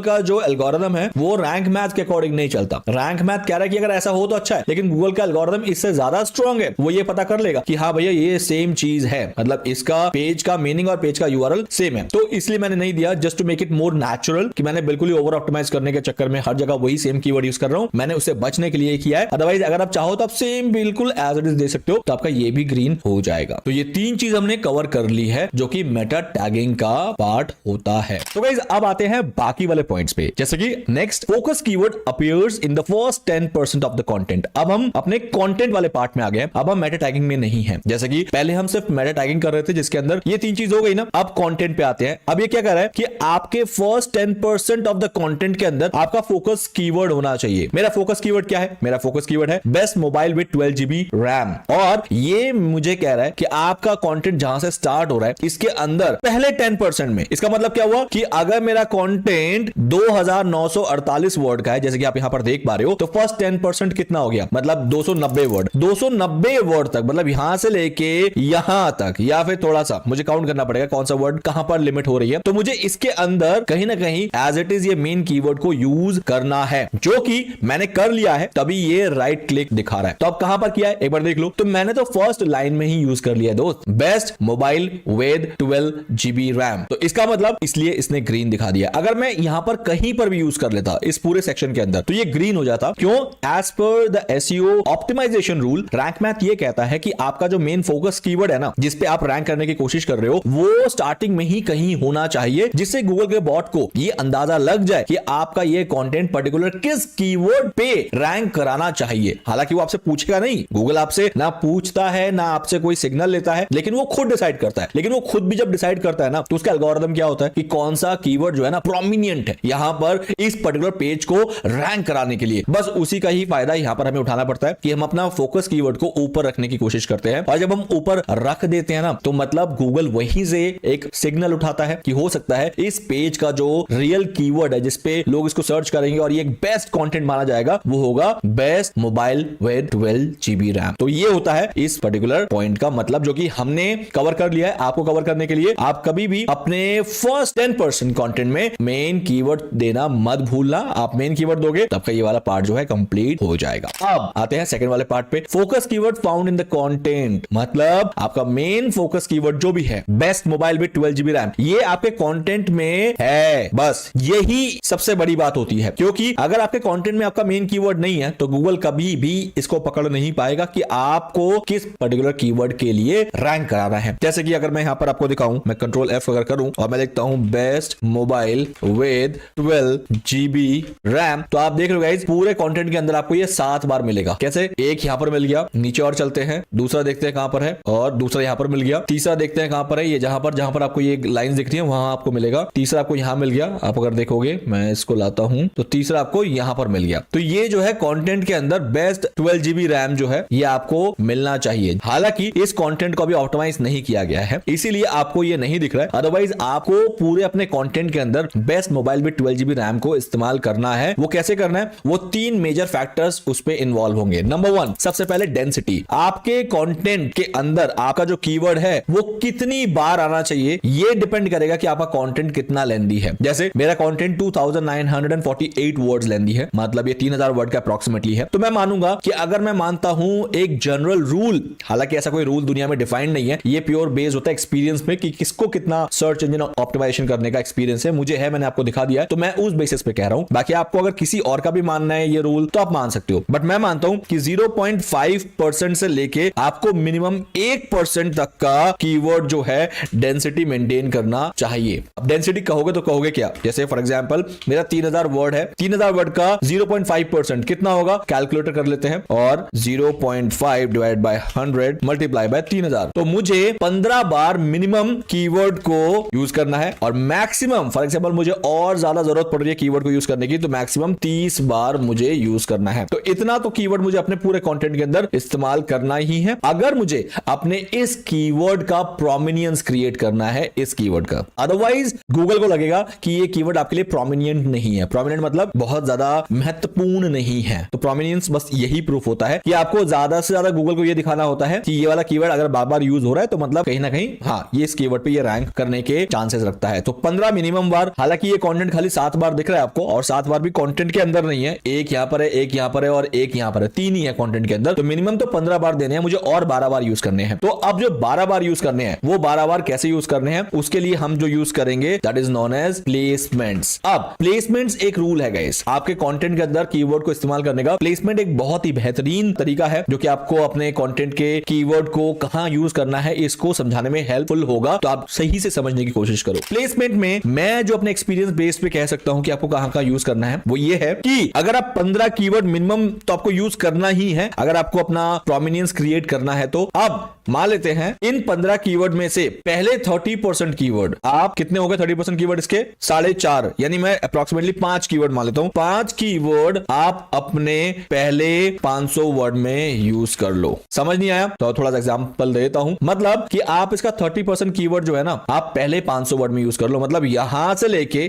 का जो एल्गोरिथम है वो रैंक मैथ के अकॉर्डिंग नहीं चलता। रैंक मैथ कह रहा है कि अगर ऐसा हो तो अच्छा है, लेकिन गूगल का एल्गोरिथम इससे ज्यादा स्ट्रांग है। वो ये पता कर लेगा कि हाँ भैया ये सेम चीज है, मतलब इसका पेज का मीनिंग और पेज का यूआरएल सेम है। तो इसलिए मैंने नहीं दिया, just to make it more natural, कि मैंने बिल्कुल ही ओवर ऑप्टिमाइज करने के चक्कर में हर जगह वही सेम कीवर्ड यूज कर रहा हूं। मैंने उससे बचने के लिए किया है। अदरवाइज अगर आप चाहो तो आप सेम बिल्कुल एज इट इज दे सकते हो, तो आपका ये भी ग्रीन हो जाएगा। तो ये 3 चीज हमने कवर कर ली है जो कि मेटा टैगिंग का पार्ट होता है। तो गाइस अब आते हैं बाकी वाले पॉइंट्स पे, जैसे कि next focus keyword appears in the first 10% of the content. अब हम अपने कंटेंट वाले पार्ट में आ गए, अब हम मेटा टैगिंग में नहीं है। जैसे कि पहले हम सिर्फ मेटा टैगिंग कर रहे थे जिसके अंदर ये 3 चीज हो गई ना, अब कंटेंट पे आते हैं। अब ये क्या कर रहा है कि आपके फर्स्ट 10% ऑफ द कंटेंट के अंदर आपका फोकस कीवर्ड होना चाहिए। मेरा फोकस कीवर्ड क्या है? मेरा फोकस कीवर्ड है best mobile with 12GB RAM. और ये मुझे कह रहा है कि आपका कंटेंट जहां से स्टार्ट हो रहा है इसके अंदर पहले 10% में। इसका मतलब क्या हुआ कि अगर मेरा कंटेंट 2948 वर्ड का है, जैसे कि आप यहां पर देख पा रहे हो, तो फर्स्ट 10% कितना हो गया, मतलब 290 वर्ड। 290 वर्ड तक, मतलब यहां से लेके यहां तक, या फिर थोड़ा सा मुझे काउंट करना पड़ेगा कौन सा वर्ड कहां पर लिमिट हो रही है। तो मुझे इसके अंदर कहीं ना कहीं एज इट इज ये मेन कीवर्ड को यूज करना है, जो कि मैंने कर लिया है, तभी ये राइट क्लिक दिखा रहा है। तो अब कहां पर किया है एक बार देख लो। तो मैंने तो फर्स्ट लाइन में ही यूज कर लिया दोस्त, best mobile with 12GB RAM. तो इसका मतलब इसलिए इसने ग्रीन दिखा दिया। अगर मैं यहां पर कहीं पर भी यूज कर लेता इस पूरे सेक्शन के अंदर तो ये ग्रीन हो जाता। क्यों? As per the SEO optimization rule, rank math ये कहता है कि आपका जो मेन फोकस कीवर्ड है ना, जिस पे आप रैंक करने की कोशिश कर रहे हो, वो स्टार्टिंग में ही कहीं होना चाहिए, जिससे गूगल के बॉट को ये अंदाजा लग जाए कि आपका ये कंटेंट पर्टिकुलर किस कीवर्ड पे रैंक कराना चाहिए। हालांकि वो आपसे पूछेगा नहीं, गूगल आपसे ना पूछता है ना आपसे कोई सिग्नल लेता है, लेकिन वो खुद डिसाइड करता है। लेकिन वो खुद भी जब डिसाइड करता है ना, तो उसका एल्गोरिथम क्या होता है कि कौन सा कीवर्ड जो है ना प्रोमिनेंट है यहां पर इस पर्टिकुलर पेज को रैंक कराने के लिए। बस उसी का ही फायदा यहां पर हमें उठाना पड़ता है कि हम अपना फोकस कीवर्ड को ऊपर रखने की कोशिश करते हैं, और जब हम ऊपर रख देते हैं ना, तो मतलब गूगल वहीं से एक सिग्नल उठाता है कि हो सकता है इस पेज का जो रियल कीवर्ड है जिसपे लोग इसको सर्च करेंगे और ये एक बेस्ट कंटेंट माना जाएगा, वो होगा best mobile with 12 GB RAM. तो ये होता है इस पर्टिकुलर पॉइंट का मतलब, जो कि हमने कवर कर लिया है। आपको कवर करने के लिए आप कभी भी अपने फर्स्ट 10% कंटेंट में मेन कीवर्ड देना मत भूलना। आप मेन कीवर्ड दोगे तब का ये वाला पार्ट जो है कंप्लीट हो जाएगा। अब आते हैं सेकंड वाले पार्ट पे, focus keyword found in the content. मतलब आपका मेन फोकस कीवर्ड जो भी है best mobile with 12 GB RAM, ये आपके कंटेंट में है। बस यही सबसे बड़ी बात होती है, क्योंकि अगर आपके कंटेंट में आपका मेन कीवर्ड नहीं है तो गूगल कभी भी इसको पकड़ नहीं पाएगा कि आपको किस पर्टिकुलर कीवर्ड के लिए रैंक कराना है। जैसे कि अगर मैं यहां पर आपको दिखाऊं, मैं कंट्रोल F अगर करूं और मैं लिखता हूं best mobile with 12 GB RAM, तो आप देख लो गाइस पूरे कंटेंट के अंदर आपको ये 7 बार मिलेगा। कैसे? एक यहां पर मिल गया, नीचे और चलते हैं, दूसरा देखते हैं कहां पर है, और दूसरा यहां पर मिल गया, तीसरा देखते हैं कहां पर है, ये जहां पर आपको ये लाइन दिख रही है वहां आपको मिलेगा, तीसरा आपको यहां मिल गया। आप अगर देखोगे, मैं इसको लाता हूं, तो तीसरा आपको यहां पर मिल गया। तो ये जो है कंटेंट के अंदर बेस्ट 12 GB रैम जो है ये आपको मिलना चाहिए। हालांकि इस कंटेंट को अभी ऑप्टिमाइज नहीं किया गया है, इसीलिए आपको ये नहीं दिख रहा है। अदरवाइज आपको पूरे अपने कंटेंट के अंदर best mobile with 12 GB RAM को इस्तेमाल करना है। वो कैसे करना है? वो 3 मेजर फैक्टर्स उस पे इन्वॉल्व होंगे। नंबर 1, सबसे पहले डेंसिटी। आपके कंटेंट के अंदर आपका जो कीवर्ड है वो कितनी बार आना चाहिए, ये डिपेंड करेगा कि आपका कंटेंट कितना लेंदी है। जैसे मेरा कंटेंट 2948 वर्ड्स लेंदी है, मतलब ये 3000 वर्ड का अप्रोक्सीमेटली है। तो मैं मानूंगा कि अगर मैं मानता हूं एक जनरल रूल, हालांकि ऐसा कोई रूल दुनिया में डिफाइंड नहीं है, ये प्योर बेस्ड होता है एक्सपीरियंस पे कि किसको कितना सर्च इंजन ऑप्टिमाइजेशन करने का एक्सपीरियंस है। मुझे है, मैंने आपको दिखा दिया है, तो मैं उस बेसिस पे कह रहा हूं। बाकी आपको अगर किसी और का भी मानना है ये रूल तो आप मान सकते हो, बट मैं मानता हूं कि 0.5% से लेके आपको मिनिमम 1% तक का कीवर्ड जो है डेंसिटी मेंटेन करना चाहिए। अब डेंसिटी कहोगे तो कहोगे क्या? जैसे फॉर एग्जांपल मेरा 3000 वर्ड है, 3000 वर्ड का 0.5% कितना होगा? कैलकुलेटर कर लेते हैं, और 0.5 डिवाइड बाय 100 मल्टीप्लाई बाय 3000, तो मुझे 15 बार मिनिमम कीवर्ड को यूज करना है, और मैक्सिमम फॉर एग्जांपल मुझे और ज्यादा जरूरत पड़ रही है कीवर्ड को यूज करने की, तो मैक्सिमम 30 बार मुझे यूज करना है। तो इतना तो कीवर्ड मुझे अपने पूरे कंटेंट के अंदर इस्तेमाल करना ही है, अगर मुझे अपने इस कीवर्ड का प्रोमिनेंस क्रिएट करना है, इस कीवर्ड का। अदरवाइज गूगल को लगेगा कि ये कीवर्ड आपके लिए प्रोमिनेंट नहीं है। प्रोमिनेंट मतलब बहुत ज्यादा महत्वपूर्ण नहीं है। तो प्रोमिनेंस बस यही प्रूफ होता है कि आपको ज्यादा से ज्यादा गूगल को ये दिखाना होता है कि ये वाला कीवर्ड अगर बार बार यूज हो रहा है तो मतलब कहीं ना कहीं हाँ ये इस कीवर्ड पे ये रैंक करने के चांसेस रखता है। तो 15 मिनिमम बार, हालांकि ये कंटेंट खाली 7 बार दिख रहा है आपको, और 7 बार भी कंटेंट के अंदर नहीं है, एक यहां पर है, एक यहां पर है, और एक यहां पर है, 3 ही है कंटेंट के अंदर। तो मिनिमम तो 15 बार देने हैं मुझे, और 12 बार यूज करने हैं। तो अब जो 12 बार यूज करने हैं वो 12 बार कैसे यूज करने हैं, उसके लिए हम जो यूज करेंगे that is known as placements. अब प्लेसमेंट्स एक रूल है गाइस, आपके कंटेंट के अंदर कीवर्ड को इस्तेमाल करने का। प्लेसमेंट एक बहुत ही बेहतरीन तरीका है जो कि आपको अपने कंटेंट के कीवर्ड को कहां यूज करना है इसको समझाने में हेल्पफुल होगा। तो आप सही से समझने की कोशिश करो। प्लेसमेंट में मैं जो अपने एक्सपीरियंस बेस पे कह सकता हूं कि आपको कहां कहां यूज करना है, वो ये है कि अगर आप 15 कीवर्ड मिनिमम तो आपको यूज करना ही है अगर आपको अपना प्रोमिनेंस क्रिएट करना है। तो अब मान लेते हैं इन 15 कीवर्ड में से पहले 30% कीवर्ड, आप कितने हो गए 30% कीवर्ड इसके? 4.5, यानी मैं अप्रोक्सीमेटली 5 कीवर्ड मान लेता हूं। 5 कीवर्ड आप अपने पहले 500 वर्ड में यूज कर लो। समझ नहीं आया तो थोड़ा सा एग्जांपल देता हूं। मतलब कि आप इसका 30% कीवर्ड जो है ना आप पहले 500 वर्ड में यूज कर लो। मतलब यहां से लेके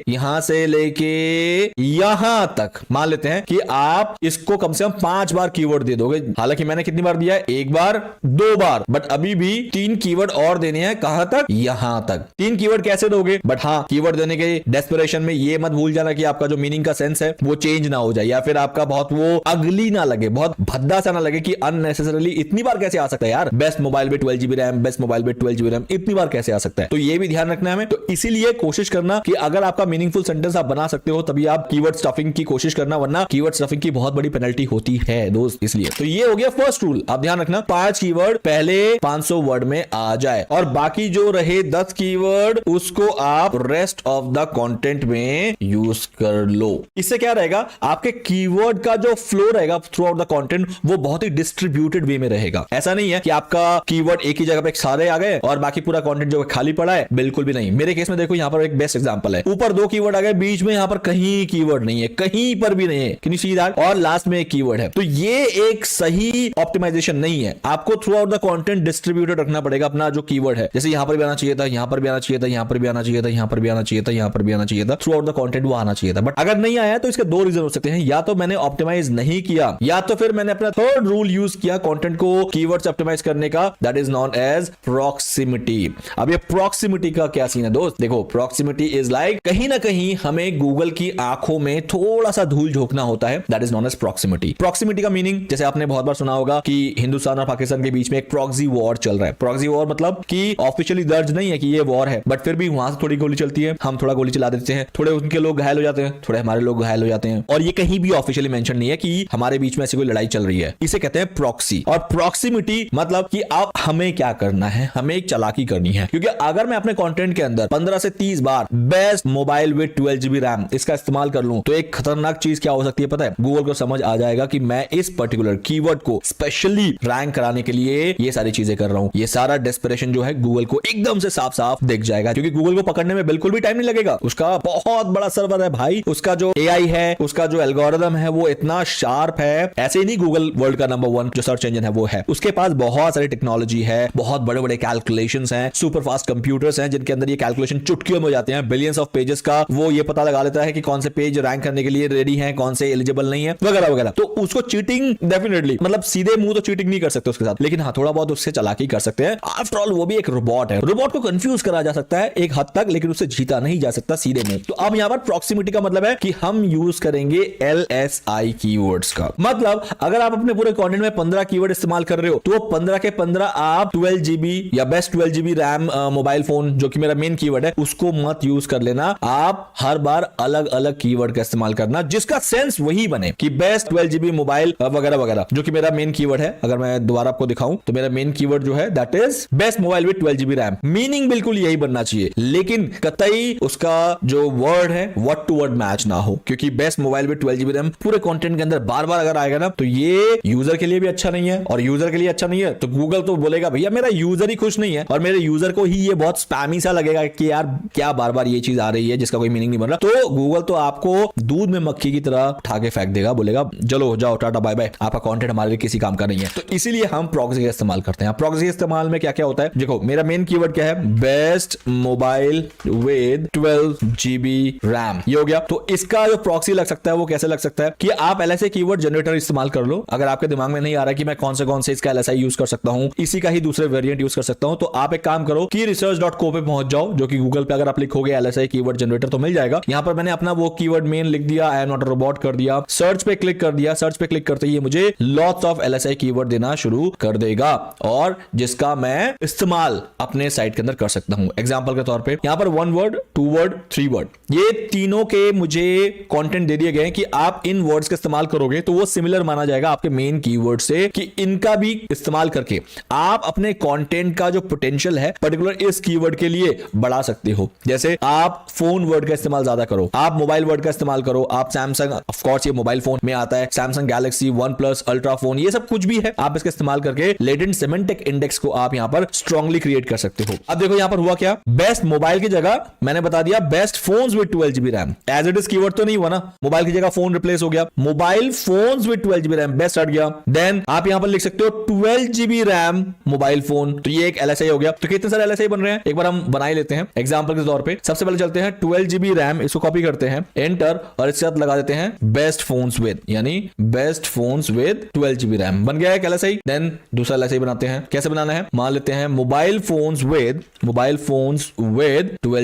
यहां तक मान लेते हैं कि आप इसको कम से कम 5 बार कीवर्ड दे दोगे। हालांकि मैंने कितनी बार दिया है? 1 बार, 2 बार, बट अभी भी 3 कीवर्ड और देने हैं। कहां तक? यहां तक। 3 कीवर्ड कैसे दोगे? बट हां, कीवर्ड देने के डेस्परेशन में ये मत भूल जाना कि आपका जो मीनिंग का सेंस है वो चेंज ना हो जाए, या फिर आपका बहुत वो अगली ना लगे, बहुत भद्दा सा ना लगे कि अननेसेसरली इतनी बार कैसे आ सकता है यार, best mobile with 12 GB RAM, best mobile with 12 GB RAM, इतनी बार कैसे आ सकता है। तो ये भी ध्यान रखना है हमें। तो इसीलिए कोशिश करना कि अगर आपका मीनिंगफुल सेंटेंस आप बना सकते हो तभी आप कीवर्ड स्टफिंग की कोशिश करना, वरना कीवर्ड स्टफिंग की बहुत बड़ी पेनल्टी होती है दोस्त। इसलिए तो ये हो गया फर्स्ट रूल, आप ध्यान रखना। 5 कीवर्ड पहले 500 वर्ड में आ जाए, और बाकी जो रहे 10 कीवर्ड उसको आप रेस्ट ऑफ द कंटेंट में यूज कर लो। इससे क्या रहेगा, आपके कीवर्ड का जो फ्लो रहेगा थ्रू आउट द कंटेंट वो बहुत ही डिस्ट्रीब्यूटेड वे में रहेगा। ऐसा नहीं है कि आपका कीवर्ड एक ही जगह पे सारे आ गए और बाकी पूरा कंटेंट जो खाली पड़ा है, बिल्कुल भी नहीं। मेरे केस में देखो, यहां पर एक बेस्ट एग्जांपल है, ऊपर 2 कीवर्ड आ गए, बीच में यहां पर कहीं कीवर्ड नहीं है, कहीं पर भी नहीं है, कैन यू सी दैट, और लास्ट में एक कीवर्ड है। तो ये एक सही ऑप्टिमाइजेशन नहीं है। आपको through out the content distributed रखना पड़ेगा अपना जो कीवर्ड है। जैसे यहां पर भी आना चाहिए था, यहां पर भी आना चाहिए था, यहां पर भी आना चाहिए था, यहां पर भी आना चाहिए था, यहां पर भी आना चाहिए था, थ्रू आउट द कंटेंट वो आना चाहिए था। बट अगर नहीं आया तो इसके 2 रीजन हो सकते हैं, या तो मैंने ऑप्टिमाइज नहीं किया, या तो फिर मैंने अपना थर्ड रूल यूज किया कंटेंट को कीवर्ड्स ऑप्टिमाइज करने का, that is known as proximity. अब ये प्रॉक्सिमिटी का क्या सीन है दोस्त, देखो प्रॉक्सिमिटी इज लाइक कहीं ना कहीं हमें गूगल की आंखों में थोड़ा सा धूल झोंकना होता है, that is known as proximity. Proximity का मीनिंग जैसे आपने बहुत बार सुना होगा कि हिंदुस्तान और पाकिस्तान के बीच में एक प्रॉक्सी वॉर चल रहा है। प्रॉक्सी वॉर मतलब कि ऑफिशियली दर्ज नहीं है कि ये वॉर है, बट फिर भी वहां से थोड़ी गोली चलती है, हम थोड़ा गोली चला देते हैं, थोड़े उनके लोग घायल हो जाते हैं, थोड़े हमारे लोग घायल हो जाते हैं, और ये कहीं भी ऑफिशियली मेंशन नहीं है कि हमारे बीच में ऐसी कोई लड़ाई चल रही है। इसे कहते हैं प्रॉक्सी। और प्रॉक्सिमिटी मतलब कि आप हमें क्या करना है, हमें एक चालाकी करनी है। क्योंकि अगर मैं अपने कंटेंट के अंदर 15 से 30 बार best mobile with 12 GB RAM इसका इस्तेमाल कर लूं, तो एक खतरनाक चीज क्या हो सकती है पता है, गूगल को समझ आ जाएगा कि मैं इस पर्टिकुलर कीवर्ड को स्पेशली रैंक कराने के लिए ये सारी चीजें कर रहा हूं। ये सारा डेस्परेशन जो है गूगल को एकदम से साफ साफ दिख जाएगा, क्योंकि गूगल को पकड़ने में बिल्कुल भी टाइम नहीं लगेगा। उसका बहुत बड़ा सर्वर है भाई, उसका जो एआई है, उसका जो एल्गोरिथम है वो इतना शार्प है। ऐसे ही नहीं गूगल वर्ल्ड का नंबर 1 जो सर्च इंजन है वो है, उसके पास बहुत सारी टेक्नोलॉजी है, बहुत बड़े बड़े कैलकुलेशंस हैं, सुपर फास्ट कंप्यूटर्स हैं जिनके अंदर ये कैलकुलेशन चुटकियों में हो जाते हैं, बिलियंस ऑफ पेजेस का वो ये पता लगा लेता है कि कौन से पेज रैंक करने के लिए रेडी हैं, कौन से एलिजिबल नहीं है, वगैरह वगैरह। तो उसको चीटिंग डेफिनेटली, मतलब सीधे मुंह तो चीटिंग नहीं कर सकते उसके साथ, लेकिन हाँ थोड़ा बहुत उससे चालाकी कर सकते हैं। आफ्टर ऑल वो भी एक रोबोट है, रोबोट को कंफ्यूज करा जा सकता है एक हद तक, लेकिन उससे जीता नहीं जा सकता सीधे मुंह। तो अब यहां पर प्रॉक्सिमिटी का मतलब है कि हम यूज करेंगे LSI कीवर्ड्स का। मतलब अगर आप अपने पूरे कंटेंट में 15 कीवर्ड इस्तेमाल कर रहे हो, तो 15 के 15 आप 12 GB या best 12 GB RAM mobile phone जो कि मेरा मेन कीवर्ड है उसको मत यूज कर लेना। आप हर बार अलग अलग कीवर्ड का इस्तेमाल करना जिसका सेंस वही बने कि बेस्ट 12 GB मोबाइल वगैरह वगैरह, जो कि मेरा मेन कीवर्ड है। अगर मैं दोबारा आपको दिखाऊं तो मेरा मेन कीवर्ड जो है that is best mobile with 12 GB RAM. Meaning बिल्कुल यही बनना चाहिए, लेकिन कतई उसका जो वर्ड है वर्ड टू वर्ड मैच ना हो, क्योंकि best mobile with 12 GB RAM पूरे कंटेंट के अंदर बार बार अगर आएगा ना तो ये यूजर के लिए भी अच्छा नहीं है, और यूजर के लिए अच्छा नहीं है तो गूगल तो बोलेगा भैया मेरा यूजर ही खुश नहीं है, और मेरे यूजर को ही ये बहुत स्पैमी सा लगेगा कि यार क्या बार बार ये चीज आ रही है जिसका कोई मीनिंग नहीं बन रहा। तो गूगल तो आपको दूध में मक्खी की तरह उठा के फेंक देगा, बोलेगा चलो जाओ टाटा बाय बाय, आपका कंटेंट हमारे लिए किसी काम का नहीं है। तो इसीलिए हम प्रॉक्सी का इस्तेमाल करते हैं। प्रॉक्सी के इस्तेमाल में क्या क्या होता है, देखो मेरा मेन कीवर्ड क्या है, best mobile with 12 GB RAM, ये हो गया। तो इसका जो प्रॉक्सी लग सकता है वो कैसे लग सकता है कि आप LSI कीवर्ड जनरेटर इस्तेमाल कर लो। अगर आपके दिमाग में नहीं आ रहा कि मैं कौन से इसका LSI यूज कर सकता हूं, इसी का ही दूसरे वेरिएंट यूज कर सकता हूं, तो आप एक काम करो कि research.co पे पहुंच जाओ, जो कि गूगल पे अगर आप लिखोगे LSI कीवर्ड जनरेटर तो मिल जाएगा। यहां पर मैंने अपना वो कीवर्ड मेन लिख दिया, I am not a robot कर दिया, सर्च पे क्लिक कर दिया। सर्च पे क्लिक करते ही मुझे लॉट्स ऑफ LSI कीवर्ड देना शुरू कर देगा, और जिसका मैं इस्तेमाल अपने साइट के अंदर कर सकता हूं। एग्जांपल के तौर पे यहां पर 1 वर्ड, 2 वर्ड, 3 वर्ड, ये तीनों के मुझे कंटेंट दे दिए गए कि आप इन वर्ड्स का इस्तेमाल करोगे तो वो सिमिलर माना जाएगा आपके मेन कीवर्ड से, कि इनका भी इस्तेमाल करके आप अपने कंटेंट का जो पोटेंशियल है पर्टिकुलर इस कीवर्ड के लिए बढ़ा सकते हो। जैसे आप फोन वर्ड का इस्तेमाल ज्यादा करो, आप मोबाइल वर्ड का इस्तेमाल करो, आप सैमसंग, ऑफ कोर्स ये मोबाइल फोन में आता है, Samsung Galaxy, OnePlus, ultra phone, ये सब कुछ भी है, आप इसका इस्तेमाल करके लेटेंट सेमेंटिक इंडेक्स को आप यहां पर स्ट्रांगली क्रिएट कर सकते हो। अब देखो यहां पर हुआ क्या, बेस्ट मोबाइल की जगह मैंने बता दिया best phones with 12 GB RAM. As it is keyword तो नहीं हुआ ना, मोबाइल की जगह फोन रिप्लेस हो गया, mobile phones with 12 GB RAM best हट गया। देन आप यहां पर लिख सकते हो 12 GB रैम मोबाइल फोन, तो ये एक LSI हो गया। तो कितने सारे LSI बन रहे हैं एक बार हम बना ही लेते हैं एग्जांपल के तौर पे। सबसे पहले चलते हैं 12 GB रैम, इसको कॉपी करते हैं, एंटर, और इसके साथ लगा देते हैं बेस्ट फोन्स विद, यानी best phones with 12 GB RAM, बन गया एक LSI। देन दूसरा LSI बनाते हैं, कैसे बनाना है, मान लेते हैं mobile phones with 12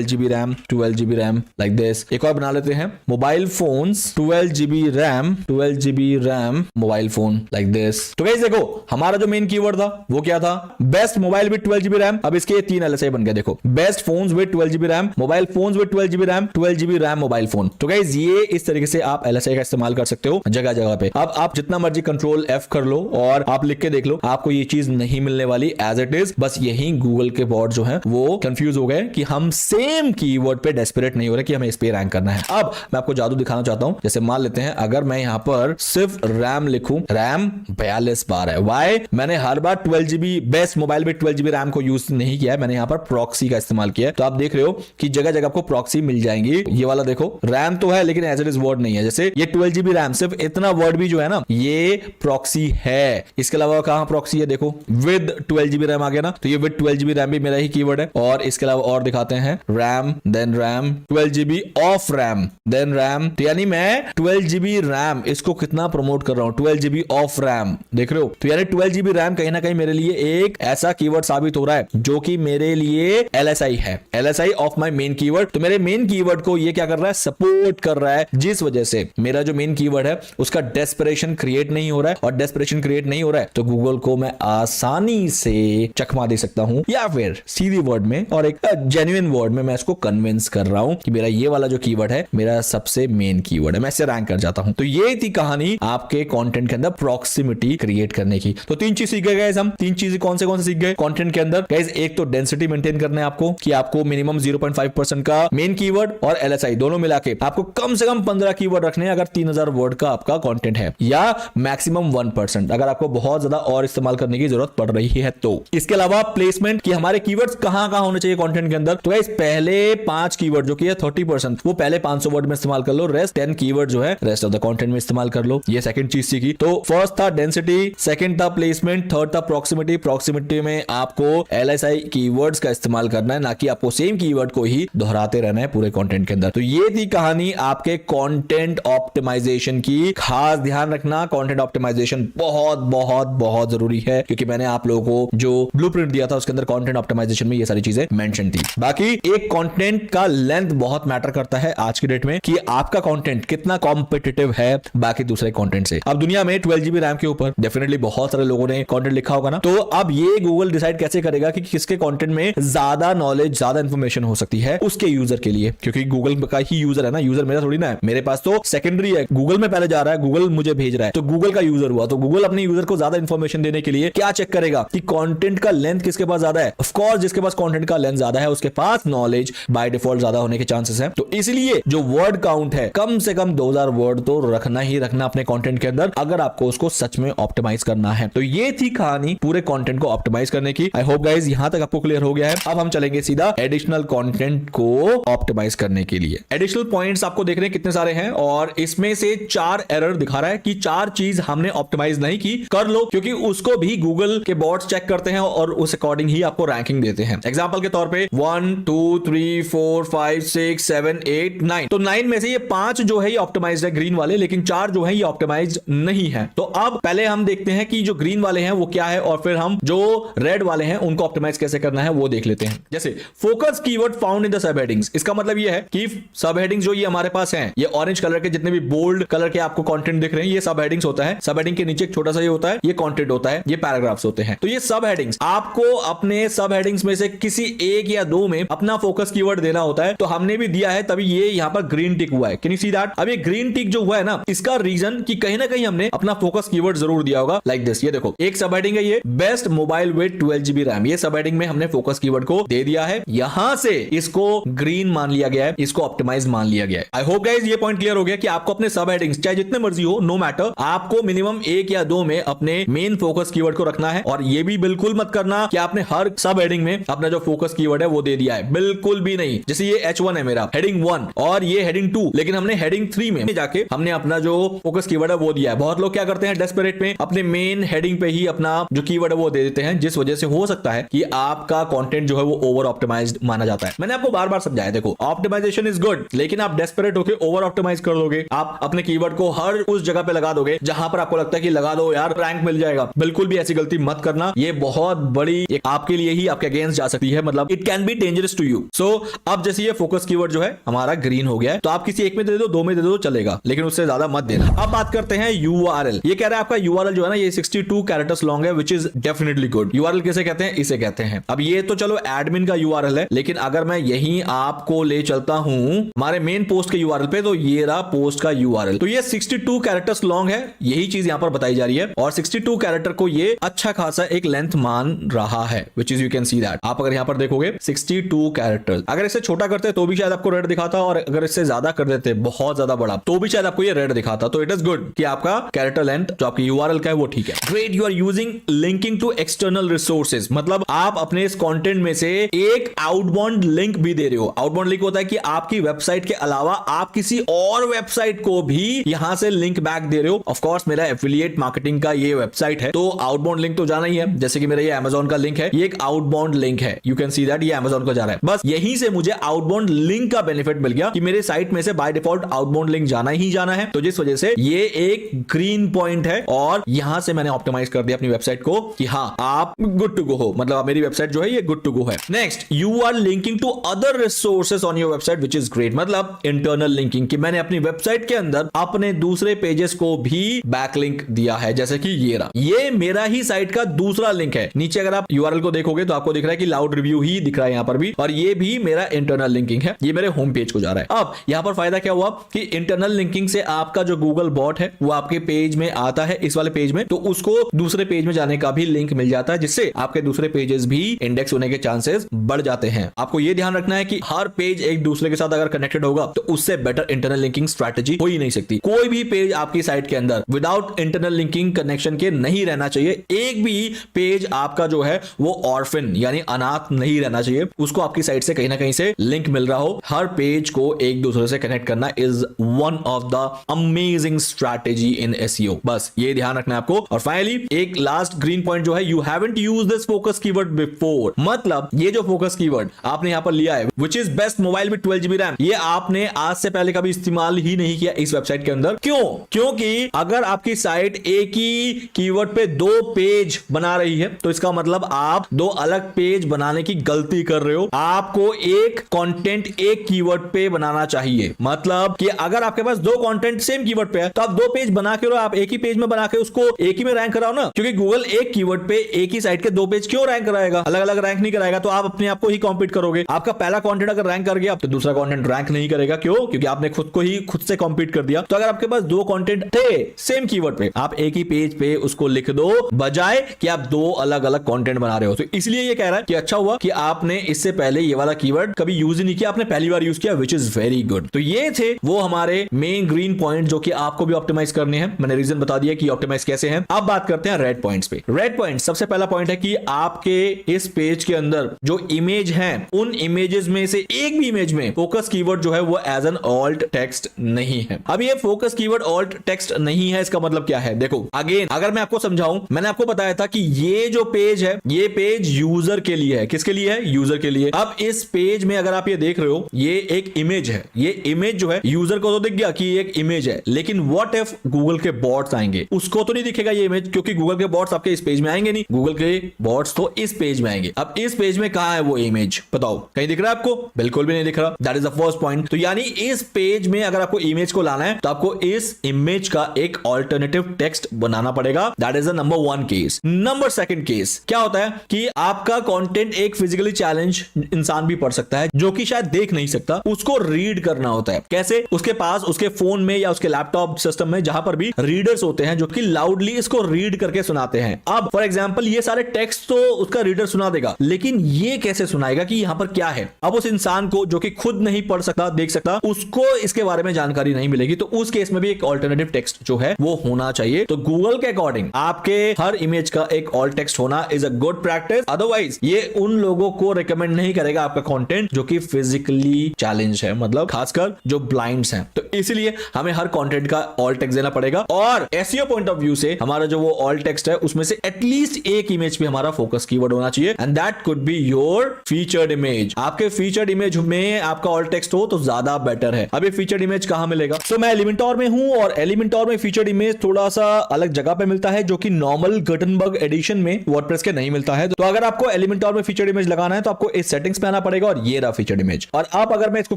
GB RAM, 12 GB RAM like this. एक और बना लेते हैं mobile phones 12 GB RAM, 12 GB RAM mobile phone like this. तो गाइस देखो हमारा जो मेन कीवर्ड था वो क्या था, best mobile with 12 GB RAM. अब इसके 3 LSI बन गए, देखो best phones with 12 GB RAM, mobile phones with 12 GB RAM, 12 GB RAM mobile phone. तो गाइस ये इस तरीके से आप LSI का इस्तेमाल कर सकते हो जगह जगह पे। अब आप जितना मर्जी कंट्रोल F कर लो और आप लिख के देख लो, आपको ये चीज नहीं मिलने वाली एज इट इज। बस यही गूगल के बॉट जो है वो कंफ्यूज हो गए कि हम सेम कीवर्ड पे डेस्परेट नहीं हो रहे कि हमें इस पे रैंक करना है। अब मैं आपको जादू दिखाना चाहता हूं। जैसे मान लेते हैं अगर मैं यहां पर सिर्फ रैम लिखूं, रैम 42 बार है। वाई? मैंने हर बार 12 GB बेस्ट मोबाइल में 12 GB रैम को यूज नहीं किया है, मैंने यहां पर प्रॉक्सी का इस्तेमाल किया है। तो आप देख रहे हो कि जगह जगह आपको प्रॉक्सी मिल जाएंगी। ये वाला देखो रैम तो है लेकिन एज इट इज वर्ड नहीं है। जैसे ये 12 GB रैम, सिर्फ इतना वर्ड भी जो है ना ये प्रॉक्सी है। इसके अलावा कहां प्रॉक्सी है? देखो विद 12 GB रैम आ गया ना, तो ये विद 12 GB रैम भी मेरा ही कीवर्ड है। और इसके अलावा और दिखाते हैं RAM, then RAM 12 GB of RAM, then RAM. तो यानी मैं 12 GB रैम इसको कितना प्रमोट कर रहा हूं, 12 GB ऑफ रैम। देख रहे हो? तो यानी 12 GB रैम कहीं ना कहीं मेरे लिए एक ऐसा कीवर्ड साबित हो रहा है जो कि मेरे लिए LSI है, LSI of my main keyword. तो मेरे मेन कीवर्ड को ये क्या कर रहा है? सपोर्ट कर रहा है, जिस वजह से मेरा जो मेन कीवर्ड है उसका डेस्परेशन क्रिएट नहीं हो रहा है। और डेस्परेशन क्रिएट नहीं हो रहा है तो गूगल को मैं आसानी से चकमा दे सकता हूं, या फिर सीधी वर्ड में और एक जेन्युइन वर्ड में मैं इसको कन्विंस कर रहा हूं कि मेरा ये वाला जो कीवर्ड है मेरा सबसे मेन कीवर्ड है, मैं इससे रैंक कर जाता हूं। तो ये थी कहानी आपके कंटेंट के अंदर प्रॉक्सिमिटी क्रिएट करने की। तो 3 चीज सीख गए गाइस हम। 3 चीजें कौन से सीख गए कंटेंट के अंदर गाइस? एक तो डेंसिटी मेंटेन करना है आपको, कि आपको मिनिमम 0.5% का मेन कीवर्ड और LSI दोनों मिला के आपको कम से कम 15 कीवर्ड रखने हैं अगर 3000 वर्ड का आपका कंटेंट है, या मैक्सिमम 1% अगर आपको बहुत ज्यादा और इस्तेमाल करने की जरूरत पड़ रही है तो। इसके अलावा प्लेसमेंट, कि हमारे कीवर्ड्स कहां कहां होने चाहिए कंटेंट के अंदर। तो गाइस पहले 5 कीवर्ड जो कि है 30%, वो पहले 500 वर्ड में इस्तेमाल कर लो, रेस्ट 10 कीवर्ड जो है रेस्ट ऑफ द कंटेंट में इस्तेमाल कर लो। ये सेकंड चीज सीखी। तो फर्स्ट था डेंसिटी, सेकंड था प्लेसमेंट, थर्ड था प्रॉक्सिमिटी। प्रॉक्सिमिटी में आपको LSI कीवर्ड्स का इस्तेमाल करना है, ना कि आपको सेम कीवर्ड को ही दोहराते रहना है पूरे कंटेंट के अंदर। तो ये थी कहानी आपके कंटेंट ऑप्टिमाइजेशन की। खास ध्यान रखना, कंटेंट ऑप्टिमाइजेशन बहुत बहुत बहुत जरूरी है, क्योंकि मैंने आप लोगों को जो ब्लूप्रिंट दिया था उसके अंदर कंटेंट ऑप्टिमाइजेशन में ये सारी चीजें मेंशन थी। बाकी एक कंटेंट का लेंथ बहुत मैटर करता है आज की डेट में, कि आपका कंटेंट कितना कॉम्पिटिटिव है बाकी दूसरे कंटेंट से। अब दुनिया में 12 GB रैम के ऊपर डेफिनेटली बहुत सारे लोगों ने कंटेंट लिखा होगा ना, तो अब ये गूगल डिसाइड कैसे करेगा कि किसके कंटेंट में ज्यादा नॉलेज, ज्यादा इंफॉर्मेशन हो सकती है उसके यूजर के लिए, क्योंकि गूगल का ही यूजर है ना, यूजर मेरा थोड़ी ना है। मेरे पास तो सेकेंडरी है, गूगल में पहले जा रहा है, गूगल मुझे भेज रहा है, तो गूगल का यूजर हुआ। तो गूगल अपने यूजर को ज्यादा इंफॉर्मेशन देने के लिए क्या चेक करेगा कि कंटेंट का लेंथ किसके पास ज्यादा है। ऑफ कोर्स जिसके पास कंटेंट का लेंथ ज्यादा है उसके पास नॉलेज बाय डिफॉल्ट ज्यादा होने के चांसेस है। तो इसलिए जो वर्ड काउंट है कम से कम 2000 वर्ड तो रखना ही रखना अपने कंटेंट के अंदर, अगर आपको उसको सच में ऑप्टिमाइज करना है। तो ये थी कहानी पूरे कंटेंट को ऑप्टिमाइज करने की। आई होप गाइस यहां तक आपको क्लियर हो गया है। अब हम चलेंगे सीधा एडिशनल कंटेंट को ऑप्टिमाइज करने के लिए। एडिशनल पॉइंट्स आपको देख रहे हैं कितने सारे हैं, और इसमें से 4 एरर दिखा रहा है कि 4 चीज हमने ऑप्टिमाइज नहीं की। कर लो, क्योंकि उसको भी गूगल के बॉट्स चेक करते हैं और उस अकॉर्डिंग ही आपको रैंकिंग देते हैं। एग्जांपल के तौर पे 1 2 3 4 5 6 7 8 9, तो 9 में से ये 5 जो है ये ऑप्टिमाइज्ड है ग्रीन वाले, लेकिन 4 जो है ये ऑप्टिमाइज्ड नहीं है। तो अब पहले हम देखते हैं कि जो ग्रीन वाले हैं वो क्या है, और फिर हम जो रेड वाले हैं उनको ऑप्टिमाइज कैसे करना है वो देख लेते हैं। जैसे focus keyword found in the sub headings, इसका मतलब ये है कि सब हेडिंग्स जो ये हमारे पास हैं, ये ऑरेंज कलर के जितने भी बोल्ड कलर के आपको कंटेंट दिख रहे हैं, ये सब हेडिंग्स होता है। सब हेडिंग के नीचे एक छोटा सा ये होता है, ये कंटेंट होता है, ये पैराग्राफ्स होते हैं। तो ये सब हेडिंग्स, आपको अपने सब हेडिंग्स में से किसी एक या दो में अपना फोकस कीवर्ड देना होता है। तो हमने भी दिया है, तभी ये यहां पर ग्रीन टिक हुआ है। Can you see that? अब ये ग्रीन टिक जो हुआ है ना, इसका रीजन कि कहीं ना कहीं हमने अपना फोकस कीवर्ड जरूर दिया होगा। लाइक दिस, ये देखो एक सब हेडिंग है, ये best mobile with 12 GB RAM, ये सब हेडिंग में हमने फोकस कीवर्ड को दे दिया है। यहां से इसको ग्रीन मान लिया गया है, इसको ऑप्टिमाइज मान लिया गया है। आई होप गाइस ये पॉइंट क्लियर हो गया कि आपको अपने सब हेडिंग्स चाहे जितने मर्जी हो, नो मैटर, आपको मिनिमम 1 या 2 में अपने मेन फोकस कीवर्ड को रखना है। और ये भी बिल्कुल मत करना कि आपने हर सब हेडिंग में अपना जो फोकस कीवर्ड है वो दे दिया है, बिल्कुल भी नहीं। जैसे ये H1 है मेरा हेडिंग 1 और ये हेडिंग 2, लेकिन हमने हेडिंग 3 में जाके हमने अपना जो फोकस कीवर्ड है वो दिया है। बहुत लोग क्या करते हैं डेस्परेट में अपने मेन हेडिंग पे ही अपना जो कीवर्ड है वो दे देते हैं, जिस वजह से हो सकता है कि आपका कंटेंट जो है वो ओवर ऑप्टिमाइज्ड माना जाता है। मैंने आपको बार बार समझाया, देखो ऑप्टिमाइजेशन इज गुड, लेकिन आप डेस्परेट होकर ओवर ऑप्टिमाइज कर दोगे, आप अपने कीवर्ड को हर उस जगह पे लगा दोगे जहां पर आपको लगता है कि लगा दो यार रैंक मिल जाएगा। बिल्कुल भी ऐसी गलती मत करना, ये बहुत बड़ी आपके लिए ही आपके अगेंस्ट जा सकती है, मतलब it can be dangerous to you. So अब जैसे ये फोकस कीवर्ड जो है हमारा ग्रीन हो गया है, तो आप किसी एक में दे दो, 2 में दे दो, चलेगा, लेकिन उससे ज्यादा मत देना। अब बात करते हैं URL। ये कह रहा है आपका URL जो है ना, ये 62 कैरेक्टर्स लॉन्ग है, which is definitely good. URL किसे कहते हैं? इसे कहते हैं। अब ये तो चलो एडमिन का URL है, लेकिन अगर मैं यही आपको ले चलता हूं हमारे मेन पोस्ट के URL पे, तो ये रहा पोस्ट का URL। तो ये 62 कैरेक्टर्स लॉन्ग है, यही चीज यहां पर बताई जा रही है, और 62 कैरेक्टर को ये अच्छा खासा सा एक लेंथ मान रहा है, which is you can see that. आप अगर यहाँ पर देखोगे 62 कैरेक्टर्स, अगर इसे छोटा करते तो भी शायद आपको रेड दिखाता, और अगर इससे ज्यादा कर देते बहुत ज्यादा बड़ा तो भी शायद आपको ये रेड दिखाता। तो इट इज गुड कि आपका कैरेक्टर लेंथ जो आपकी यूआरएल का है वो ठीक है। Great, you are using linking to external resources, मतलब आप अपने इस कंटेंट में से एक आउटबाउंड लिंक भी दे रहे हो। आउटबाउंड लिंक होता है कि आपकी वेबसाइट के अलावा आप किसी और वेबसाइट को भी यहां से लिंक बैक दे रहे हो। ऑफ कोर्स मेरा एफिलिएट मार्केटिंग का ये वेबसाइट है तो आउटबाउंड लिंक तो जाना ही है। जैसे कि मेरा ये Amazon का लिंक है, ये एक आउटबाउंड लिंक है, यू कैन सी दैट, ये Amazon को जा रहा है। बस यहीं से मुझे आउटबाउंड लिंक का बेनिफिट मिल गया कि मेरे साइट में से बाय डिफॉल्ट आउटबाउंड लिंक जाना ही जाना है, तो जिस वजह से ये एक ग्रीन पॉइंट है और यहां से मैंने ऑप्टिमाइज कर दिया अपनी वेबसाइट को कि हाँ आप गुड टू गो हो, मतलब मेरी वेबसाइट जो है ये गुड टू गो है। Next, you are linking to other resources on your website which is great, मतलब इंटरनल लिंकिंग कि मैंने अपनी वेबसाइट के अंदर अपने दूसरे पेजेस को भी बैकलिंक दिया है, जैसे कि ये रहा, ये मेरा ही साइट का दूसरा लिंक है। नीचे अगर आप यूआरएल को देखोगे तो आपको दिख रहा है कि लाउड रिव्यू ही दिख रहा है यहां पर भी, और ये भी मेरा इंटरनल लिंकिंग है, ये मेरे होम पेज को जा रहा है। अब यहां पर फायदा क्या हुआ कि इंटरनल लिंकिंग से आपका जो गूगल बॉट है वो आपके पेज में आता है, इस वाले पेज में, तो उसको दूसरे पेज में जाने का भी लिंक मिल जाता है, जिससे आपके दूसरे पेजेस भी इंडेक्स होने के चांसेस बढ़ जाते हैं। आपको यह ध्यान रखना है कि हर पेज एक दूसरे के साथ अगर कनेक्टेड होगा तो उससे बेटर इंटरनल लिंकिंग स्ट्रैटेजी हो ही नहीं सकती। कोई भी पेज आपकी साइट के अंदर विदाउट इंटरनल लिंकिंग कनेक्शन के नहीं रहना चाहिए। एक भी पेज आपका जो है वो ऑर्फन यानी अनाथ नहीं रहना चाहिए, उसको आपकी साइट से कहीं ना कहीं से लिंक मिल रहा हो। हर पेज को एक दूसरे से कनेक्ट करना is one of the amazing strategy in SEO, बस ये ध्यान रखना है आपको। और फाइनली एक लास्ट ग्रीन पॉइंट जो है, you haven't used this focus keyword before, मतलब ये जो फोकस कीवर्ड आपने यहां पर लिया है which is best mobile with 12 GB RAM, ये आपने आज से पहले कभी इस्तेमाल ही नहीं किया इस वेबसाइट के अंदर। क्यों? क्योंकि अगर आपकी साइट एक ही कीवर्ड पे दो पेज बना रही है तो इसका मतलब आप दो अलग पेज बनाने की गलती कर रहे हो। आपको एक कंटेंट एक कीवर्ड पे बनाना चाहिए, मतलब कि अगर आपके पास दो कंटेंट सेम कीवर्ड पे है तो आप दो पेज बना के आप एक ही पेज में बना के उसको एक ही में रैंक कराओ ना, क्योंकि गूगल एक कीवर्ड पे एक ही साइट के दो पेज क्यों रैंक कराएगा, अलग अलग रैंक नहीं कराएगा, तो आप अपने आप को ही कॉम्पीट करोगे। आपका पहला कंटेंट अगर रैंक कर गया तो दूसरा कंटेंट रैंक नहीं करेगा। क्यों? क्योंकि आपने खुद से कॉम्पीट कर दिया। तो अगर आपके पास दो कंटेंट थे सेम कीवर्ड पे, आप एक ही पेज पे उसको लिख दो बजाय कि आप दो अलग अलग कंटेंट बना रहे हो। तो इसलिए ये कह रहा है कि अच्छा हुआ कि आपने इससे पहले ये वाला कीवर्ड कभी यूज ही नहीं किया, आपने पहली बार यूज किया, विच इज वेरी गुड। तो ये थे वो हमारे मेन ग्रीन पॉइंट जो कि आपको भी ऑप्टिमाइज करने हैं। मैंने रीजन बता दिया कि ऑप्टिमाइज कैसे हैं। अब बात करते हैं रेड पॉइंट्स पे। रेड पॉइंट सबसे पहला पॉइंट है कि आपके इस पेज के अंदर जो इमेज है उन इमेजेस में से एक भी इमेज में फोकस कीवर्ड जो है वो एज एन ऑल्ट टेक्स्ट नहीं है। अब ये फोकस कीवर्ड ऑल्ट टेक्स्ट नहीं है, इसका मतलब क्या है? देखो अगेन अगर मैं आपको समझाऊं, मैंने आपको बताया था कि ये जो पेज है ये पेज यूजर के लिए है। किसके लिए है? यूजर के लिए। अब इस पेज में अगर आप ये देख रहे हो ये एक इमेज है, ये इमेज जो है यूजर को तो दिख गया कि एक इमेज है, लेकिन व्हाट इफ गूगल के बॉट्स आएंगे, उसको तो नहीं दिखेगा ये इमेज, क्योंकि गूगल के बॉट्स आपके इस पेज में आएंगे नहीं, गूगल के बॉट्स तो इस पेज में आएंगे। अब इस पेज में कहां है वो इमेज? बताओ, कहीं दिख रहा है आपको? बिल्कुल भी नहीं दिख रहा। That is the first point. तो यानी इस पेज में अगर आपको इमेज को लाना है तो आपको इस इमेज का एक ऑल्टरनेटिव टेक्स्ट बनाना पड़ेगा। That is the number one case. Number second case क्या होता है कि आपका कंटेंट एक फिजिकली चैलेंज इंसान भी पढ़ सकता है जो कि शायद देख नहीं सकता, उसको रीड करना होता है। कैसे? उसके पास उसके फोन में या उसके लैपटॉप सिस्टम में जहां पर भी रीडर्स होते हैं जो कि लाउडली इसको रीड करके सुनाते हैं। अब फॉर एग्जांपल ये सारे टेक्स्ट तो उसका रीडर सुना देगा, लेकिन ये कैसे सुनाएगा कि यहां पर क्या है? अब उस इंसान को जो कि खुद नहीं पढ़ सकता देख सकता, उसको इसके बारे में जानकारी नहीं मिलेगी। तो उस केस में भी एक ऑल्टरनेटिव टेक्स्ट जो है वो होना चाहिए। तो गूगल के अकॉर्डिंग आपके हर इमेज का एक ऑल्ट टेक्स्ट होना is a good practice. Otherwise ये उन लोगों को रिकमेंड नहीं करेगा आपका कंटेंट जो कि फिजिकली चैलेंज है, मतलब खासकर जो ब्लाइंड्स हैं। तो इसलिए हमें हर कंटेंट का ऑल्ट टेक्स्ट देना पड़ेगा। और एसईओ पॉइंट ऑफ व्यू से हमारा जो वो ऑल्ट टेक्स्ट है उसमें से एटलीस्ट एक इमेज पे हमारा फोकस कीवर्ड होना चाहिए, and that could be your featured image. आपके फीचर्ड इमेज में आपका ऑल्ट टेक्स्ट हो तो ज्यादा बेटर है। अब ये फीचर्ड इमेज कहां मिलेगा? तो मैं एलिमेंटोर में हूं और एलिमेंटोर में फीचर्ड इमेज थोड़ा सा अलग जगह पे मिलता है जो कि नॉर्मल गुटेनबर्ग एडिशन में वर्डप्रेस के नहीं मिलता है। तो अगर आपको एलिमेंटोर में फीचर्ड इमेज लगाना है तो आपको इस सेटिंग्स पे आना पड़ेगा और ये रहा फीचर्ड इमेज। और अब अगर मैं इसको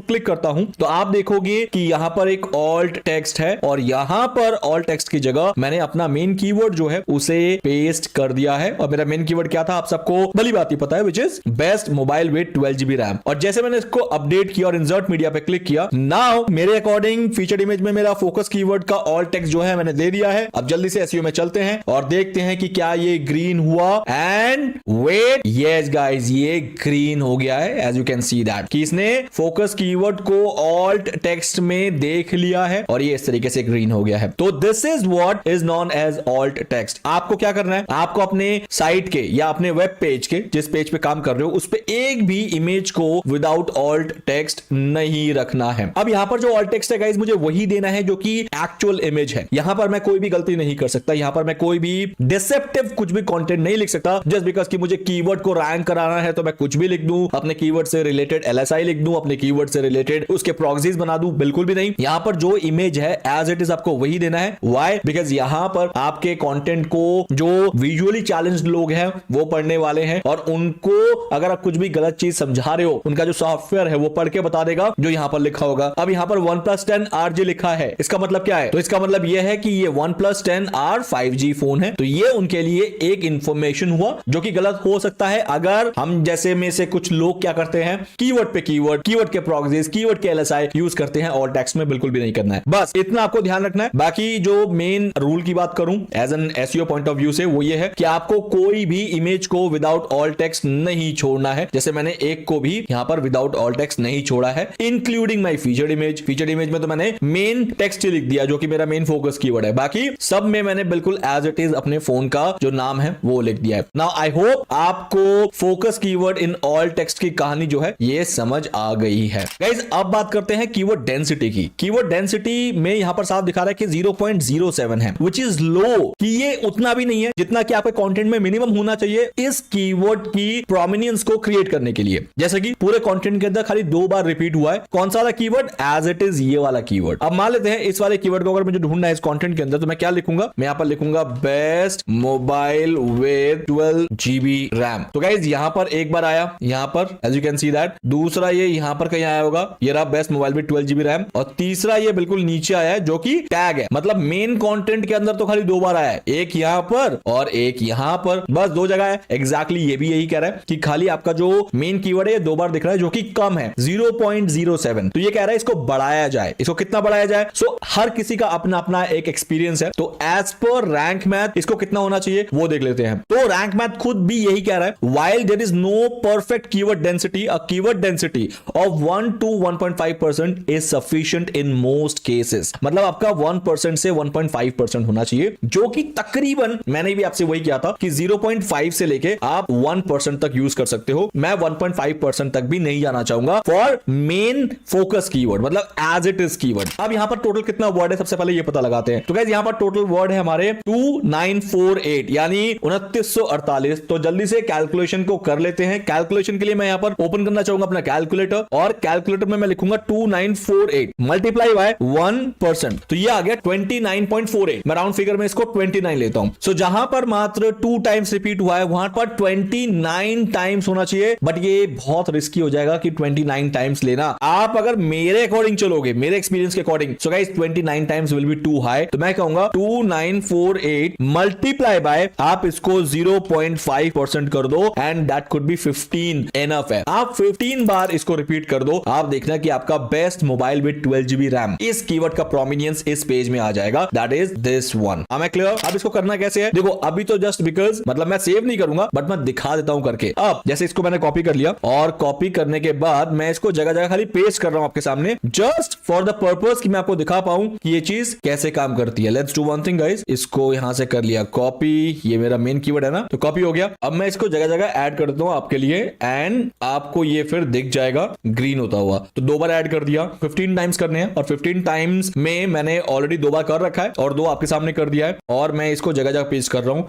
क्लिक करता हूं तो आप देखोगे कि यहां पर पर एक ऑल्ट टेक्स्ट है और यहां पर ऑल्ट टेक्स्ट की जगह मैंने अपना मेन कीवर्ड जो है उसे पेस्ट कर दिया है। और मेरा मेन कीवर्ड क्या था आप सबको भली बात ही पता है, which is best mobile with 12GB RAM. और जैसे मैंने इसको अपडेट किया और इंसर्ट मीडिया पे क्लिक किया, नाउ मेरे अकॉर्डिंग फीचर्ड इमेज में मेरा फोकस कीवर्ड का ऑल्ट टेक्स्ट जो है मैंने दे दिया है। अब जल्दी से एसईओ में चलते हैं और देखते हैं कि क्या ये ग्रीन हुआ। एंड वेट, यस गाइस, ये ग्रीन हो गया है। As you can see that कि इसने फोकस कीवर्ड को ऑल्ट टेक्स्ट में देख लिया है और ये इस तरीके से ग्रीन हो गया है। तो this is what is known as alt text. आपको क्या करना है, आपको अपने साइट के या अपने वेब पेज के जिस पेज पे काम कर रहे हो उस पे एक भी इमेज को विदाउट ऑल्ट टेक्स्ट नहीं रखना है। अब यहां पर जो ऑल्ट टेक्स्ट है गाइस मुझे वही देना है जो कि एक्चुअल इमेज है। यहां पर मैं कोई भी गलती नहीं कर सकता, यहां पर मैं कोई भी डिसेप्टिव कुछ भी कंटेंट नहीं लिख सकता जस्ट बिकॉज कि मुझे कीवर्ड को रैंक कराना है तो मैं कुछ भी लिख दूं, अपने कीवर्ड से रिलेटेड LSI लिख दूं, अपने कीवर्ड से रिलेटेड उसके प्रॉक्सीज बना दूं, बिल्कुल भी नहीं। यहां पर जो इमेज है एज इट इज आपको वही देना है। व्हाई? बिकॉज यहां पर आपके कंटेंट को जो विजुअली चैलेंज्ड लोग हैं वो पढ़ने वाले हैं और उनको अगर आप कुछ भी गलत चीज समझा रहे हो उनका जो सॉफ्टवेयर है वो पढ़ के बता देगा जो यहां पर लिखा होगा। अब यहां पर OnePlus 10 RG लिखा है, इसका मतलब क्या है? तो इसका मतलब यह है कि ये OnePlus 10 R 5G फोन है। तो ये उनके लिए एक इंफॉर्मेशन हुआ जो कि गलत हो सकता है अगर हम जैसे में से कुछ लोग क्या करते हैं, कीवर्ड पे कीवर्ड के प्रॉक्सीज, कीवर्ड के LSI यूज करते हैं और टेक्स्ट में बिल्कुल भी नहीं करना है। बस इतना आपको ध्यान रखना है। बाकी जो मेन रूल की बात करूं as an SEO point of view से वो ये है कि आपको कोई भी इमेज को विदाउट ऑल टेक्स्ट नहीं छोड़ना है। जैसे मैंने एक को भी यहां पर विदाउट ऑल टेक्स्ट नहीं छोड़ा है, including my featured image. Featured image में तो मैंने मेन टेक्स्ट ही लिख दिया जो कि मेरा मेन फोकस कीवर्ड है। बाकी सब में मैंने बिल्कुल एज इट इज अपने फोन का जो नाम है वो लिख दिया है। नाउ आई होप आपको focus keyword in all text की कहानी जो है ये समझ आ गई है। गाइस अब बात करते हैं कीवर्ड डेंसिटी की। कीवर्ड डेंसिटी में यहां पर साफ दिखा रहा है कि 0.07 है, विच इज लो, कि ये उतना भी नहीं है जितना कि आपके कंटेंट में मिनिमम होना चाहिए इस कीवर्ड की प्रोमिनेंस को क्रिएट करने के लिए। जैसे कि पूरे कंटेंट के अंदर खाली 2 बार रिपीट हुआ है। कौन सा वाला कीवर्ड? एज इट इज ये वाला कीवर्ड। अब मान लेते हैं इस वाले कीवर्ड को अगर मुझे ढूंढना है इस कंटेंट के अंदर तो मैं क्या लिखूंगा? मैं यहां पर लिखूंगा best mobile with 12GB RAM. तो गाइज यहां पर एक बार आया, यहां पर as you can see that. दूसरा ये यहां पर कहीं आया होगा, ये रहा best mobile with 12GB RAM. और तीसरा ये बिल्कुल नीचे आया है जो कि टैग है, मतलब मेन कंटेंट के अंदर तो खाली 2 बार आया है, एक यहां पर और एक यहां पर, बस 2 जगह है। एग्जैक्टली ये भी यही कह रहा है कि खाली आपका जो मेन कीवर्ड है ये 2 बार दिख रहा है जो कि कम है 0.07। तो ये कह रहा है इसको बढ़ाया जाए। इसको कितना बढ़ाया जाए? सो हर किसी का अपना अपना एक एक्सपीरियंस है। तो एज पर रैंक मैथ इसको कितना होना चाहिए वो देख लेते हैं। तो रैंक मैथ खुद भी यही कह रहा है, while there is no perfect keyword density, a keyword density of 1 to 1.5% is sufficient in most cases। मतलब आपका 1% से 1.5% होना चाहिए, जो कि तकरीबन मैंने भी आपसे वही किया था कि 0.5 से लेके आप 1% तक यूज कर सकते हो। मैं 1.5% तक भी नहीं जाना चाहूंगा फॉर मेन फोकस कीवर्ड, मतलब एज इट इज कीवर्ड। अब यहां पर टोटल कितना वर्ड है सबसे पहले ये पता लगाते हैं। तो गाइस यहां पर टोटल वर्ड है हमारे 2948 यानी 2948। तो जल्दी से कैलकुलेशन को कर लेते हैं। कैलकुलेशन के लिए मैं यहां पर ओपन करना चाहूंगा अपना कैलकुलेटर और कैलकुलेटर में मैं लिखूंगा 2948 मल्टीप्लाई बाय 1%। तो ये आ गया 29.48। मैं राउंड फिगर में इसको 29 लेता हूं। सो जहां पर मात्र 2 टाइम्स रिपीट हुआ है वहां पर 29 टाइम्स होना चाहिए, बट ये बहुत रिस्की हो जाएगा कि 29 टाइम्स लेना। आप अगर मेरे अकॉर्डिंग चलोगे, मेरे एक्सपीरियंस के according, so guys 29 times will be too high. तो मैं कहूंगा 2948 मल्टीप्लाई बाय आप इसको 0.5% कर दो and that could be 15 enough है। आप 15 बार इसको रिपीट कर दो, आप देखना कि आपका best mobile with 12GB RAM इस कीवर्ड का प्रोमिनेंस इस पेज में आ जाएगा। That is this one. am I clear? अब इसको करना कैसे है? देखो अभी तो जस्ट बिकॉज मतलब मैं सेव नहीं करूंगा बट मैं दिखा देता हूं करके। अब जैसे इसको मैंने कॉपी कर लिया और कॉपी करने के बाद मैं इसको जगह जगह खाली पेस्ट कर रहा हूं आपके सामने, जस्ट फॉर द पर्पस कि मैं आपको दिखा पाऊं कि ये चीज कैसे काम करती है। Let's do one thing guys, इसको यहां से कर लिया कॉपी, ये मेरा मेन कीवर्ड है ना, तो कॉपी हो गया। अब मैं इसको जगह जगह ऐड कर देता हूं आपके लिए एंड आपको ये फिर दिख जाएगा ग्रीन होता हुआ। तो 2 बार ऐड कर दिया, 15 टाइम्स करने हैं और 15 टाइम्स में मैंने ऑलरेडी 2 बार कर रखा है और 2 आपके सामने कर दिया है और मैं इसको जगह जगह पेस्ट कर रहा हूं।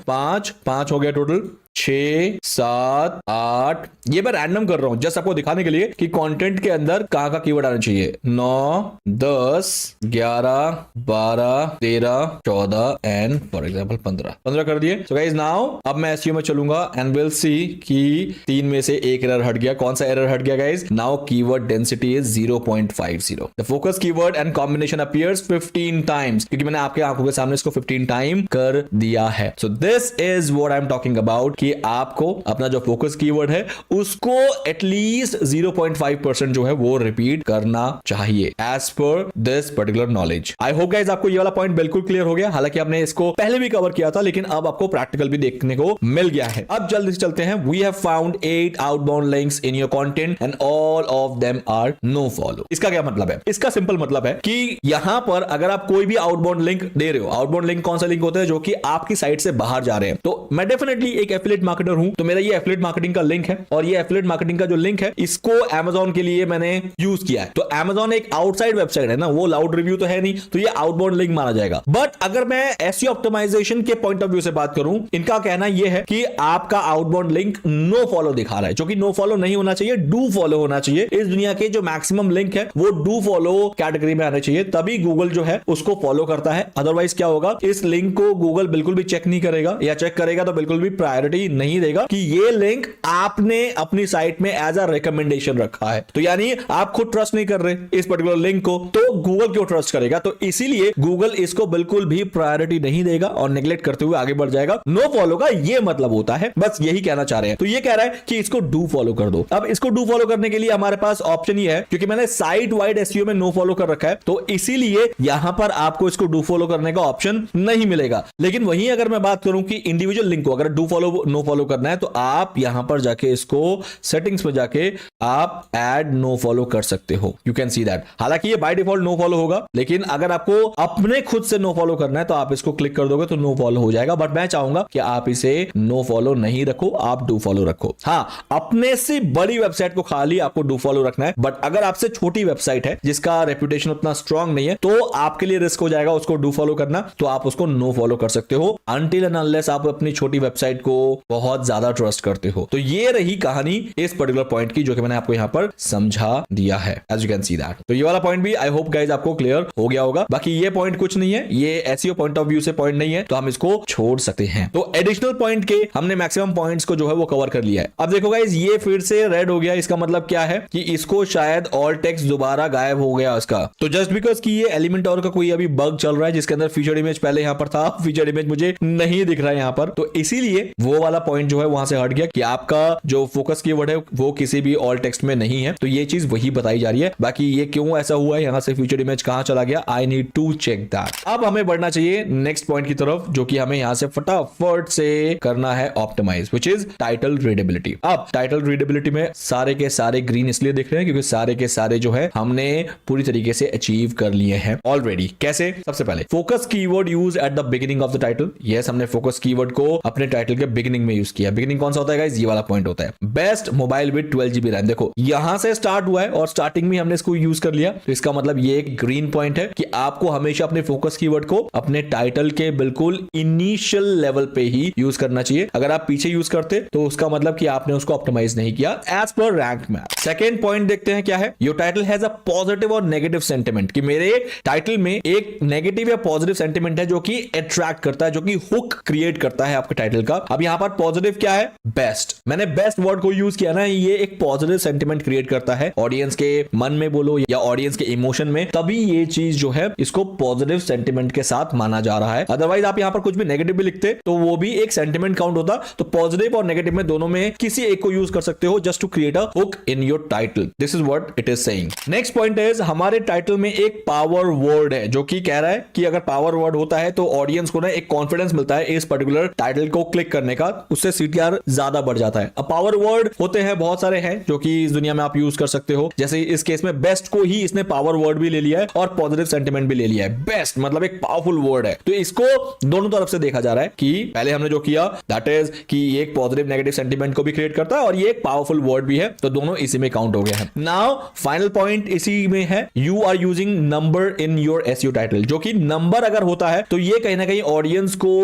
5 हो गया टोटल, 6 7 8, ये मैं रैंडम कर रहा हूं जस्ट आपको दिखाने के लिए कि कंटेंट के अंदर कहां का कीवर्ड आना चाहिए। 9 10 11 12 13 14 एंड फॉर एग्जांपल 15 कर दिए। सो गाइस नाउ अब मैं एसईओ में चलूंगा एंड विल सी कि 3 में से एक एरर हट गया। कौन सा एरर हट गया guys? Now keyword density is 0.50। The focus keyword and combination appears 15 times, क्योंकि मैंने आपके आंखों के सामने इसको 15 टाइम कर दिया है। सो this is what I am talking about कि आपको अपना जो फोकस कीवर्ड है उसको एटलीस्ट 0.5% जो है वो रिपीट करना चाहिए as per this particular knowledge. I hope guys आपको ये वाला पॉइंट बिल्कुल क्लियर हो गया। हालांकि हमने इसको पहले भी कवर किया था, लेकिन अब आपको प्रैक्टिकल भी देखने को मिल गया है। अब जल्दी से चलते हैं। We have found 8 outbound links in your content and all of them are no follow. इसका क्या मतलब है? इसका सिंपल मतलब है कि यहां पर अगर आप कोई भी आउटबाउंड लिंक दे रहे हो, आउटबाउंड लिंक कौन सा लिंक होता है? जो कि आपकी साइट से बाहर जा रहे हैं। तो मैं डेफिनेटली एक एफिलिएट मार्केटर हूं, तो मेरा ये एफिलिएट मार्केटिंग का लिंक है और ये एफिलिएट मार्केटिंग का जो लिंक है इसको Amazon के लिए मैंने यूज किया है। तो Amazon एक आउटसाइड वेबसाइट है ना, वो लाउड रिव्यू तो है नहीं, तो ये आउटबाउंड लिंक माना जाएगा। बट अगर मैं एसईओ ऑप्टिमाइजेशन के पॉइंट ऑफ व्यू से बात करूं, इनका कहना यह है कि आपका आउटबाउंड लिंक नो फॉलो दिखा रहा है, जो कि नो फॉलो नहीं होना चाहिए, डू फॉलो होना चाहिए। इस दुनिया के जो मैक्सिमम लिंक है वो डू फॉलो कैटेगरी में आने चाहिए, तभी गूगल जो है उसको फॉलो करता है। अदरवाइज क्या होगा, इस लिंक को गूगल बिल्कुल भी चेक नहीं करेगा, या चेक करेगा तो बिल्कुल भी प्रायोरिटी नहीं देगा कि ये लिंक आपने अपनी साइट में एज अ रिकमेंडेशन रखा है। तो यानी आप खुद ट्रस्ट नहीं कर रहे इस पर्टिकुलर लिंक को, तो गूगल क्यों ट्रस्ट करेगा? तो इसीलिए गूगल इसको बिल्कुल भी प्रायोरिटी नहीं देगा और नेग्लेक्ट करते हुए आगे बढ़ जाएगा। नो फॉलो का ये मतलब होता है, बस यही कहना चाह रहे हैं। तो ये कह रहा है कि इसको डू फॉलो कर दो। अब इसको डू फॉलो करने के लिए हमारे पास ऑप्शन ये है, क्योंकि मैंने साइट वाइड एसईओ में नो फॉलो कर रखा है, तो इसीलिए यहां पर आपको इसको डू फॉलो करने का ऑप्शन नहीं मिलेगा। लेकिन वहीं अगर मैं बात करूं कि इंडिविजुअल लिंक को अगर डू फॉलो नो फॉलो करना है, तो आप यहां पर जाके इसको सेटिंग्स में जाके आप ऐड नो फॉलो कर सकते हो। You can see that. हालांकि ये बाय डिफॉल्ट नो फॉलो होगा, लेकिन अगर आपको अपने खुद से नो फॉलो करना है तो आप इसको क्लिक कर दोगे तो नो फॉलो हो जाएगा। बट मैं चाहूंगा कि आप इसे नो फॉलो नहीं रखो, आप डू फॉलो रखो। हाँ, अपने से बड़ी वेबसाइट को खाली आपको डू फॉलो रखना है, बट अगर आपसे छोटी वेबसाइट है जिसका रेपुटेशन उतना स्ट्रांग नहीं है, तो आपके लिए रिस्क हो जाएगा उसको डू फॉलो करना, तो आप उसको नो फॉलो कर सकते हो अनटिल एंड अनलेस आप अपनी छोटी वेबसाइट को बहुत ज्यादा ट्रस्ट करते हो। तो ये रही कहानी इस पर्टिकुलर पॉइंट की, जो कि मैंने आपको यहां पर समझा दिया है, as you can see that. तो ये वाला पॉइंट भी आई होप गाइज आपको क्लियर हो गया होगा। बाकी ये पॉइंट कुछ नहीं है, ये एसईओ पॉइंट ऑफ व्यू से पॉइंट नहीं है, तो हम इसको छोड़ सकते हैं। तो एडिशनल पॉइंट के हमने मैक्सिमम पॉइंट्स को जो है वो कवर कर लिया है। अब देखो गाइज, ये फिर से रेड हो गया, इसका मतलब क्या है कि इसको शायद ऑल टेक्स्ट दोबारा गायब हो गया इसका। तो जस्ट बिकॉज कि ये एलिमेंटोर का कोई अभी बग चल रहा है जिसके अंदर फीचर्ड इमेज पहले यहां पर था, फीचर्ड इमेज मुझे नहीं दिख रहा है यहां पर, तो इसीलिए वो वाला पॉइंट जो है वहां से हट गया कि आपका जो फोकस कीवर्ड है वो किसी भी ऑल टेक्स्ट में नहीं है। तो ये चीज वही बताई जा रही है। बाकी ये क्यों ऐसा हुआ है, यहां से फीचर्ड इमेज कहां चला गया, I need to check that. अब हमें बढ़ना चाहिए नेक्स्ट पॉइंट की तरफ, जो कि हमें यहां से फटाफट से करना है optimize, which is title readability. अब टाइटल रीडेबिलिटी में सारे के सारे ग्रीन इसलिए दिख रहे हैं क्योंकि सारे के सारे जो है हमने पूरी तरीके से अचीव कर लिए हैं ऑलरेडी। कैसे? सबसे पहले focus keyword use at the beginning of the title. Yes, हमने फोकस कीवर्ड को अपने टाइटल के बिगिनिंग में यूज किया। बिगिनिंग कौन सा होता है गाइस? ये वाला पॉइंट होता है। Best mobile with 12GB RAM. देखो यहां से स्टार्ट हुआ है और स्टार्टिंग में हमने इसको यूज कर लिया, तो इसका मतलब ये एक ग्रीन पॉइंट है कि आपको हमेशा अपने फोकस कीवर्ड को अपने टाइटल के बिल्कुल इनिशियल लेवल पे ही यूज करना चाहिए। अगर आप पीछे यूज करते तो उसका मतलब कि आपने उसको ऑप्टिमाइज नहीं किया as per rank map. Second point देखते हैं क्या है। Your title has a positive और नेगेटिव सेंटिमेंट, कि मेरे टाइटल में एक नेगेटिव या पॉजिटिव सेंटिमेंट है जो कि अट्रैक्ट करता है, जो कि हुक क्रिएट करता है आपके टाइटल का। अब यहां पर पॉजिटिव क्या है? बेस्ट। मैंने बेस्ट वर्ड को यूज किया ना, ये एक पॉजिटिव सेंटिमेंट क्रिएट करता है ऑडियंस के मन में बोलो या ऑडियंस के इमोशन में, तभी ये चीज जो है इसको पॉजिटिव सेंटिमेंट के साथ माना जा रहा है। अदरवाइज आप यहां पर कुछ भी नेगेटिव भी लिखते तो वो भी एक सेंटिमेंट काउंट होता। तो पॉजिटिव और नेगेटिव में दोनों में किसी एक को यूज कर सकते हो just to create a hook in your title. This is what it is saying. Next point is हमारे टाइटल में एक पावर वर्ड है जो कि कह रहा है कि अगर पावर वर्ड होता है तो ऑडियंस को ना एक कॉन्फिडेंस मिलता है इस पर्टिकुलर टाइटल को क्लिक करने का, उससे सीटीआर ज्यादा बढ़ जाता है। अब पावर वर्ड होते हैं बहुत सारे हैं जो कि इस दुनिया में आप यूज कर सकते हो, जैसे इस केस में बेस्ट को ही इसने पावर वर्ड भी ले लिया है और पॉजिटिव सेंटिमेंट सेंटीमेंट भी ले लिया है। बेस्ट मतलब एक पावरफुल वर्ड है, तो इसको दोनों तरफ से देखा जा रहा है कि पहले हमने जो किया दैट इज कि ये एक पॉजिटिव नेगेटिव सेंटीमेंट को भी क्रिएट करता है और ये एक पावरफुल वर्ड भी है, तो दोनों इसी में काउंट हो गया है। नाउ फाइनल पॉइंट इसी में है, you are using number in your SEO title, जो कि नंबर अगर होता है तो ये कहीं ना कहीं ऑडियंस को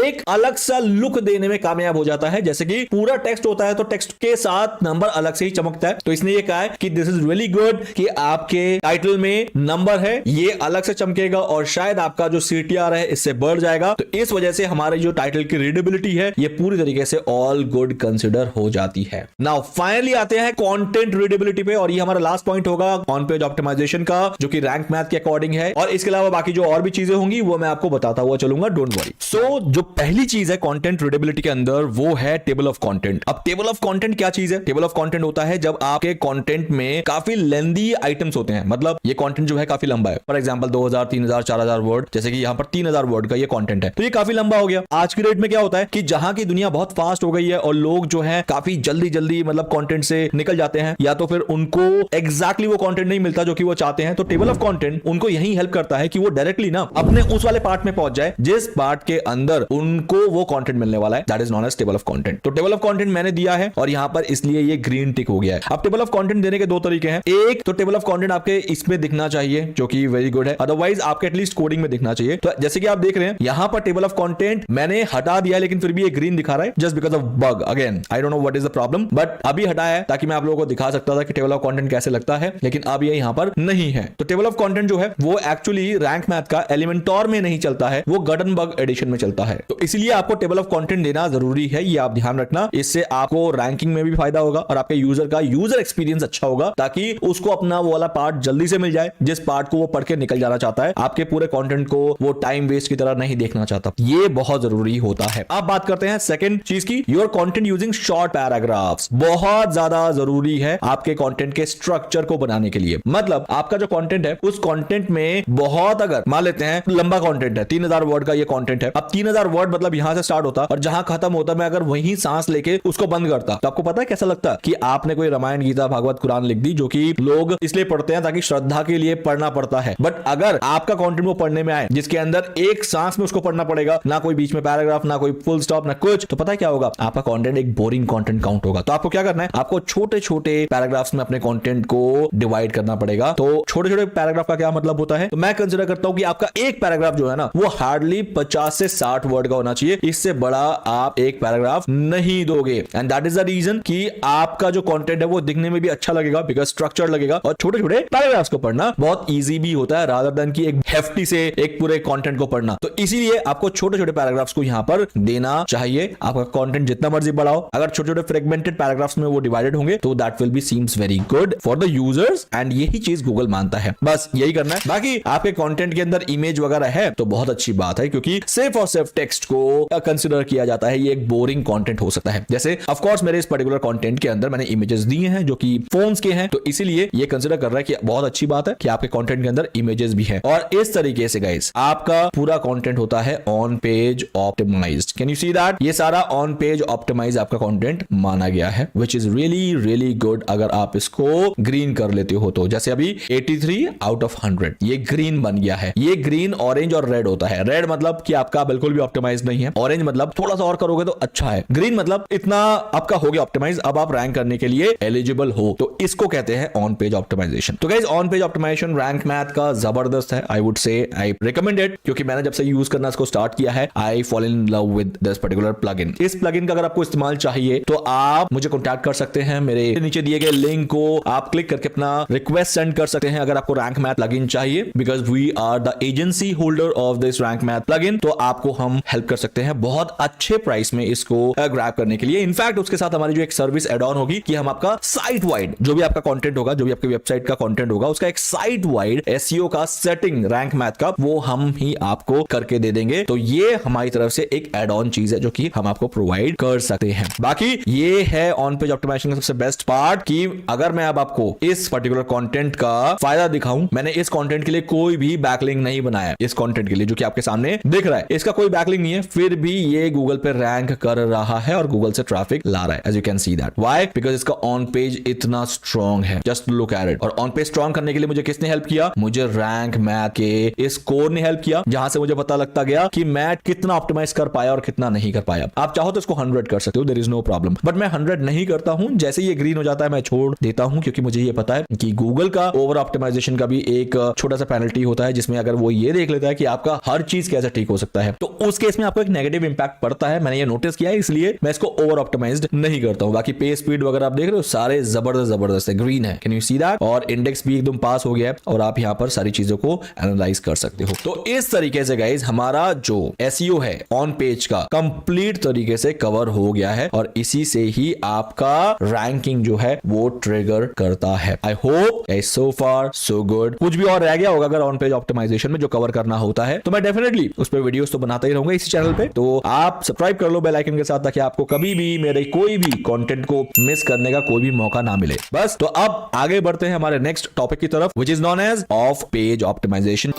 एक अलग सा लुक देने में कामयाब हो जाता है। जैसे कि पूरा टेक्स्ट होता है तो टेक्स्ट के साथ नंबर अलग से ही चमकता है, तो इसने ये कहा है कि दिस इज रियली गुड कि आपके टाइटल में नंबर है, ये अलग से चमकेगा और शायद आपका जो सीटीआर है इससे बढ़ जाएगा। तो इस वजह से हमारे जो टाइटल की रीडेबिलिटी है ये पूरी तरीके से ऑल गुड कंसिडर हो जाती है। नाउ फाइनली आते हैं कंटेंट रीडेबिलिटी पे, और ये हमारा लास्ट पॉइंट होगा ऑन पेज ऑप्टिमाइजेशन का, जो कि रैंक मैथ के अकॉर्डिंग है, और इसके अलावा बाकी जो और भी चीजें होंगी वो मैं आपको बताता हुआ चलूंगा, डोंट वरी। सो जो पहली चीज है कंटेंट रीडेबिलिटी के अंदर वो है टेबल ऑफ कंटेंट। अब टेबल ऑफ कंटेंट क्या चीज है? टेबल ऑफ कंटेंट होता है जब आपके कंटेंट में काफी लेंथी आइटम्स होते हैं, मतलब ये कंटेंट जो है काफी लंबा है, फॉर एग्जांपल 2000 3000 4000 वर्ड, जैसे कि यहां पर 3000 वर्ड का ये कंटेंट है, तो ये काफी लंबा हो गया। आज की डेट में क्या होता है कि जहां की दुनिया बहुत फास्ट हो गई है और लोग जो है काफी जल्दी जल्दी मतलब कंटेंट से निकल जाते हैं, या तो फिर उनको एग्जैक्टली वो कंटेंट नहीं मिलता जो कि वो चाहते हैं, तो टेबल ऑफ कंटेंट उनको यही हेल्प करता है कि वो डायरेक्टली ना अपने उस वाले पार्ट में पहुंच जाए जिस पार्ट के अंदर उनको वो कंटेंट मिलने वाला है, that is known as table of content. तो टेबल ऑफ कंटेंट मैंने दिया है और यहां पर इसलिए ये ग्रीन टिक हो गया है। अब टेबल ऑफ कंटेंट देने के दो तरीके हैं, एक तो टेबल ऑफ कंटेंट आपके इसमें दिखना चाहिए जो कि वेरी गुड है, अदरवाइज आपके एटलीस्ट कोडिंग में दिखना चाहिए। तो जैसे कि आप देख रहे हैं यहां पर टेबल ऑफ कंटेंट मैंने हटा दिया है, लेकिन फिर भी ये ग्रीन दिखा रहा है just because of bug. Again I don't know what is the problem, but अभी हटाया है ताकि मैं आप लोगों को दिखा सकता था कि टेबल ऑफ कंटेंट कैसे लगता है, लेकिन अब ये यहां पर नहीं है। तो टेबल ऑफ कंटेंट जो है वो एक्चुअली रैंक मैथ का एलिमेंटोर में नहीं चलता है, वो गटनबर्ग एडिशन में चलता है। तो इसलिए आपको टेबल ऑफ कंटेंट देना जरूरी है, ये आप ध्यान रखना। इससे आपको रैंकिंग में भी फायदा होगा और आपके यूजर का यूजर एक्सपीरियंस अच्छा होगा, ताकि उसको अपना वो वाला पार्ट जल्दी से मिल जाए जिस पार्ट को वो पढ़ के निकल जाना चाहता है। आपके पूरे कंटेंट को वो टाइम वेस्ट की तरह नहीं देखना चाहता, ये बहुत जरूरी होता है। अब बात करते हैं सेकंड चीज की, your content using short paragraphs. बहुत ज्यादा जरूरी है आपके कंटेंट के स्ट्रक्चर को बनाने के लिए। मतलब आपका जो कंटेंट है उस कंटेंट में बहुत, अगर मान लेते हैं लंबा कंटेंट है, 3000 वर्ड का ये कंटेंट है, अब 3000 वर्ड मतलब यहां से स्टार्ट होता और जहां खत्म होता, मैं अगर वहीं सांस लेके उसको बंद करता तो आपको पता है कैसा लगता कि आपने कोई रामायण गीता भागवत कुरान लिख दी, जो कि लोग इसलिए पढ़ते हैं ताकि श्रद्धा के लिए पढ़ना पड़ता है। बट अगर आपका कंटेंट वो पढ़ने में आए जिसके अंदर एक सांस में उसको पढ़ना पड़ेगा, ना कोई बीच में पैराग्राफ, ना कोई फुल स्टॉप, ना कुछ, तो पता है क्या होगा? आपका कंटेंट एक बोरिंग कंटेंट काउंट होगा। तो आपको क्या करना है? आपको छोटे छोटे पैराग्राफ्स में अपने कंटेंट को डिवाइड करना पड़ेगा। तो छोटे छोटे पैराग्राफ का क्या मतलब होता है? तो मैं कंसीडर करता हूं कि आपका एक पैराग्राफ जो है ना वो हार्डली 50 से 60 वर्ड का होना चाहिए, इससे बड़ा आप एक पैराग्राफ नहीं दोगे। And that is the reason कि आपका जो कंटेंट है वो दिखने में भी अच्छा लगेगा, बिकॉज स्ट्रक्चर लगेगा, और छोटे छोटे पैराग्राफ्स को पढ़ना बहुत इजी भी होता है रादर देन कि एक हेफ्टी से एक पूरे कंटेंट को पढ़ना। तो इसीलिए आपको छोटे छोटे पैराग्राफ्स को यहां पर देना चाहिए। आपका कंटेंट जितना मर्जी बढ़ाओ, अगर छोटे छोटे फ्रेगमेंटेड पैराग्राफ्स में वो डिवाइडेड होंगे तो that will be seems very good for the users, and यही चीज गूगल मानता है। बस यही करना है। बाकी आपके कंटेंट के अंदर इमेज वगैरह है तो बहुत अच्छी बात है, क्योंकि सिर्फ और सिर्फ टेक्स्ट को कंसीडर किया जाता है, ये एक बोरिंग कंटेंट हो सकता है। जैसे ऑफ कोर्स मेरे इस पर्टिकुलर कंटेंट के अंदर मैंने इमेजेस दिए हैं जो कि फोन्स के हैं, तो इसीलिए ये कंसीडर कर रहा है कि बहुत अच्छी बात है कि आपके कंटेंट के अंदर इमेजेस भी हैं। और इस तरीके से गाइस आपका पूरा कंटेंट होता है on page optimized. Can you see that? ये सारा ऑन पेज ऑप्टिमाइज आपका कंटेंट माना गया है, which is really really good अगर आप इसको ग्रीन कर लेते हो तो। जैसे अभी 83 आउट ऑफ 100 ये ग्रीन बन गया है। ये ग्रीन, ऑरेंज और रेड होता है। रेड मतलब कि आपका बिल्कुल भी ऑप्टिमाइज नहीं है, ऑरेंज मतलब थोड़ा सा और करोगे तो अच्छा है, ग्रीन मतलब इतना आपका हो गया ऑप्टिमाइज, अब आप रैंक करने के लिए एलिजिबल हो। तो इसको कहते हैं ऑन पेज ऑप्टिमाइजेशन। तो guys on page optimization rank math का जबरदस्त है, I would say I recommend it, क्योंकि मैंने जब से यूज करना इसको स्टार्ट किया है I fall in love with this particular plugin. इस प्लगइन का अगर आपको इस्तेमाल चाहिए तो आप मुझे कॉन्टैक्ट कर सकते हैं, मेरे नीचे दिए गए लिंक को आप क्लिक करके अपना रिक्वेस्ट सेंड कर सकते हैं अगर आपको रैंक मैथ प्लगइन चाहिए, because we are the agency holder of this rank math plugin. तो आपको हम हेल्प कर सकते हैं बहुत अच्छे प्राइस में इसको ग्रैब करने के लिए। इनफैक्ट उसके साथ हमारी जो एक सर्विस एड ऑन होगी कि हम आपका साइट वाइड जो भी आपका कंटेंट होगा, जो भी आपकी वेबसाइट का कंटेंट होगा, उसका एक साइट वाइड एसईओ का सेटिंग रैंक मैथ का वो हम ही आपको करके दे देंगे। तो ये हमारी तरफ से एक एड ऑन चीज है जो कि हम आपको प्रोवाइड कर सकते हैं। बाकी ये है ऑन पेज ऑप्टिमाइजेशन का सबसे बेस्ट पार्ट कि अगर मैं अब आपको इस पर्टिकुलर कंटेंट का फायदा दिखाऊं, मैंने इस कंटेंट के लिए कोई भी बैकलिंक नहीं बनाया। इस कंटेंट के लिए जो कि आपके सामने दिख रहा है इसका कोई बैकलिंक नहीं है, फिर भी ये गूगल पे रैंक कर रहा है और गूगल से ट्रैफिक ला रहा है। As you can see that. Why? Because इसका ऑन पेज इतना स्ट्रॉन्ग है। Just look at it. और ऑन पेज स्ट्रॉन्ग करने के लिए मुझे किसने हेल्प किया? मुझे रैंक, मैथ के स्कोर ने हेल्प किया, जहां से मुझे पता लगता गया कि मैं कितना ऑप्टिमाइज कर पाया और कितना नहीं कर पाया। आप चाहो तो इसको 100 कर सकते हो, there is no problem, but मैं 100 नहीं करता हूं। जैसे ये ग्रीन हो जाता है मैं छोड़ देता हूं, क्योंकि मुझे ये पता है कि गूगल का ओवर ऑप्टिमाइजेशन का भी एक छोटा सा पेनल्टी होता है, जिसमें अगर वो ये देख लेता है कि आपका हर चीज कैसे ठीक हो सकता है, तो उस केस में आपको एक नेगेटिव इंपैक्ट पड़ता है। मैंने ये नोटिस किया है, इसलिए मैं इसको ओवर ऑप्टिमाइज्ड नहीं करता हूं। बाकी पे स्पीड वगैरह आप देख रहे हो सारे जबरदस्त है, ग्रीन है, कैन यू सी दैट? और इंडेक्स भी एकदम पास हो गया है और आप यहां पर सारी चीजों को एनालाइज कर सकते हो। तो इस तरीके से गाइस हमारा जो एसईओ है ऑन पेज का कंप्लीट तरीके से कवर हो गया है, और इसी से ही आपका रैंकिंग जो है वो ट्रिगर करता है। I hope guys so far so good. कुछ भी और रह गया होगा अगर ऑन पेज ऑप्टिमाइजेशन में जो कवर करना होता है, तो मैं डेफिनेटली उस पर वीडियोस तो बनाता ही रहूंगा इसी चैनल पे। तो आप सब्सक्राइब कर लो बेल आइकन के साथ, ताकि आपको कभी भी मेरे कोई भी कंटेंट को मिस करने का कोई भी मौका ना मिले। बस तो अब आगे बढ़ते हैं हमारे नेक्स्ट टॉपिक की तरफ, which is known as off page optimization,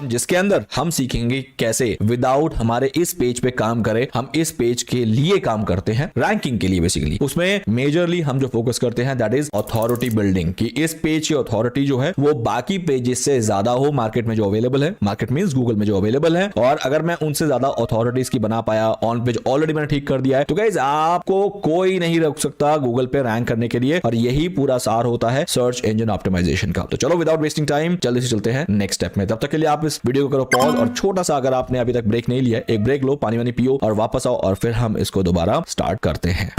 जिसके अंदर हम सीखेंगे कैसे विदाउट हमारे इस पेज पे काम करें, हम इस पेज के लिए काम करते हैं, रैंकिंग के लिए बेसिकली। उसमें मेजरली हम जो फोकस करते हैं दैट इज अथॉरिटी बिल्डिंग, कि इस पेज की अथॉरिटी जो है वो बाकी पेजेस से ज्यादा हो मार्केट में जो अवेलेबल है, मार्केट मींस गूगल में जो अवेलेबल है। और अगर मैं उनसे ज्यादा अथॉरिटीज की बना पाया, ऑन पेज ऑलरेडी मैंने ठीक कर दिया है, तो गाइस आपको कोई नहीं रोक सकता गूगल पे रैंक करने के लिए। और यही पूरा सार होता है सर्च इंजन ऑप्टिमाइजेशन का। तो चलो विदाउट वेस्टिंग टाइम जल्दी से चलते हैं नेक्स्ट स्टेप में। तब तक के लिए आप इस वीडियो को करो पॉज, और छोटा सा अगर आपने अभी तक ब्रेक नहीं लिया, एक ब्रेक लो, पानी वानी पियो और वापस आओ, और फिर हम इसको दोबारा स्टार्ट करते हैं।